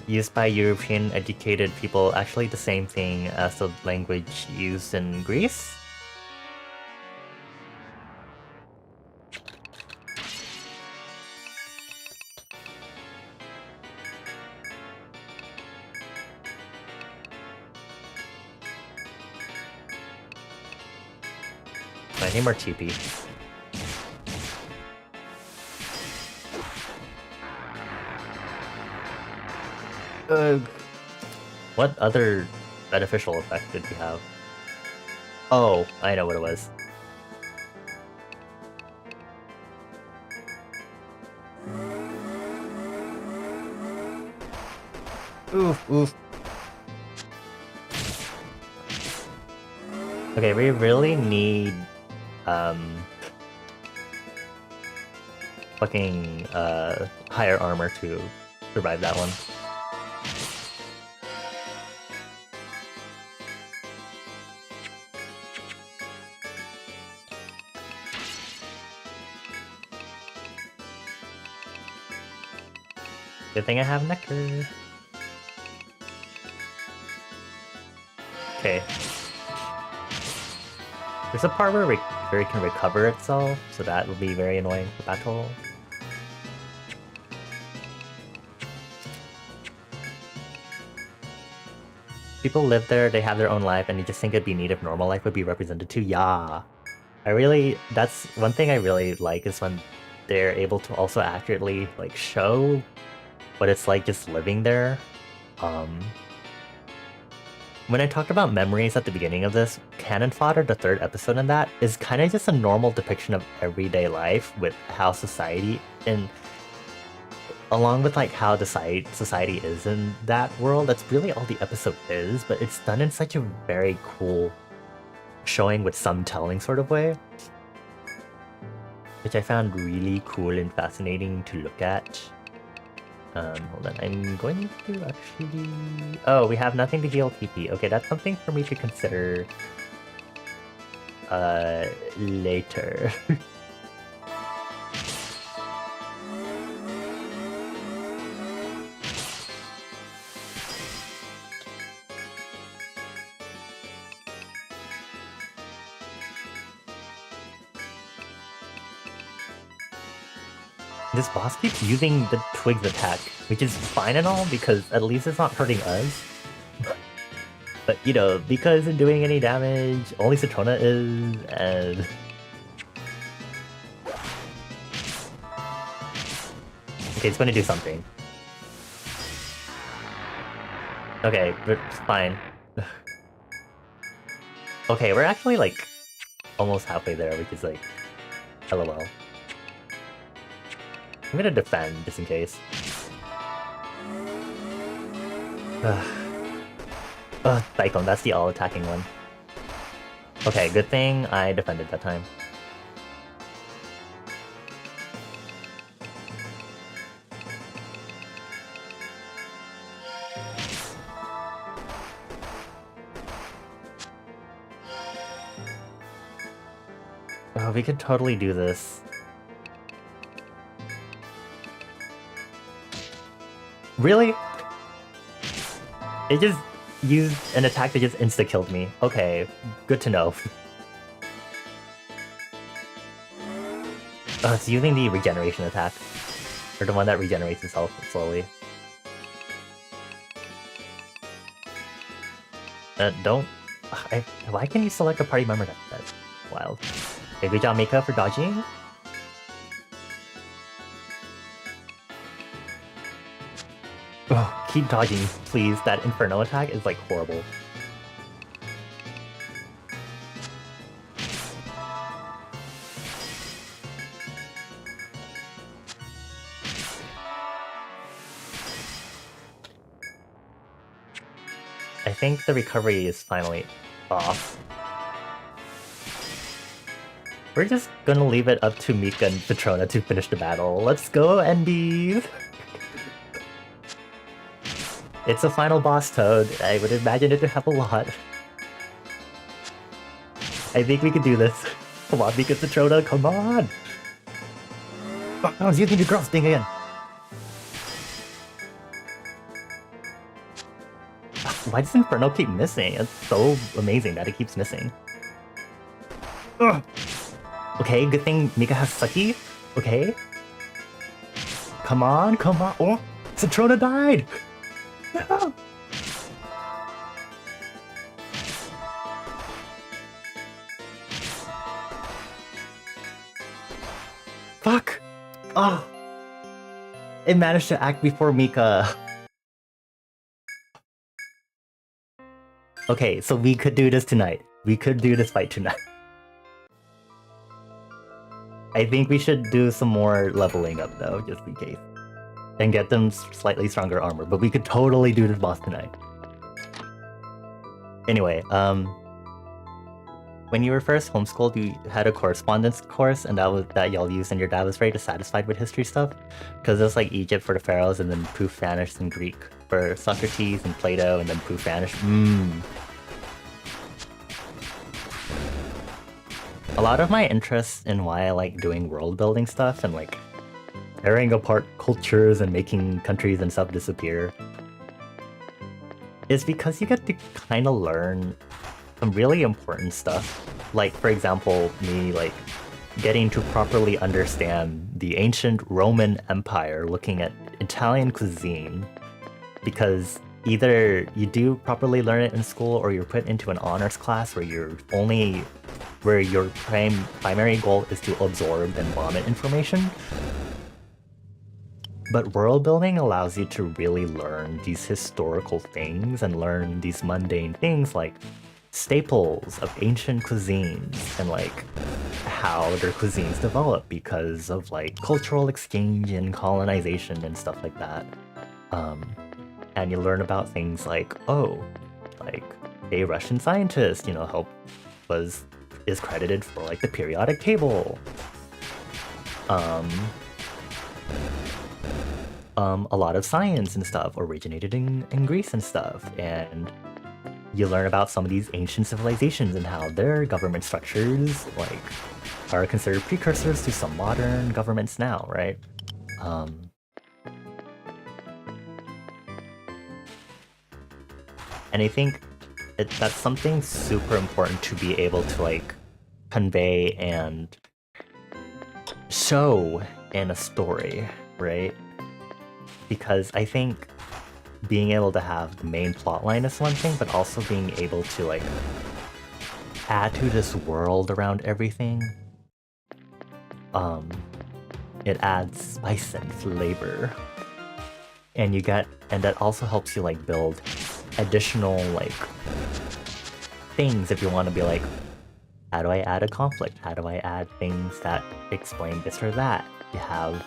used by European educated people actually the same thing as the language used in Greece. I need more TP. What other beneficial effect did we have? Oh, I know what it was. Oof, oof. Okay, we really need fucking higher armor to survive that one. Good thing I have nectar. Okay. There's a part where it can recover itself, so that will be very annoying for battle. People live there, they have their own life, and you just think it'd be neat if normal life would be represented too. Yeah. That's one thing I really like is when they're able to also accurately, like, show what it's like just living there. When I talked about memories at the beginning of this, Cannon Fodder, the third episode in that, is kind of just a normal depiction of everyday life with how society and along with like how the society is in that world. That's really all the episode is, but it's done in such a very cool showing with some telling sort of way, which I found really cool and fascinating to look at. Hold on, I'm going to actually... Oh, we have nothing to heal TP. Okay, that's something for me to consider later. This boss keeps using the Twig's attack, which is fine and all because at least it's not hurting us. But you know, because it's doing any damage, only Citrona is, and... Okay, it's gonna do something. Okay, but it's fine. Okay, we're actually like almost halfway there, which is like LOL. I'm gonna defend just in case. Cyclone, that's the all-attacking one. Okay, good thing I defended that time. Oh, we could totally do this. Really? It just used an attack that just insta-killed me. Okay, good to know. It's using the regeneration attack. Or the one that regenerates itself slowly. Don't... why can you select a party member? That's wild. Okay, good job, Mika, for dodging. Oh, keep dodging, please. That Inferno attack is like horrible. I think the recovery is finally off. We're just gonna leave it up to Mika and Petrona to finish the battle. Let's go, NBs! It's a final boss, Toad. I would imagine it to have a lot. I think we can do this. Come on, Mika Petrona, come on! Oh, I was using the cross thing again. Why does Inferno keep missing? It's so amazing that it keeps missing. Ugh. Okay, good thing Mika has Sucky. Okay. Come on, come on. Oh, Citrona died! No. Fuck! Ah! Oh. It managed to act before Mika. Okay, so we could do this tonight. We could do this fight tonight. I think we should do some more leveling up though, just in case. And get them slightly stronger armor, but we could totally do this boss tonight. Anyway, when you were first homeschooled, you had a correspondence course, and that y'all used, and your dad was very dissatisfied with history stuff, because it was like Egypt for the pharaohs, and then proof vanished in Greek for Socrates and Plato, and then proof vanished. A lot of my interest in why I like doing world building stuff and like tearing apart cultures and making countries and stuff disappear, is because you get to kind of learn some really important stuff. Like, for example, me, like, getting to properly understand the ancient Roman Empire, looking at Italian cuisine, because either you do properly learn it in school or you're put into an honors class where your primary goal is to absorb and vomit information. But world building allows you to really learn these historical things and learn these mundane things like staples of ancient cuisines and like how their cuisines develop because of like cultural exchange and colonization and stuff like that. And you learn about things like, oh, like a Russian scientist, is credited for like the periodic table. A lot of science and stuff originated in Greece and stuff, and you learn about some of these ancient civilizations and how their government structures like are considered precursors to some modern governments now, right? And I think that's something super important to be able to like convey and show in a story, right? Because I think being able to have the main plotline is one thing, but also being able to like add to this world around everything, it adds spice and flavor. And that also helps you like build additional like things if you want to be like, how do I add a conflict? How do I add things that explain this or that? You have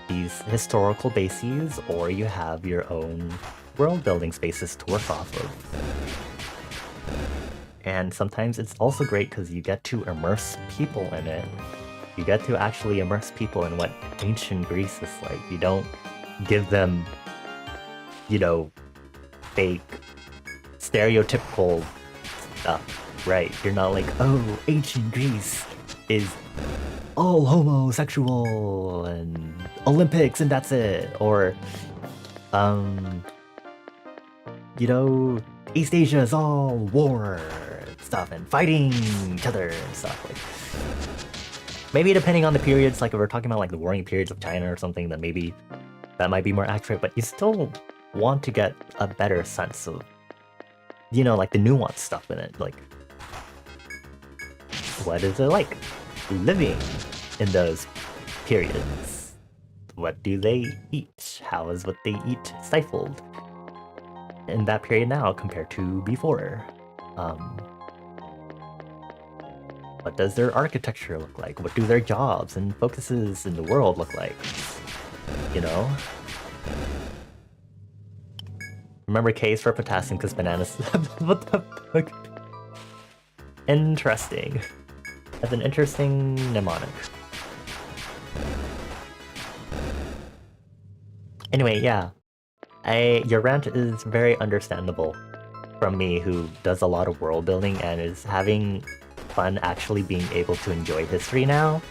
these historical bases, or you have your own world building spaces to work off of. And sometimes it's also great because you get to immerse people in it. You get to actually immerse people in what ancient Greece is like. You don't give them, fake, stereotypical stuff, right? You're not like, oh, ancient Greece is all homosexual and Olympics and that's it, or East Asia is all war stuff and fighting each other and stuff. Like, maybe depending on the periods, like if we're talking about like the warring periods of China or something, then maybe that might be more accurate, but you still want to get a better sense of, like the nuanced stuff in it. Like, what is it like living in those periods? What do they eat? How is what they eat stifled in that period now compared to before? What does their architecture look like? What do their jobs and focuses in the world look like? Remember K's for potassium because bananas. What the fuck? Interesting. That's an interesting mnemonic. Anyway, yeah. Your rant is very understandable from me, who does a lot of world building and is having fun actually being able to enjoy history now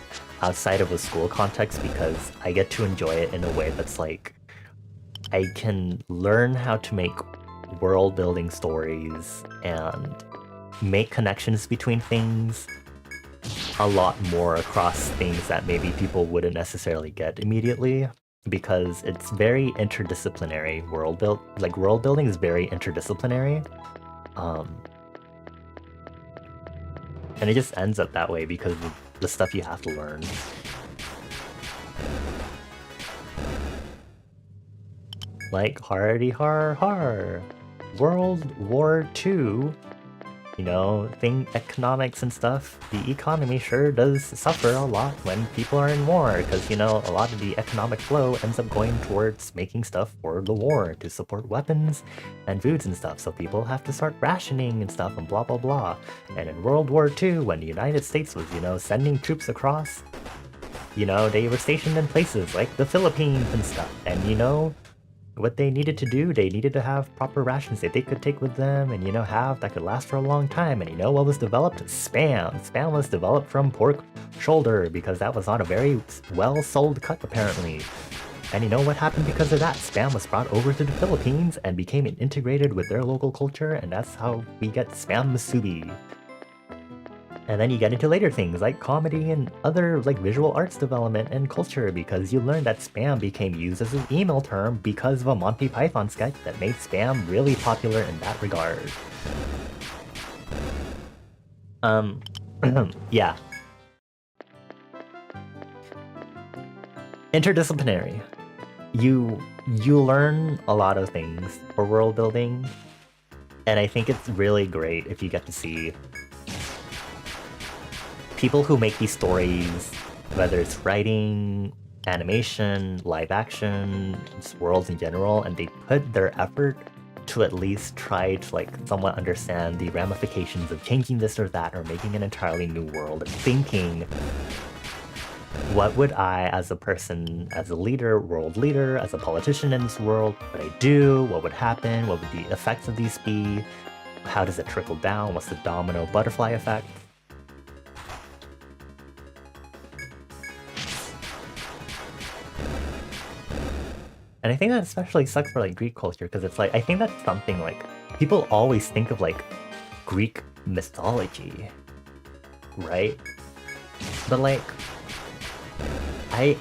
outside of a school context, because I get to enjoy it in a way that's like I can learn how to make world building stories and make connections between things a lot more across things that maybe people wouldn't necessarily get immediately, because it's very interdisciplinary. World building is very interdisciplinary, and it just ends up that way because of the stuff you have to learn. Like hardy har har, World War II, economics and stuff. The economy sure does suffer a lot when people are in war, because, a lot of the economic flow ends up going towards making stuff for the war to support weapons and foods and stuff. So people have to start rationing and stuff and blah, blah, blah. And in World War II, when the United States was, sending troops across, they were stationed in places like the Philippines and stuff. And, what they needed to do. They needed to have proper rations that they could take with them and, you know, have that could last for a long time. And you know what was developed? Spam. Spam was developed from pork shoulder because that was not a very well sold cut apparently. And you know what happened because of that? Spam was brought over to the Philippines and became integrated with their local culture, and that's how we get spam musubi. And then you get into later things like comedy and other like visual arts development and culture because you learn that spam became used as an email term because of a Monty Python sketch that made spam really popular in that regard. Yeah. Interdisciplinary. You learn a lot of things for world building, and I think it's really great if you get to see people who make these stories, whether it's writing, animation, live action, just worlds in general, and they put their effort to at least try to like somewhat understand the ramifications of changing this or that or making an entirely new world and thinking, what would I, as a person, as a leader, world leader, as a politician in this world, what would I do? What would happen? What would the effects of these be? How does it trickle down? What's the domino butterfly effect? And I think that especially sucks for like Greek culture because it's like, I think that's something like people always think of like Greek mythology, right? But like, I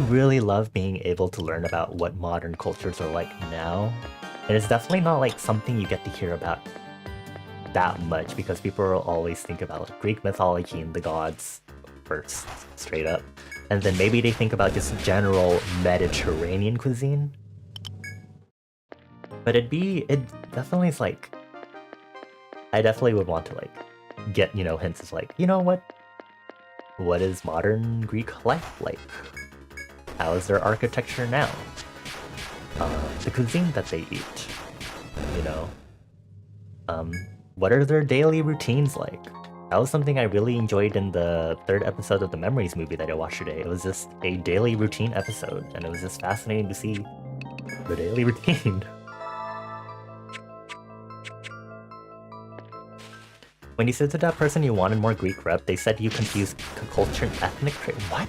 really love being able to learn about what modern cultures are like now. And it's definitely not like something you get to hear about that much because people will always think about like, Greek mythology and the gods first, straight up. And then maybe they think about just general Mediterranean cuisine. But it definitely is like, I definitely would want to like get, you know, hints of like, you know what is modern Greek life like? How is their architecture now? The cuisine that they eat, you know? What are their daily routines like? That was something I really enjoyed in the 3rd episode of the Memories movie that I watched today. It was just a daily routine episode, and it was just fascinating to see the daily routine. When you said to that person you wanted more Greek rep, they said you confused culture and ethnic trait. What?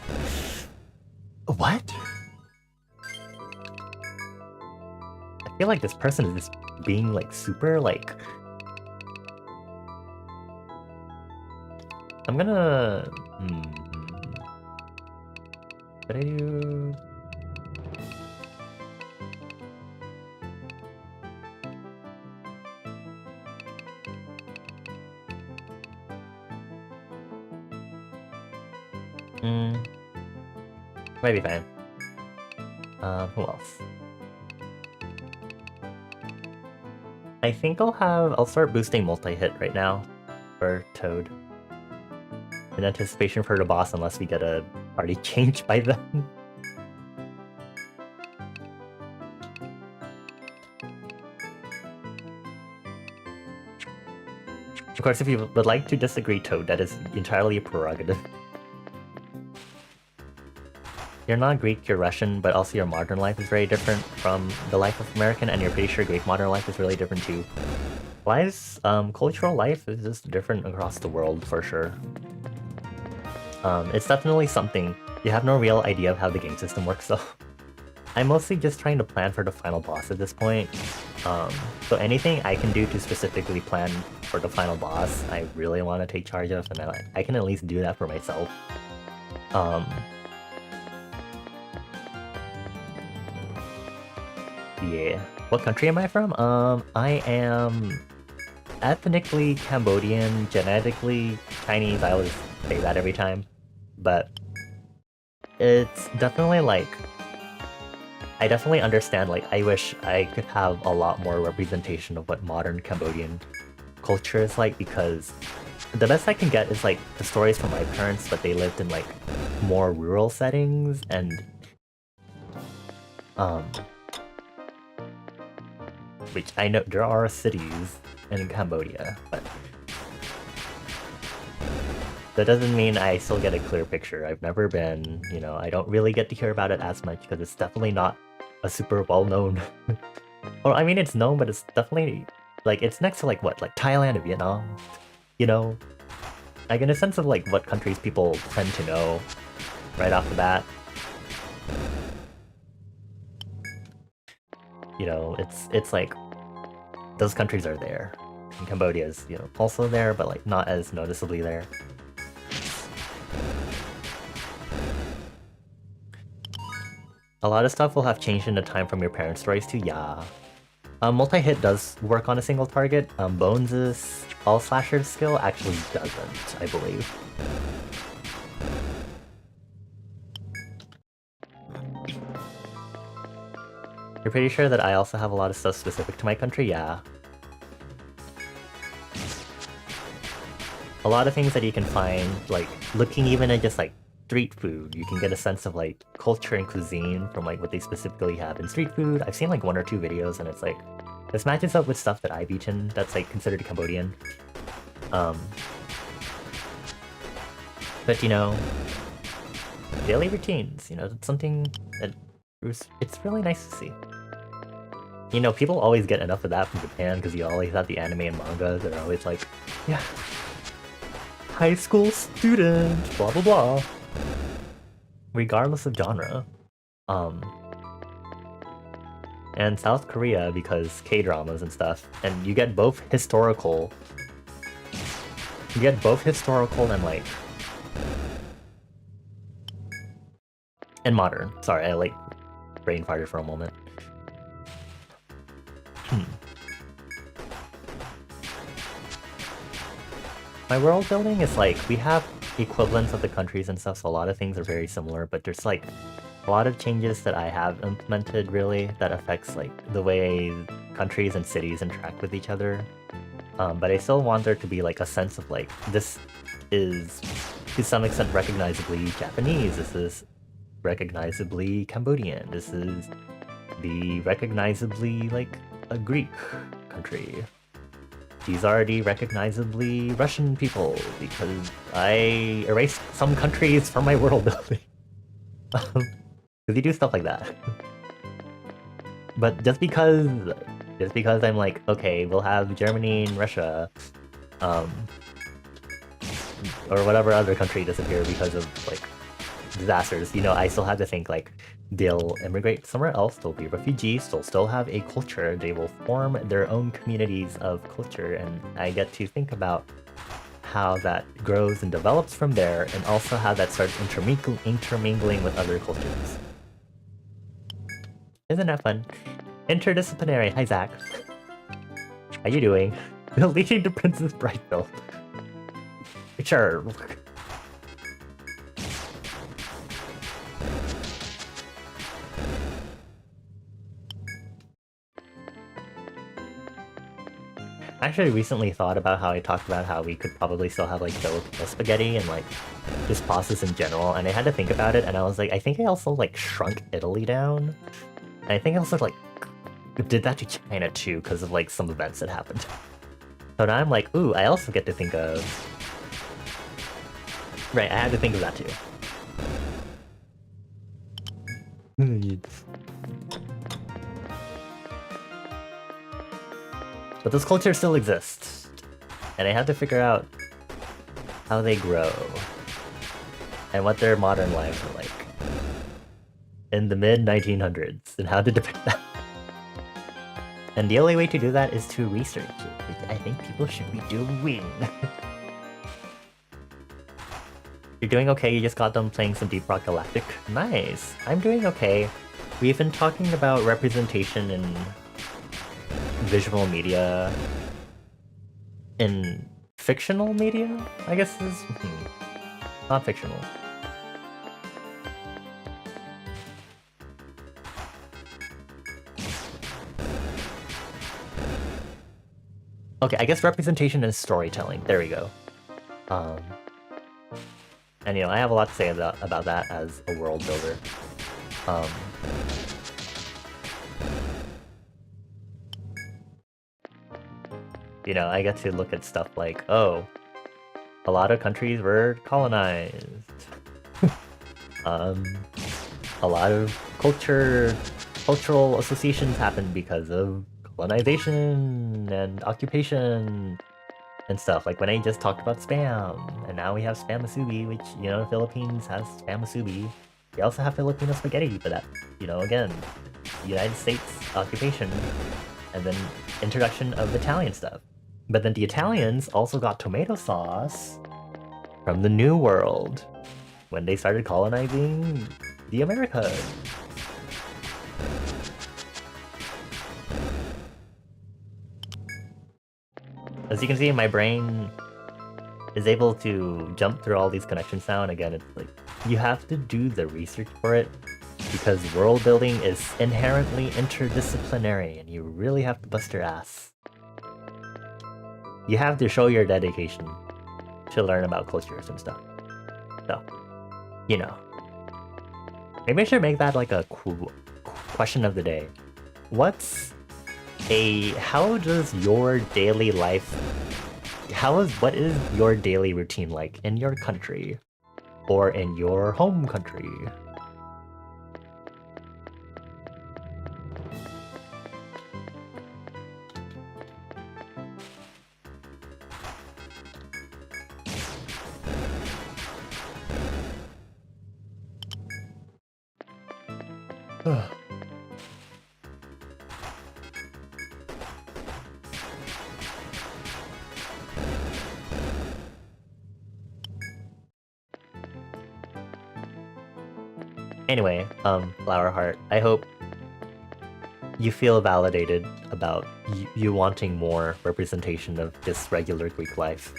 What? I feel like this person is just being like super like... I'm gonna... What I do? Might be fine. Who else? I think I'll start boosting multi-hit right now for Toad. In anticipation for the boss unless we get a party change by then. Of course, if you would like to disagree, Toad, that is entirely a prerogative. You're not Greek, you're Russian, but also your modern life is very different from the life of American, and you're pretty sure Greek modern life is really different too. Cultural life is just different across the world for sure. It's definitely something. You have no real idea of how the game system works, so I'm mostly just trying to plan for the final boss at this point. So anything I can do to specifically plan for the final boss, I really want to take charge of, and I can at least do that for myself. Yeah. What country am I from? I am ethnically Cambodian, genetically Chinese. I always say that every time. But it's definitely like... I definitely understand, like, I wish I could have a lot more representation of what modern Cambodian culture is like, because the best I can get is, like, the stories from my parents, but they lived in, like, more rural settings, and... which I know there are cities in Cambodia, but that doesn't mean I still get a clear picture. I've never been, you know, I don't really get to hear about it as much because it's definitely not a super well-known... Or, I mean, it's known, but it's definitely... Like, it's next to, like, what? Like, Thailand and Vietnam? You know? I get a sense of, like, what countries people tend to know right off the bat. You know, it's like... Those countries are there. And Cambodia is, you know, also there, but, like, not as noticeably there. A lot of stuff will have changed in the time from your parents' stories to yeah. Multi-hit does work on a single target. Bones' all-slasher skill actually doesn't, I believe. You're pretty sure that I also have a lot of stuff specific to my country? Yeah. A lot of things that you can find, like, looking even at just, like, street food, you can get a sense of, like, culture and cuisine from, like, what they specifically have in street food. I've seen, like, 1 or 2 videos, and it's like, this matches up with stuff that I've eaten that's, like, considered Cambodian. But, you know, daily routines, you know, it's something that it's really nice to see. You know, people always get enough of that from Japan, because you always have the anime and manga that are always like, yeah, high school student, blah blah blah. Regardless of genre. And South Korea, because K-dramas and stuff, and you get both historical... You get both historical and, like... And modern. Sorry, I, like, brain farted for a moment. My world building is like, we have equivalents of the countries and stuff, so a lot of things are very similar, but there's like a lot of changes that I have implemented really that affects like the way countries and cities interact with each other. But I still want there to be like a sense of like, this is to some extent recognizably Japanese, this is recognizably Cambodian, this is the recognizably like a Greek country. These are the recognizably Russian people, because I erased some countries from my world building. Because you do stuff like that. But just because I'm like, okay, we'll have Germany and Russia, or whatever other country disappear because of like disasters, you know, I still have to think like, they'll immigrate somewhere else, they'll be refugees, they'll still have a culture, they will form their own communities of culture, and I get to think about how that grows and develops from there, and also how that starts intermingling with other cultures. Isn't that fun? Interdisciplinary. Hi, Zach. How you doing? Leading to Princess Brightfield. Sure. I actually recently thought about how I talked about how we could probably still have like Filipino spaghetti and like just pastas in general, and I had to think about it, and I was like, I think I also like shrunk Italy down. And I think I also like did that to China too because of like some events that happened. So now I'm like, ooh, I also get to think of... Right, I had to think of that too. But those cultures still exist, and I have to figure out how they grow and what their modern lives are like in the mid-1900s and how to depict that. And the only way to do that is to research it, which I think people should be doing. You're doing okay, you just got done playing some Deep Rock Galactic. Nice! I'm doing okay. We've been talking about representation in visual media, in fictional media, I guess is not fictional. Okay, I guess representation and storytelling. There we go. And you know, I have a lot to say about that as a world builder. You know, I get to look at stuff like, oh, a lot of countries were colonized. A lot of culture cultural associations happened because of colonization and occupation and stuff. Like when I just talked about spam, and now we have spam musubi, which, you know, the Philippines has spam musubi. We also have Filipino spaghetti, but that, you know, again, United States occupation, and then introduction of Italian stuff. But then the Italians also got tomato sauce from the New World when they started colonizing the Americas. As you can see, my brain is able to jump through all these connections now, and again, it's like, you have to do the research for it, because world building is inherently interdisciplinary, and you really have to bust your ass. You have to show your dedication to learn about cultures and stuff. So, you know. Maybe I should make that like a question of the day. How does your daily life, what is your daily routine like in your country? Or in your home country? Anyway, Flowerheart, I hope you feel validated about you wanting more representation of just regular Greek life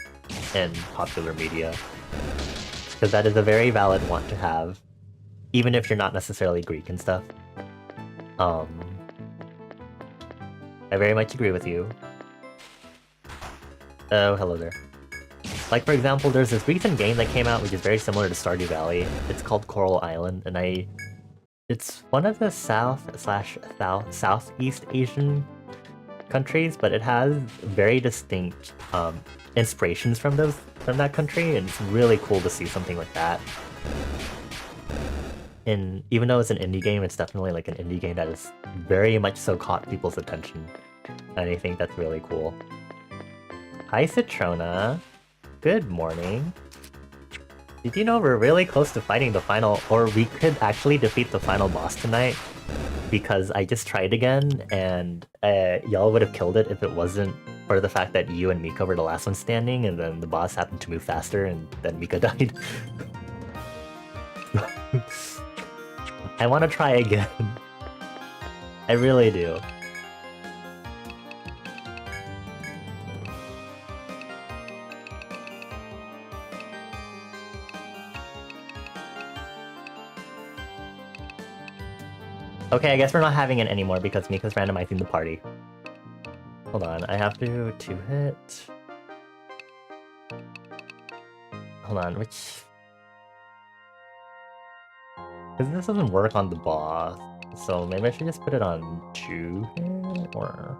in popular media. Because that is a very valid want to have, even if you're not necessarily Greek and stuff. I very much agree with you. Oh, hello there. Like, for example, there's this recent game that came out which is very similar to Stardew Valley. It's called Coral Island, and it's one of the Southeast Asian countries, but it has very distinct inspirations from that country, and it's really cool to see something like that. And even though it's an indie game, it's definitely like an indie game that has very much so caught people's attention, and I think that's really cool. Hi, Citrona. Good morning. Did you know we're really close to fighting the final, or we could actually defeat the final boss tonight? Because I just tried again, and y'all would have killed it if it wasn't for the fact that you and Mika were the last one standing, and then the boss happened to move faster, and then Mika died. I want to try again. I really do. Okay, I guess we're not having it anymore because Mika's randomizing the party. Hold on, I have to two-hit. Hold on, which... Because this doesn't work on the boss, so maybe I should just put it on two-hit, or...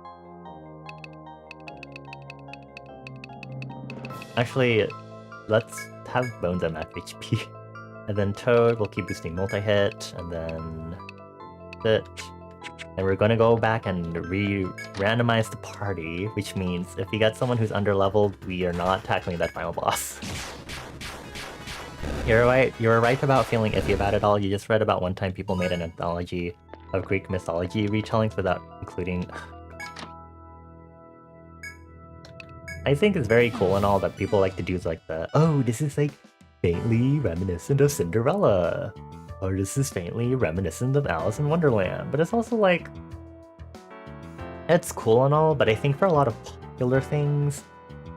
Actually, let's have Bones at max HP. And then Toad will keep boosting multi-hit, and then... it. And we're gonna go back and randomize the party, which means if we get someone who's underleveled, we are not tackling that final boss. You're right about feeling iffy about it all. You just read about one time people made an anthology of Greek mythology retellings without including... I think it's very cool and all that people like to do like the, oh, this is like faintly reminiscent of Cinderella. Or this is faintly reminiscent of Alice in Wonderland, but it's also like... It's cool and all, but I think for a lot of popular things,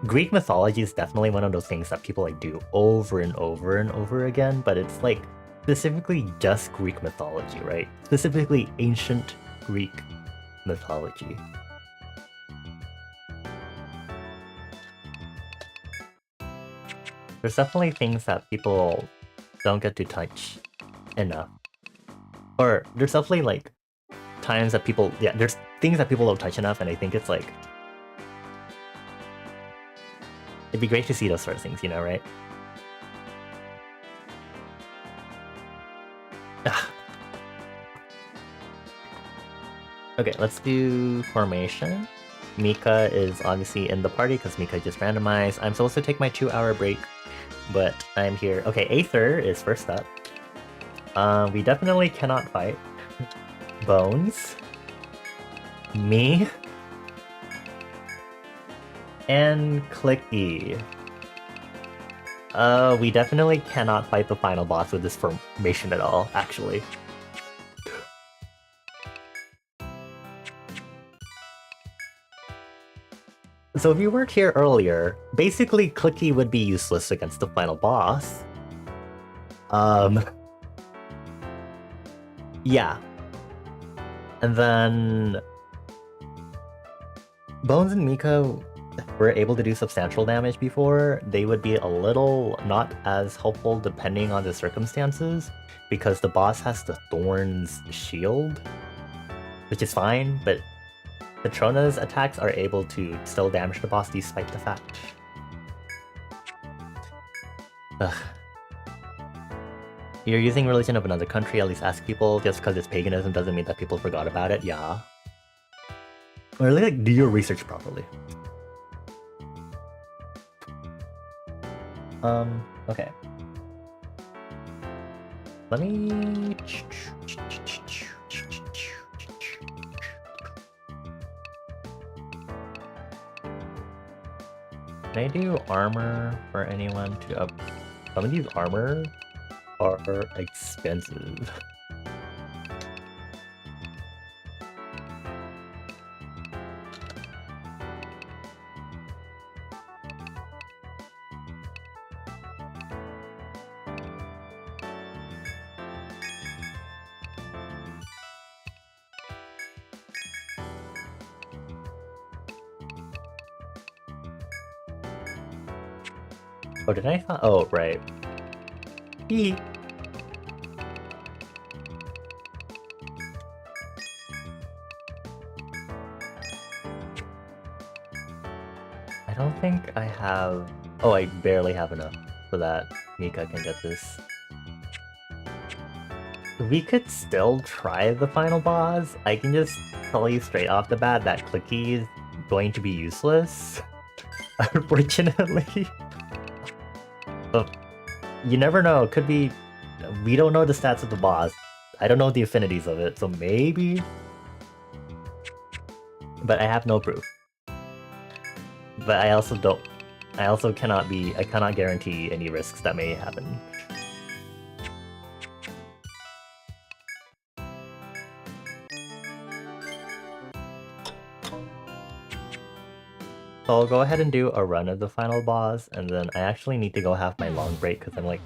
Greek mythology is definitely one of those things that people like do over and over and over again, but it's like specifically just Greek mythology, right? Specifically ancient Greek mythology. There's definitely things that people don't get to touch enough. Or there's definitely like times that people, yeah, there's things that people don't touch enough, and I think it's like, it'd be great to see those sort of things, you know, right? Okay, let's do formation. Mika is obviously in the party because Mika just randomized. I'm supposed to take my 2-hour break, but I'm here. Okay, Aether is first up. We definitely cannot fight. Bones. Me. And Clicky. We definitely cannot fight the final boss with this formation at all, actually. So if you weren't here earlier, basically Clicky would be useless against the final boss. Yeah. And then Bones and Mika were able to do substantial damage before. They would be a little not as helpful depending on the circumstances, because the boss has the Thorn's shield, which is fine, but Petrona's attacks are able to still damage the boss despite the fact. Ugh. You're using religion of another country, at least ask people. Just because it's paganism doesn't mean that people forgot about it, yeah. Or like, do your research properly. Okay. Let me... Can I do armor for anyone to up? Some of these armor are expensive. Oh, did I? Oh, right. Eee. I don't think I have... Oh, I barely have enough so that Mika can get this. We could still try the final boss. I can just tell you straight off the bat that Clicky is going to be useless. Unfortunately. But you never know, it could be... We don't know the stats of the boss. I don't know the affinities of it, so maybe... But I have no proof. But I also don't... I also cannot be... I cannot guarantee any risks that may happen. So I'll go ahead and do a run of the final boss, and then I actually need to go have my long break because I'm like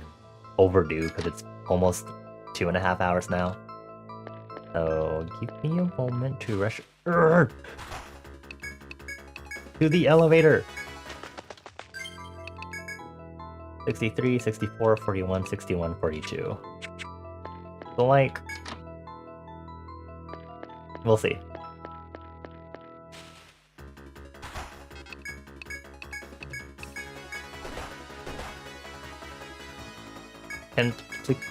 overdue because it's almost 2.5 hours now. So give me a moment to rush to the elevator. 63, 64, 41, 61, 42. So like, we'll see. Can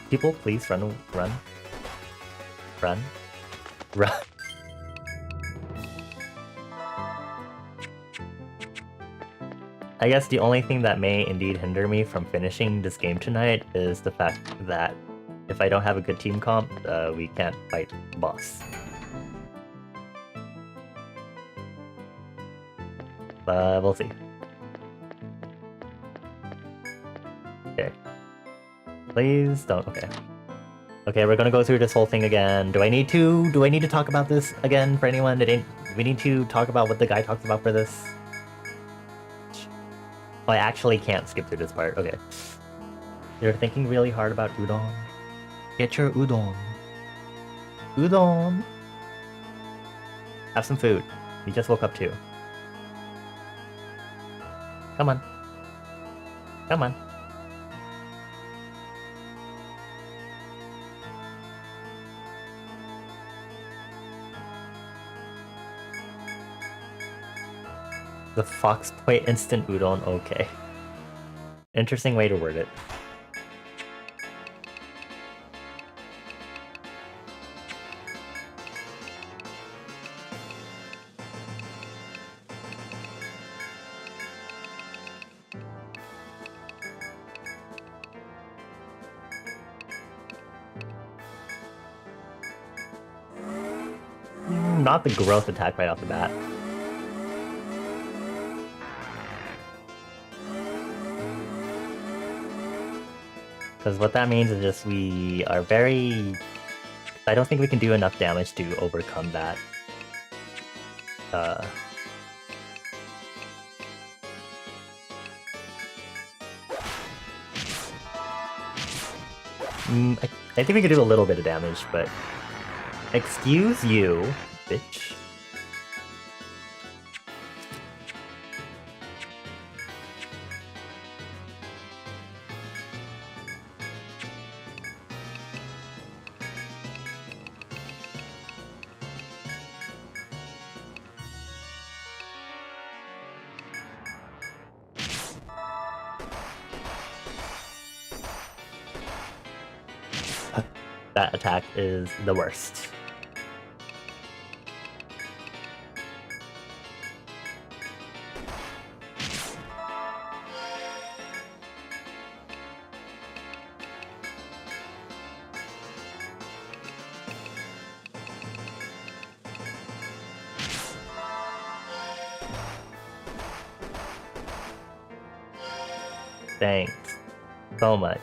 people please run? I guess the only thing that may indeed hinder me from finishing this game tonight is the fact that if I don't have a good team comp, we can't fight the boss. But we'll see. Okay. Please don't. Okay. Okay, we're gonna go through this whole thing again. Do I need to talk about this again for anyone? We need to talk about what the guy talks about for this? Oh, I actually can't skip through this part. Okay. You're thinking really hard about udon? Get your udon. Udon! Have some food. You just woke up too. Come on. Come on. The Fox Point instant udon, okay. Interesting way to word it. not the growth attack right off the bat. Because what that means is just we are very... I don't think we can do enough damage to overcome that. I think we could do a little bit of damage, but... Excuse you, bitch. That attack is the worst. Thanks so much.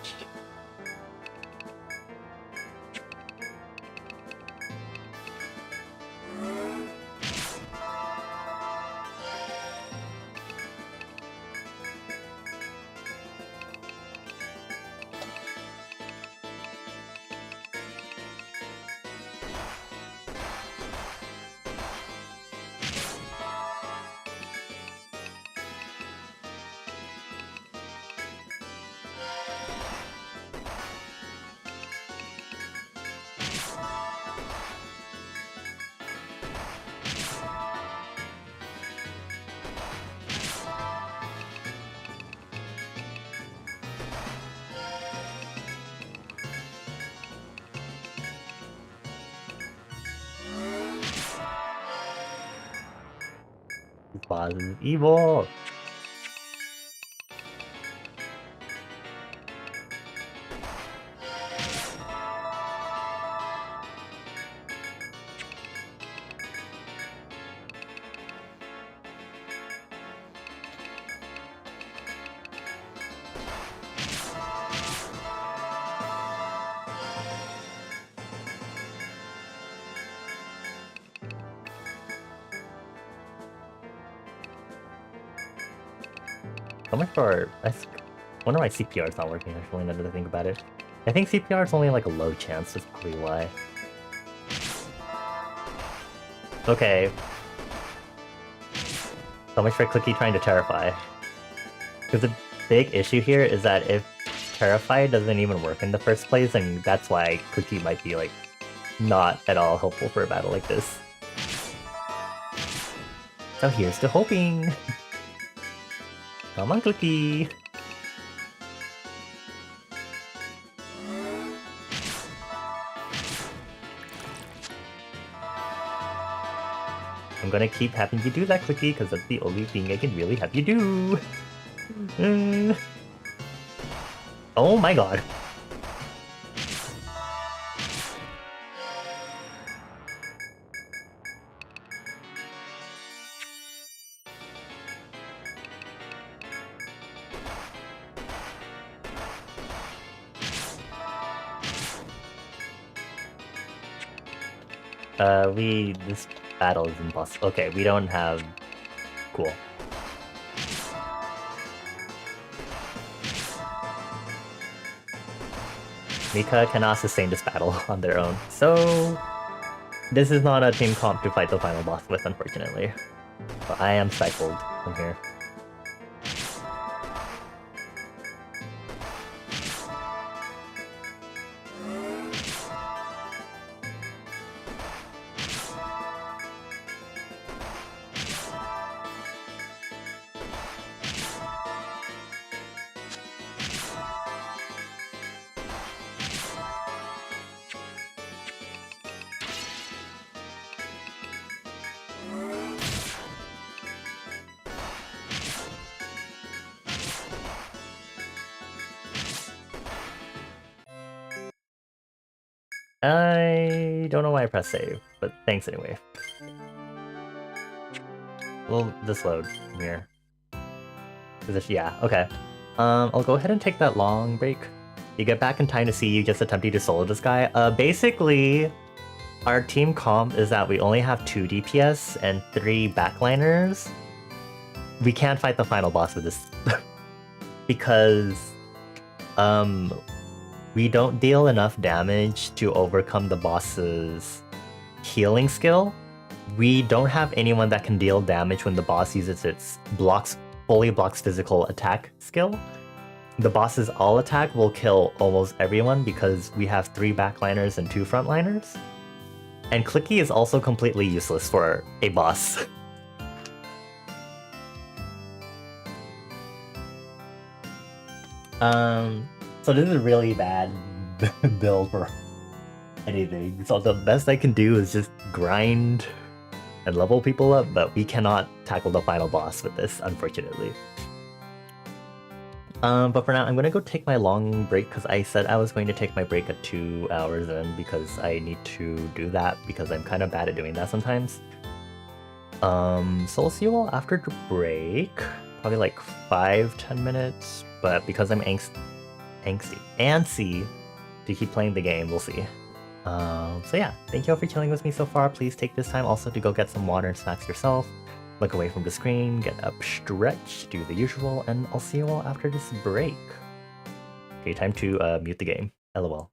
Boss is evil! So much for... I wonder why CPR is not working actually, now that I think about it. I think CPR is only like a low chance, that's probably why. Okay. So much for Clicky trying to Terrify. Because the big issue here is that if Terrify doesn't even work in the first place, and that's why Clicky might be like not at all helpful for a battle like this. So here's to hoping! Come on, Clicky! I'm gonna keep having you do that, Clicky, because that's the only thing I can really have you do! Oh my god! This battle is impossible. Okay, we don't have... Cool. Mika cannot sustain this battle on their own, so... This is not a team comp to fight the final boss with, unfortunately. But I am stifled from here. I don't know why I pressed save, but thanks anyway. Well, this load from here. Yeah, okay. I'll go ahead and take that long break. You get back in time to see you just attempting to solo this guy. Basically, our team comp is that we only have 2 DPS and 3 backliners. We can't fight the final boss with this because we don't deal enough damage to overcome the boss's healing skill. We don't have anyone that can deal damage when the boss uses its fully blocks physical attack skill. The boss's all attack will kill almost everyone because we have 3 backliners and 2 frontliners. And Clicky is also completely useless for a boss. So this is a really bad build for anything. So the best I can do is just grind and level people up, but we cannot tackle the final boss with this, unfortunately. But for now, I'm gonna go take my long break because I said I was going to take my break at 2 hours in because I need to do that because I'm kind of bad at doing that sometimes. So I'll see you all after the break, probably like 5-10 minutes. But because I'm antsy to keep playing the game, we'll see. So yeah, thank you all for chilling with me so far. Please take this time also to go get some water and snacks yourself. Look away from the screen, get up, stretch, do the usual, and I'll see you all after this break. Okay, time to mute the game. LOL.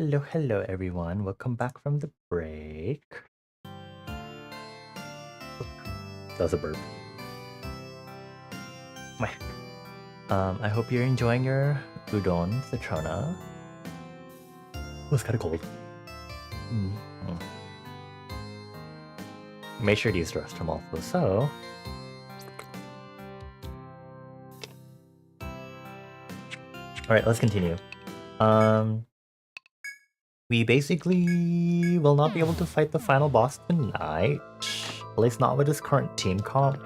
Hello everyone. Welcome back from the break. That was a burp. I hope you're enjoying your udon citrona. Oh, it's kind of cold. Make sure to use the restroom also. So, all right, let's continue. We basically will not be able to fight the final boss tonight, at least not with this current team comp.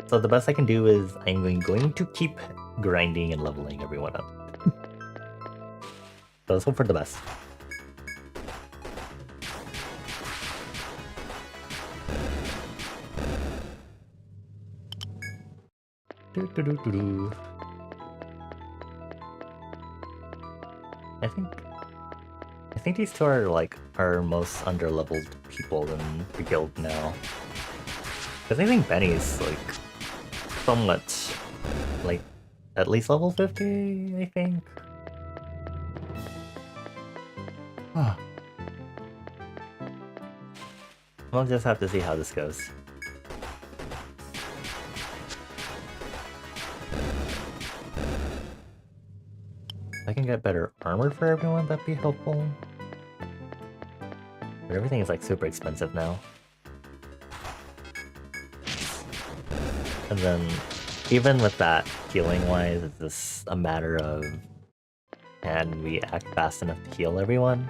So the best I can do is I'm going to keep grinding and leveling everyone up. So let's hope for the best. I think these two are like our most underleveled people in the guild now. Because I think Benny's like somewhat like at least level 50, I think. We'll just have to see how this goes. If I can get better armor for everyone, that'd be helpful. But everything is like super expensive now. And then even with that, healing wise, it's just a matter of can we act fast enough to heal everyone?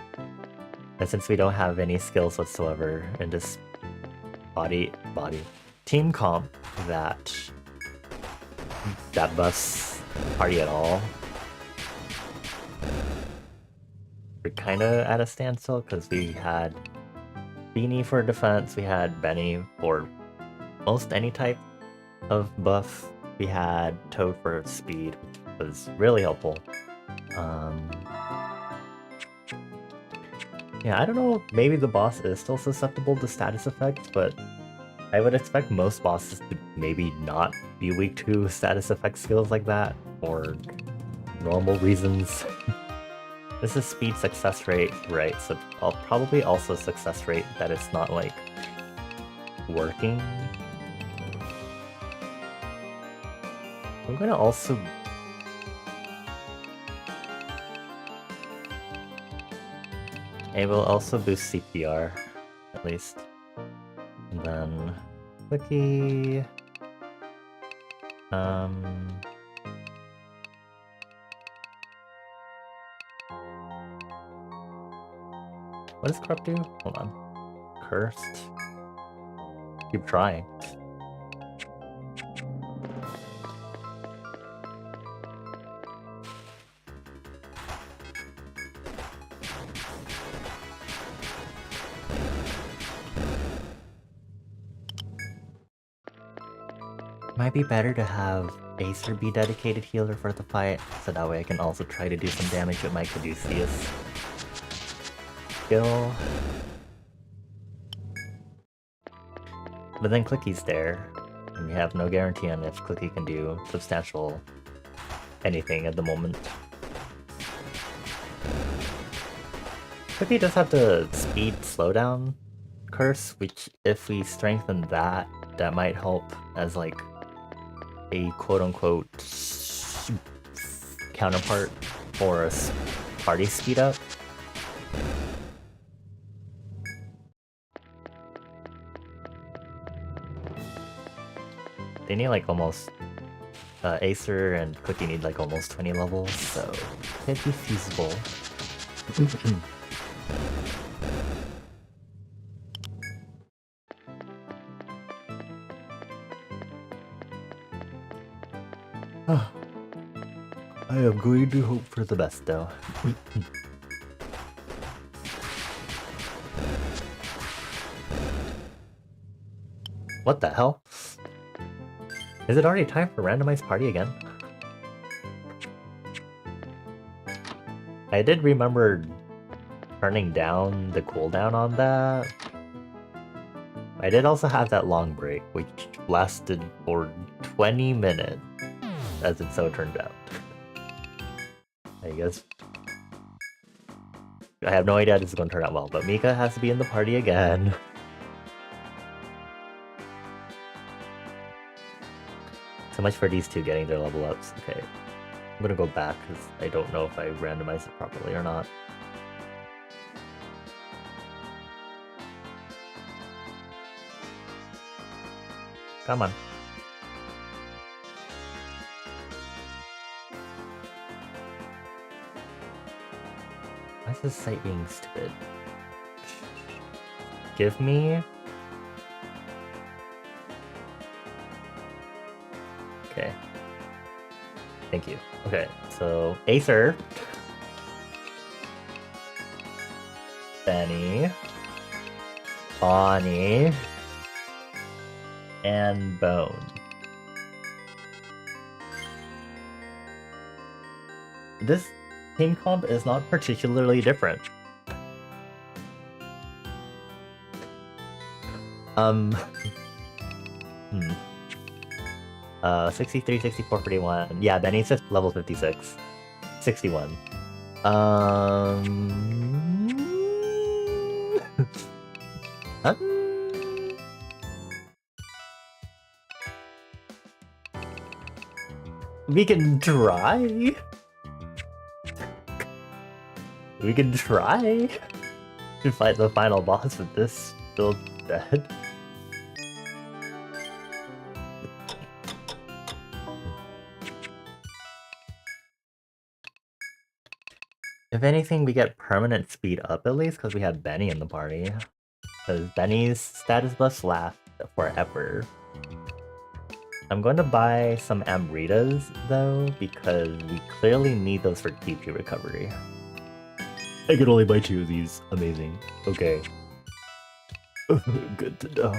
And since we don't have any skills whatsoever in this team comp that buffs party at all, we're kinda at a standstill because we had Beanie for defense, we had Benny for most any type of buff, we had Toad for speed, which was really helpful. Yeah, I don't know, maybe the boss is still susceptible to status effects, but I would expect most bosses to maybe not be weak to status effect skills like that, for normal reasons. This is speed success rate, right, so I'll probably also success rate that it's not, like, working. I'm gonna also... It will also boost CPR, at least. And then... Clicky... What does Corrupt do? Hold on. Cursed. Keep trying. Might be better to have Acer be dedicated healer for the fight, so that way I can also try to do some damage with my Caduceus skill. But then Clicky's there, and we have no guarantee on if Clicky can do substantial anything at the moment. Clicky does have the speed slowdown curse, which if we strengthen that, that might help as like a quote-unquote counterpart for a party speed up. They need like almost Acer and Cookie need like almost 20 levels, so it could be feasible. I am going to hope for the best though. What the hell? Is it already time for randomized party again? I did remember turning down the cooldown on that. I did also have that long break, which lasted for 20 minutes, as it so turned out. I guess I have no idea how this is going to turn out well, but Mika has to be in the party again. So much for these two getting their level ups. Okay, I'm gonna go back because I don't know if I randomized it properly or not. Come on. Why is this site being stupid? Give me... Okay. Thank you. Okay, so Acer. Benny. Bonnie. And Bone. This team comp is not particularly different. 63, 64, 41. Yeah, Benny's just level 56. 61. We can try. We can try to fight the final boss with this still dead. If anything, we get permanent speed up at least because we have Benny in the party. Because Benny's status buffs last forever. I'm going to buy some Amritas though, because we clearly need those for TP recovery. I could only buy 2 of these. Amazing. Okay. Good to know.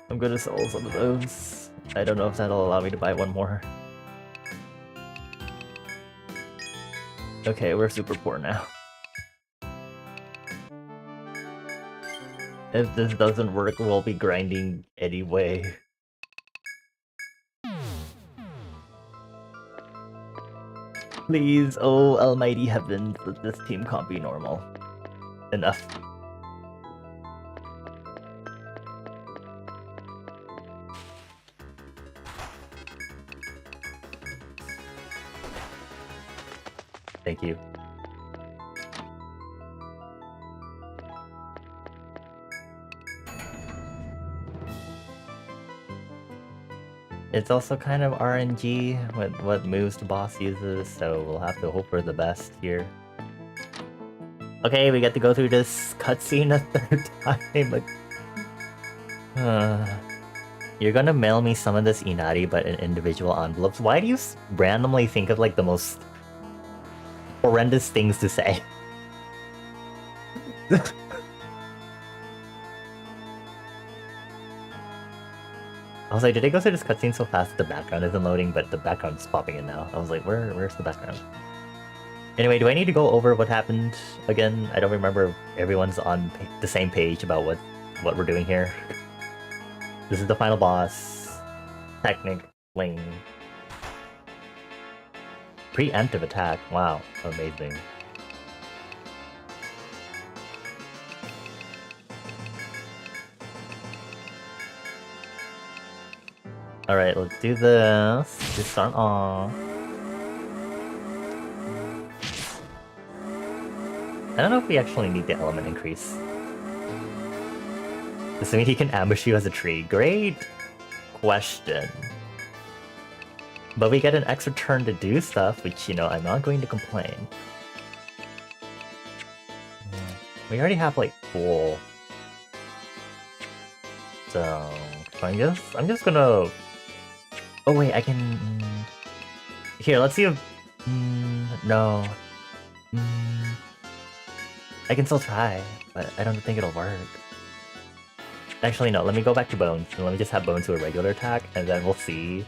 I'm gonna sell some of those. I don't know if that'll allow me to buy one more. Okay, we're super poor now. If this doesn't work, we'll be grinding anyway. Please, oh almighty heavens, let this team can't be normal. Enough. Thank you. It's also kind of RNG with what moves the boss uses, so we'll have to hope for the best here. Okay, we get to go through this cutscene a third time. You're gonna mail me some of this Inari, but in individual envelopes. Why do you randomly think of like the most horrendous things to say? I was like, did they go through this cutscene so fast the background isn't loading, but the background's popping in now? I was like, where's the background? Anyway, do I need to go over what happened again? I don't remember if everyone's on the same page about what we're doing here. This is the final boss. Technically. Preemptive attack. Wow, amazing. Alright, let's do this. Just start off. I don't know if we actually need the element increase. Does it mean he can ambush you as a tree? Great question. But we get an extra turn to do stuff, which, you know, I'm not going to complain. We already have, like, full. So, I'm just gonna... Oh wait, I can... Here, let's see if... No. I can still try, but I don't think it'll work. Actually, no, let me go back to Bones, and let me just have Bones do a regular attack, and then we'll see.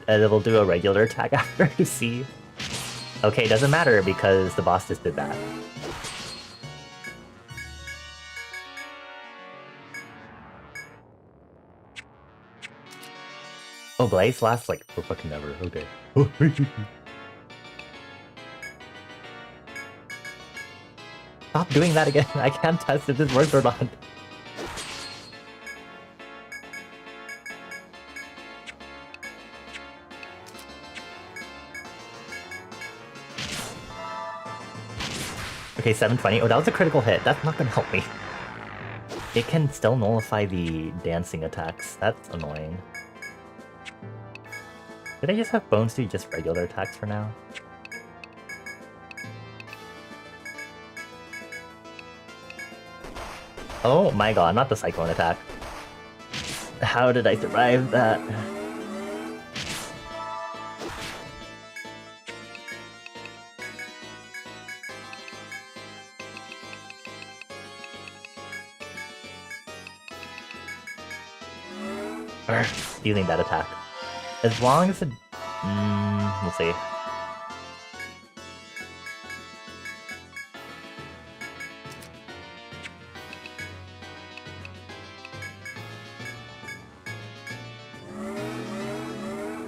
And then we'll do a regular attack after to see. Okay, doesn't matter, because the boss just did that. Oh, Blaze lasts like for fucking ever. Okay. Stop doing that again. I can't test if this works or not. Okay, 720. Oh, that was a critical hit. That's not gonna help me. It can still nullify the dancing attacks. That's annoying. Did I just have Bones do just regular attacks for now? Oh my god, not the Cyclone attack. How did I survive that? Stealing that attack. As long as it... we'll see.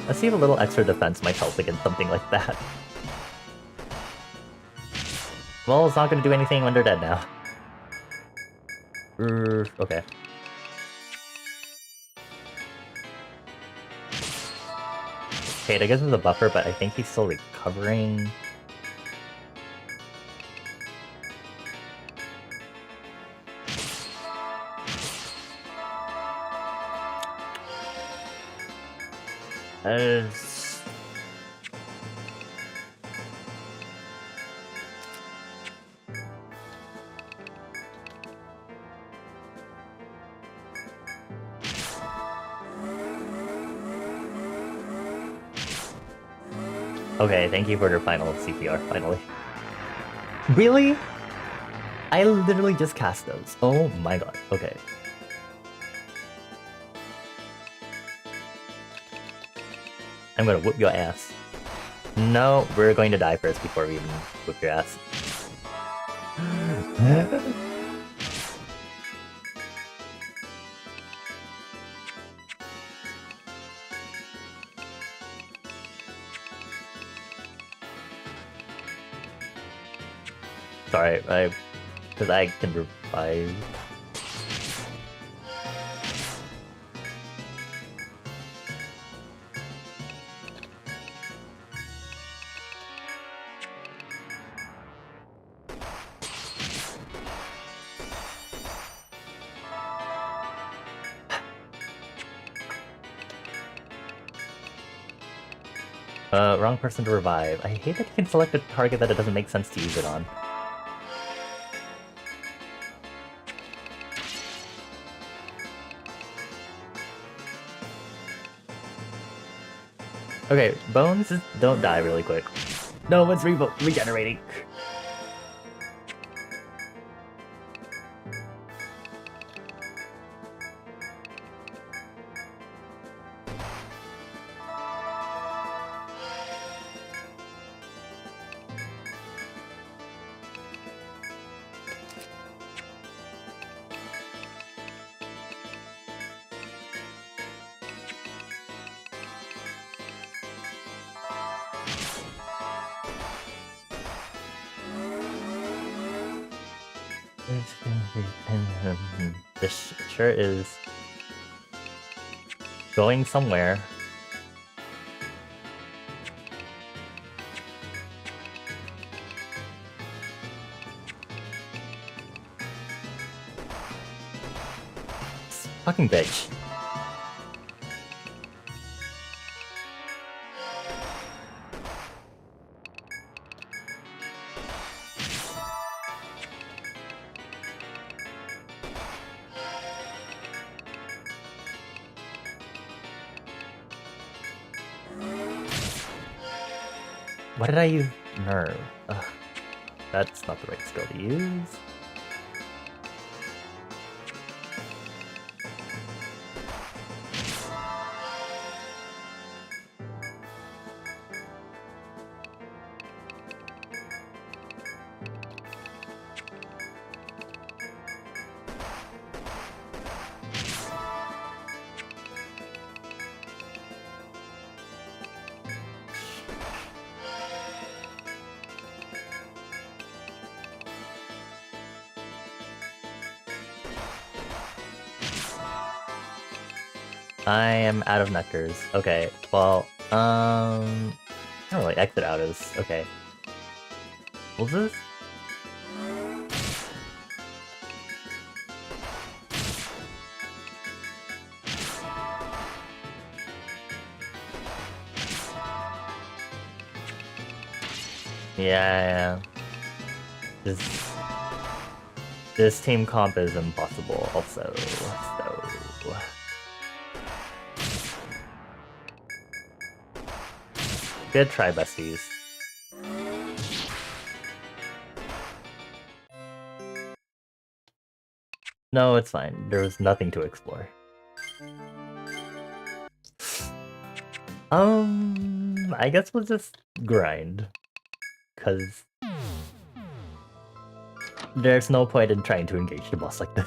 Let's see if a little extra defense might help against something like that. Well, it's not gonna do anything when they're dead now. Okay. Okay, that gives him the buffer, but I think he's still recovering. Okay, thank you for your final CPR, finally. Really? I literally just cast those. Oh my god, okay. I'm gonna whoop your ass. No, we're going to die first before we even whoop your ass. Sorry, because I can revive. Wrong person to revive. I hate that you can select a target that it doesn't make sense to use it on. Okay, Bones, don't die really quick. No, it's regenerating. This sure is going somewhere. Fucking bitch. What did I use? Nerve. Ugh. That's not the right skill to use. I am out of nectars. Okay, well, I don't really exit out is okay. Will this? Yeah. This team comp is impossible also, so... Good try, besties. No, it's fine. There was nothing to explore. I guess we'll just grind. Cause... there's no point in trying to engage the boss like this.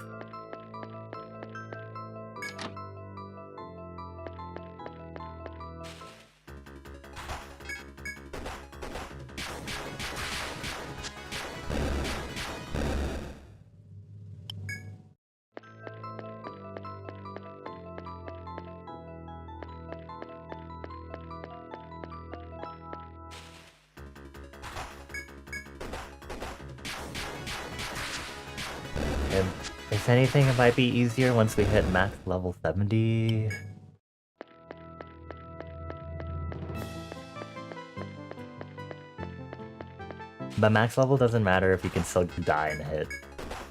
If anything, it might be easier once we hit max level 70. But max level doesn't matter if you can still die in a hit,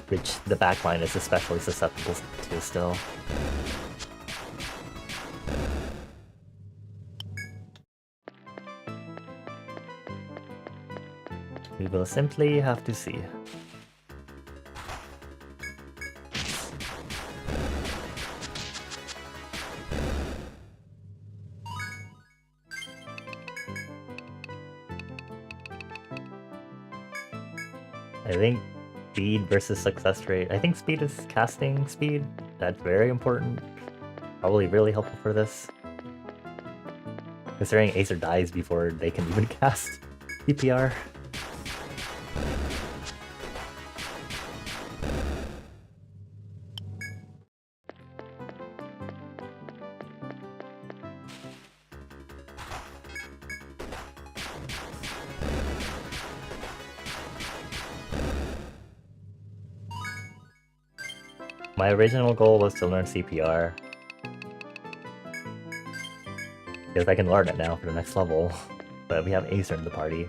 which the backline is especially susceptible to still. We will simply have to see. I think speed versus success rate. I think speed is casting speed. That's very important. Probably really helpful for this. Considering Acer dies before they can even cast PPR. My original goal was to learn CPR. Because I can learn it now for the next level. But we have Acer in the party.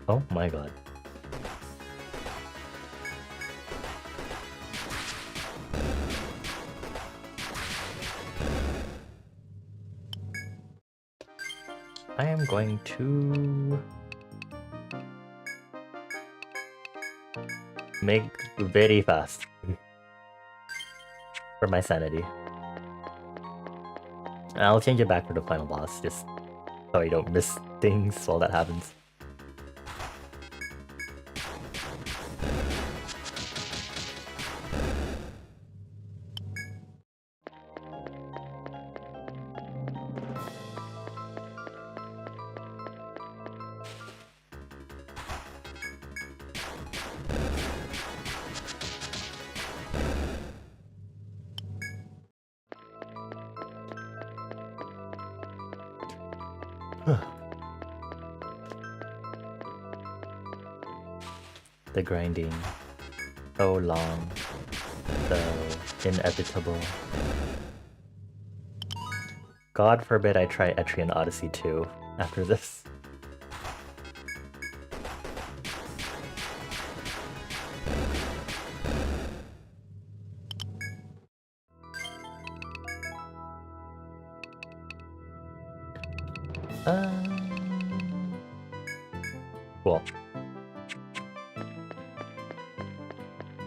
Oh my god. I am going to make very fast for my sanity. I'll change it back for the final boss, just so I don't miss things while that happens. The grinding. So long. So, inevitable. God forbid I try Etrian Odyssey 2 after this. Cool.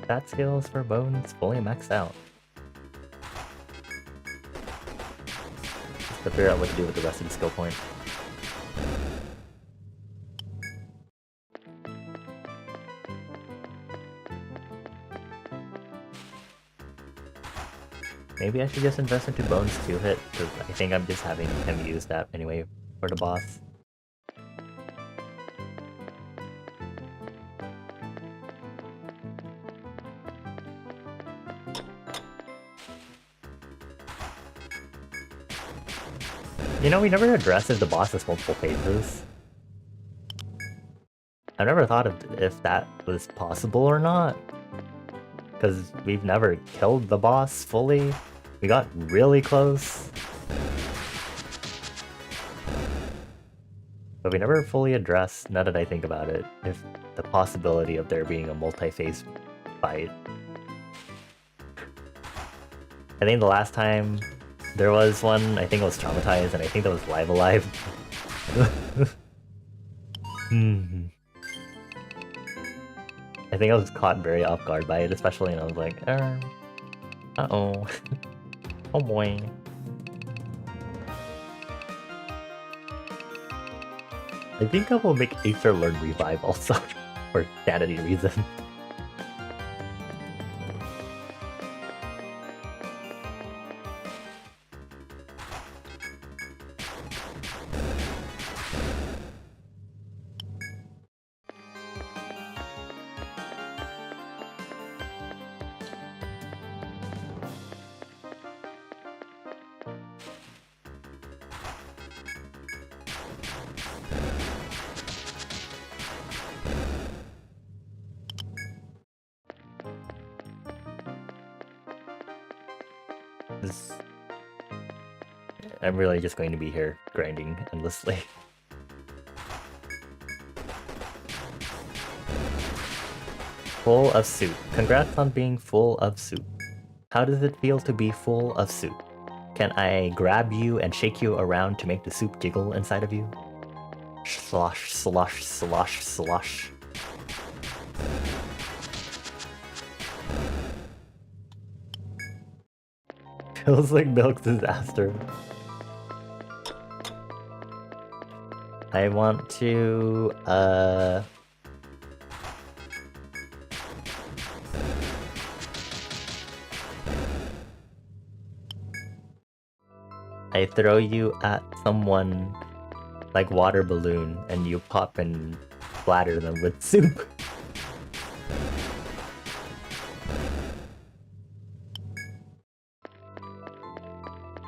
Stat skills for bones fully maxed out. Just to figure out what to do with the rest of the skill point. Maybe I should just invest into bones 2-hit, because I think I'm just having him use that anyway for the boss. You know, we never addressed if the boss has multiple phases. I never thought of if that was possible or not. Because we've never killed the boss fully. We got really close. But we never fully addressed, now that I think about it, if the possibility of there being a multi-phase fight. I think the last time there was one, I think it was Traumatized, and I think that was Live Alive. I think I was caught very off guard by it, especially, and I was like, uh-oh. Oh boy. I think I will make Aether learn Revive also, for sanity reasons. I'm really just going to be here grinding endlessly. Full of soup. Congrats on being full of soup. How does it feel to be full of soup? Can I grab you and shake you around to make the soup jiggle inside of you? Slosh, slosh, slosh, slosh. Feels like milk disaster. I want to, I throw you at someone like water balloon and you pop and splatter them with soup.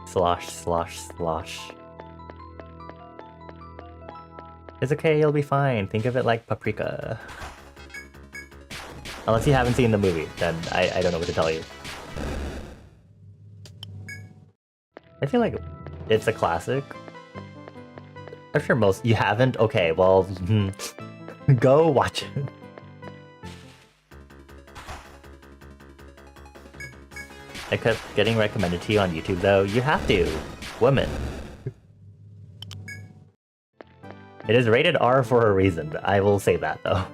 Slosh, slosh, slosh. It's okay, you'll be fine. Think of it like paprika. Unless you haven't seen the movie, then I don't know what to tell you. I feel like it's a classic. I'm sure most... You haven't? Okay, well... go watch it. I kept getting recommended to you on YouTube though. You have to. Women. It is rated R for a reason. I will say that though.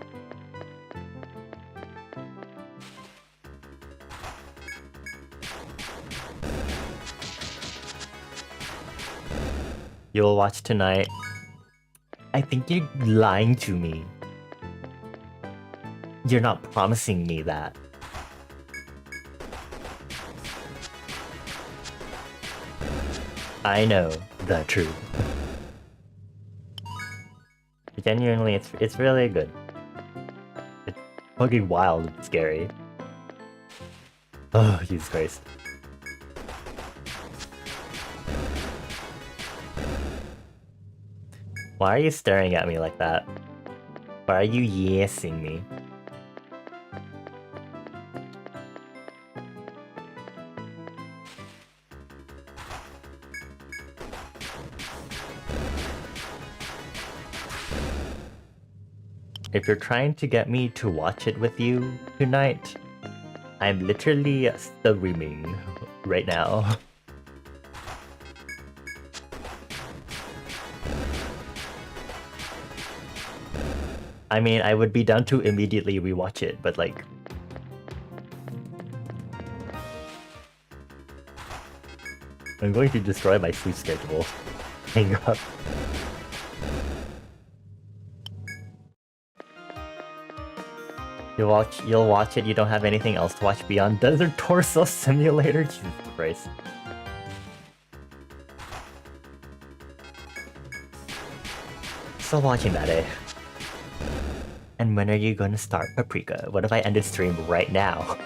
You will watch tonight. I think you're lying to me. You're not promising me that. I know the truth. Genuinely, it's really good. It's fucking wild and scary. Oh, Jesus Christ. Why are you staring at me like that? Why are you yesing me? If you're trying to get me to watch it with you tonight, I'm literally streaming right now. I mean, I would be down to immediately rewatch it, but like... I'm going to destroy my sleep schedule. Hang up. You'll watch it, you don't have anything else to watch beyond Desert Torso Simulator? Jesus Christ. Still watching that, eh? And when are you gonna start Paprika? What if I end the stream right now?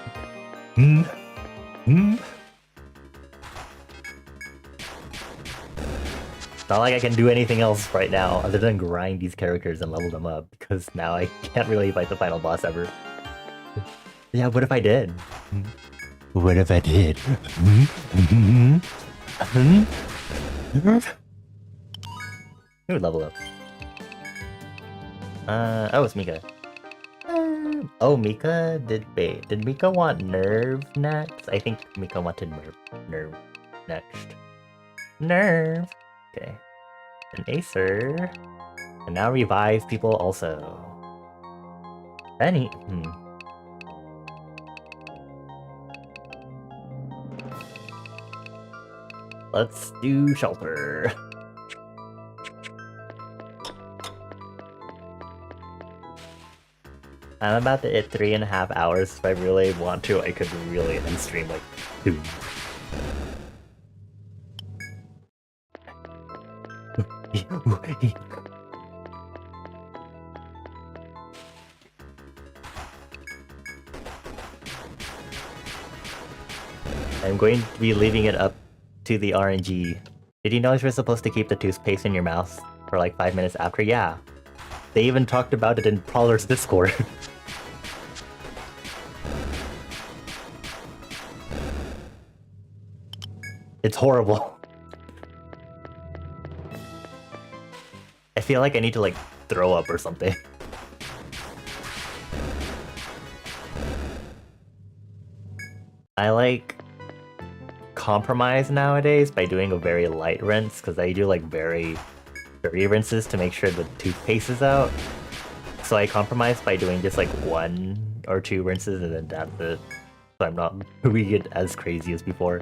It's not like I can do anything else right now other than grind these characters and level them up, because now I can't really fight the final boss ever. Yeah, what if I did? What if I did? Ooh, level up. Oh, it's Mika. Oh, Mika? Did Mika want Nerve next? I think Mika wanted Nerve next. Nerve! Okay. An Acer. And now revive people also. Benny. Let's do Shelter. I'm about to hit 3.5 hours. If I really want to, I could really end stream like 2. I'm going to be leaving it up to the RNG. Did you know you're supposed to keep the toothpaste in your mouth for like 5 minutes after? Yeah. They even talked about it in Prowler's Discord. It's horrible. I feel like I need to like throw up or something. I like compromise nowadays by doing a very light rinse, because I do like very dirty rinses to make sure the toothpaste is out. So I compromise by doing just like 1 or 2 rinses and then that's it. So I'm not doing it as crazy as before.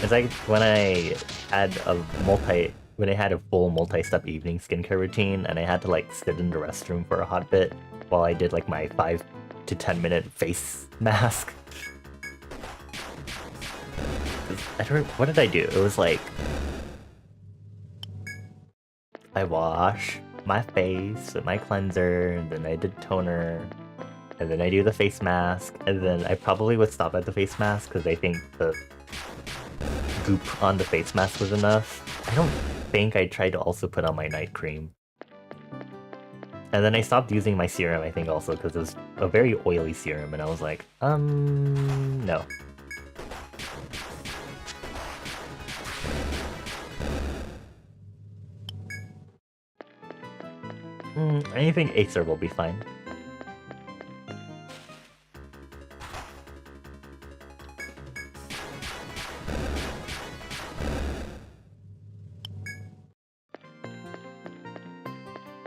It's like when I had a full multi-step evening skincare routine and I had to like sit in the restroom for a hot bit while I did like my 5 to 10 minute face mask. What did I do? It was like I wash my face with my cleanser, and then I did toner, and then I do the face mask, and then I probably would stop at the face mask because I think the goop on the face mask was enough. I don't think I tried to also put on my night cream. And then I stopped using my serum, I think also because it was a very oily serum, and I was like, no. Anything Acer will be fine.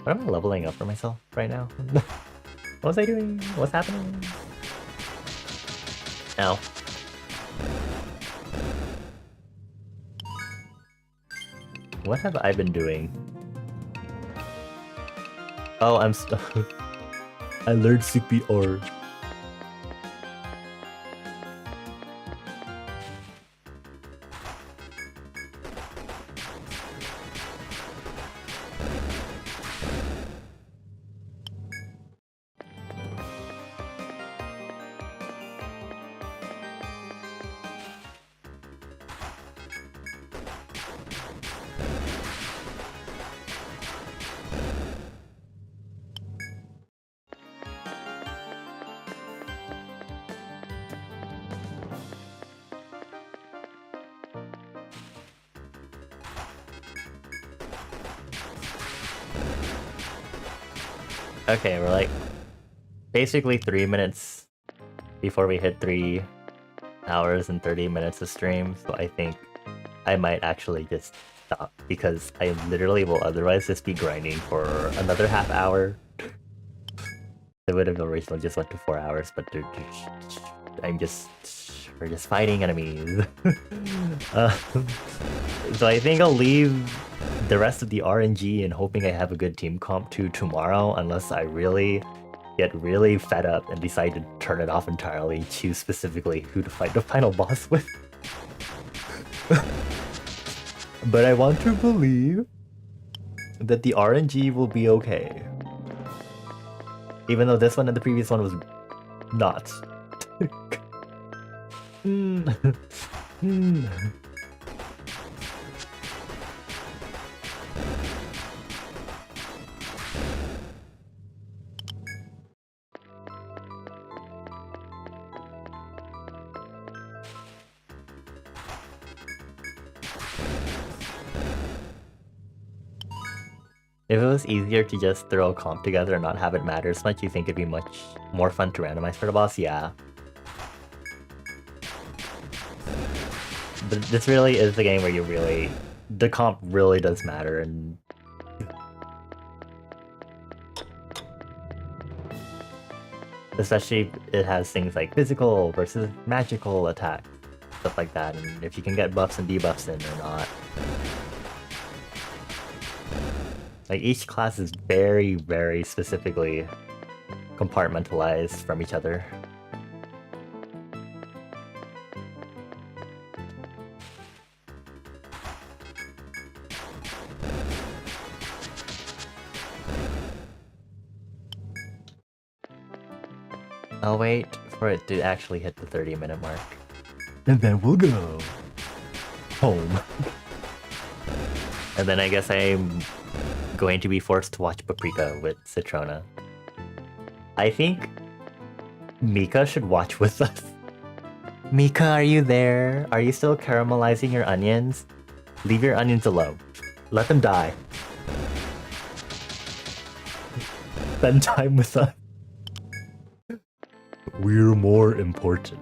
What am I leveling up for myself right now? What was I doing? What's happening? Ow. What have I been doing? Oh, I learned CPR. Okay, we're like basically 3 minutes before we hit 3 hours and 30 minutes of stream, so I think I might actually just stop because I literally will otherwise just be grinding for another half hour. It would have originally just went to 4 hours, but we're just fighting enemies. So I think I'll leave the rest of the RNG and hoping I have a good team comp to tomorrow, unless I really get really fed up and decide to turn it off entirely, choose specifically who to fight the final boss with. But I want to believe that the RNG will be okay. Even though this one and the previous one was not. If it was easier to just throw a comp together and not have it matter as much, you think it'd be much more fun to randomize for the boss? Yeah. But this really is the game where the comp really does matter, and especially it has things like physical versus magical attacks, stuff like that, and if you can get buffs and debuffs in or not. Like, each class is very, very specifically compartmentalized from each other. I'll wait for it to actually hit the 30-minute mark. And then we'll go home. And then I guess I'm going to be forced to watch Paprika with Citrona. I think Mika should watch with us. Mika, are you there? Are you still caramelizing your onions? Leave your onions alone. Let them die. Spend time with us. We're more important.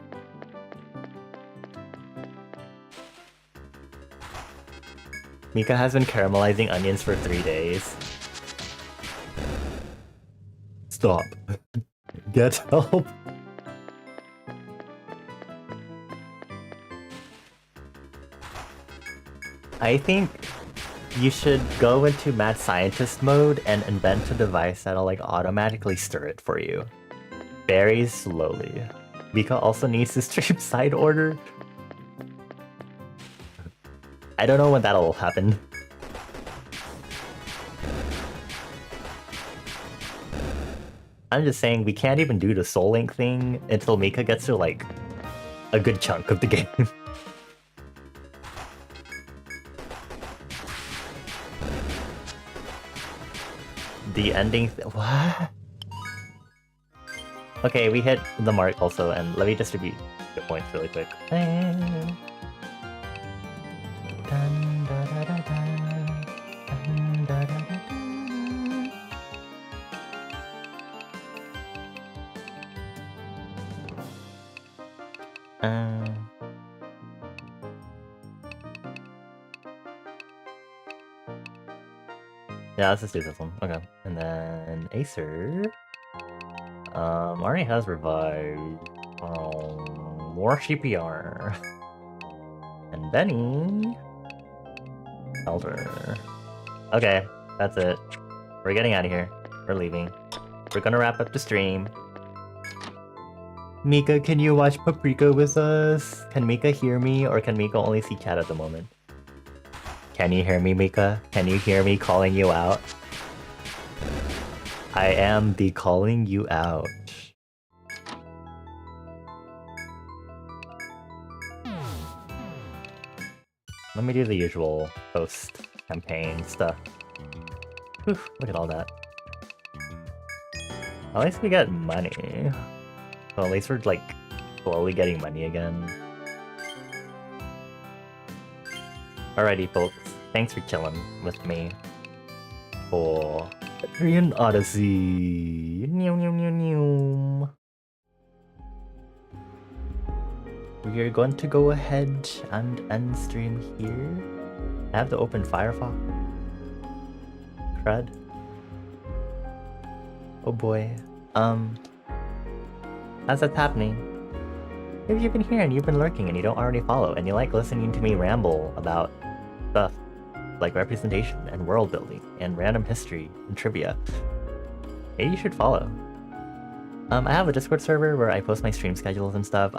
Mika has been caramelizing onions for 3 days. Stop. Get help. I think you should go into mad scientist mode and invent a device that'll like automatically stir it for you. Very slowly. Mika also needs to stream side order. I don't know when that'll happen. I'm just saying we can't even do the Soul Link thing until Mika gets to like a good chunk of the game. The ending what? Okay, we hit the mark also, and let me distribute the points really quick. Yeah, let's just do this one. Okay. And then Acer already has revived. Oh, more CPR. And Benny Elder. Okay, that's it. We're getting out of here. We're leaving. We're gonna wrap up the stream. Mika, can you watch Paprika with us? Can Mika hear me, or can Mika only see chat at the moment? Can you hear me, Mika? Can you hear me calling you out? I am the calling you out. Let me do the usual post-campaign stuff. Whew, look at all that. At least we get money. So at least we're like slowly getting money again. Alrighty folks, thanks for chilling with me for Etrian Odyssey. We are going to go ahead and end stream here. I have to open Firefox. Crud. Oh boy. As that's happening, if you've been here and you've been lurking and you don't already follow and you like listening to me ramble about stuff like representation and world building and random history and trivia, maybe you should follow. I have a Discord server where I post my stream schedules and stuff.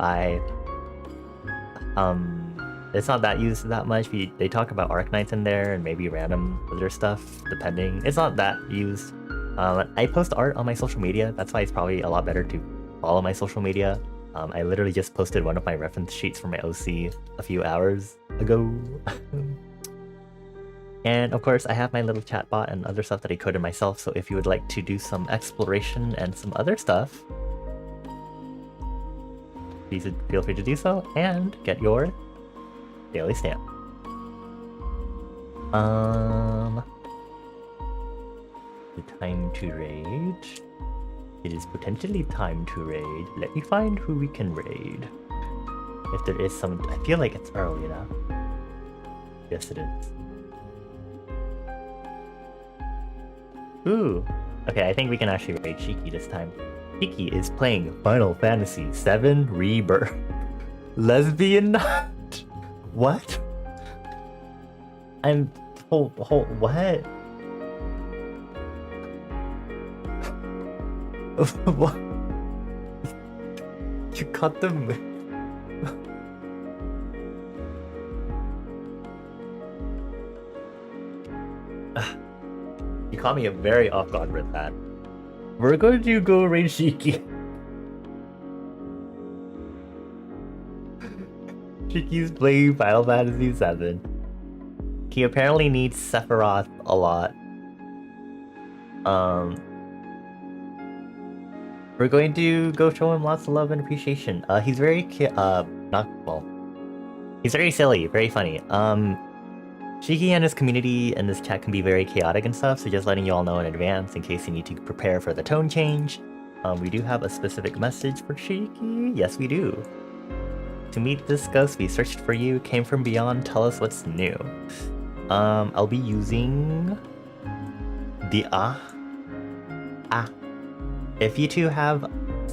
It's not that used that much. They talk about Arknights in there and maybe random other stuff, depending. It's not that used. I post art on my social media. That's why it's probably a lot better to follow my social media. I literally just posted one of my reference sheets for my OC a few hours ago. And of course, I have my little chatbot and other stuff that I coded myself, so if you would like to do some exploration and some other stuff, please feel free to do so and get your daily stamp. The time to raid. It is potentially time to raid. Let me find who we can raid. If there is some... I feel like it's early enough. Yes, it is. Ooh. Okay, I think we can actually raid Shiki this time. Shiki is playing Final Fantasy VII Rebirth. Lesbian Nut? What? What? What? You cut them. You caught me very off guard with that. We're going to go raid Shiki. Shiki's playing Final Fantasy VII. He apparently needs Sephiroth a lot. We're going to go show him lots of love and appreciation. He's very he's very silly, very funny. Shiki and his community and this chat can be very chaotic and stuff, so just letting you all know in advance in case you need to prepare for the tone change. We do have a specific message for Shiki. Yes, we do. To meet this ghost, we searched for you, came from beyond, tell us what's new. I'll be using the If you two have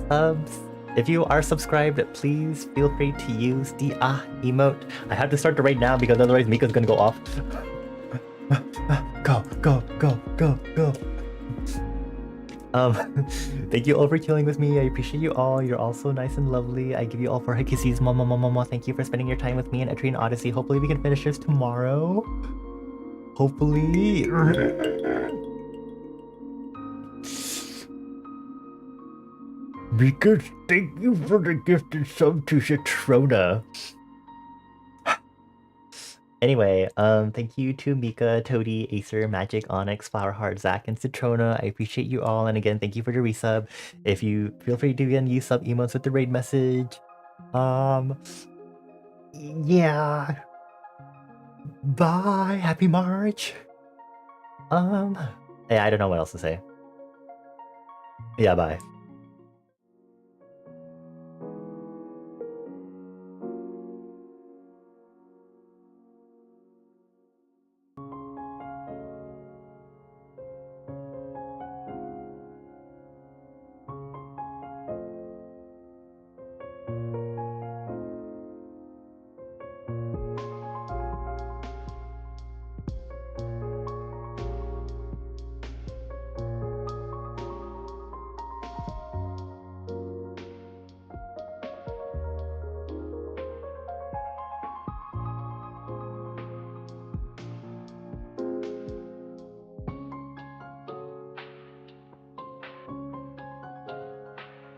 subs, if you are subscribed, please feel free to use the emote. I have to start the raid now because otherwise Mika's gonna go off. Go. Thank you all for chilling with me. I appreciate you all. You're all so nice and lovely. I give you all 4 kisses. Mama. Thank you for spending your time with me in Etrian Odyssey. Hopefully we can finish this tomorrow. Hopefully. Because thank you for the gifted sub to Citrona. Anyway, thank you to Mika, Toady, Acer, Magic, Onyx, Flowerheart, Zach, and Citrona. I appreciate you all, and again, thank you for the resub. If you feel free to again use sub emotes with the raid message. Yeah. Bye. Happy March. Yeah, I don't know what else to say. Yeah, bye.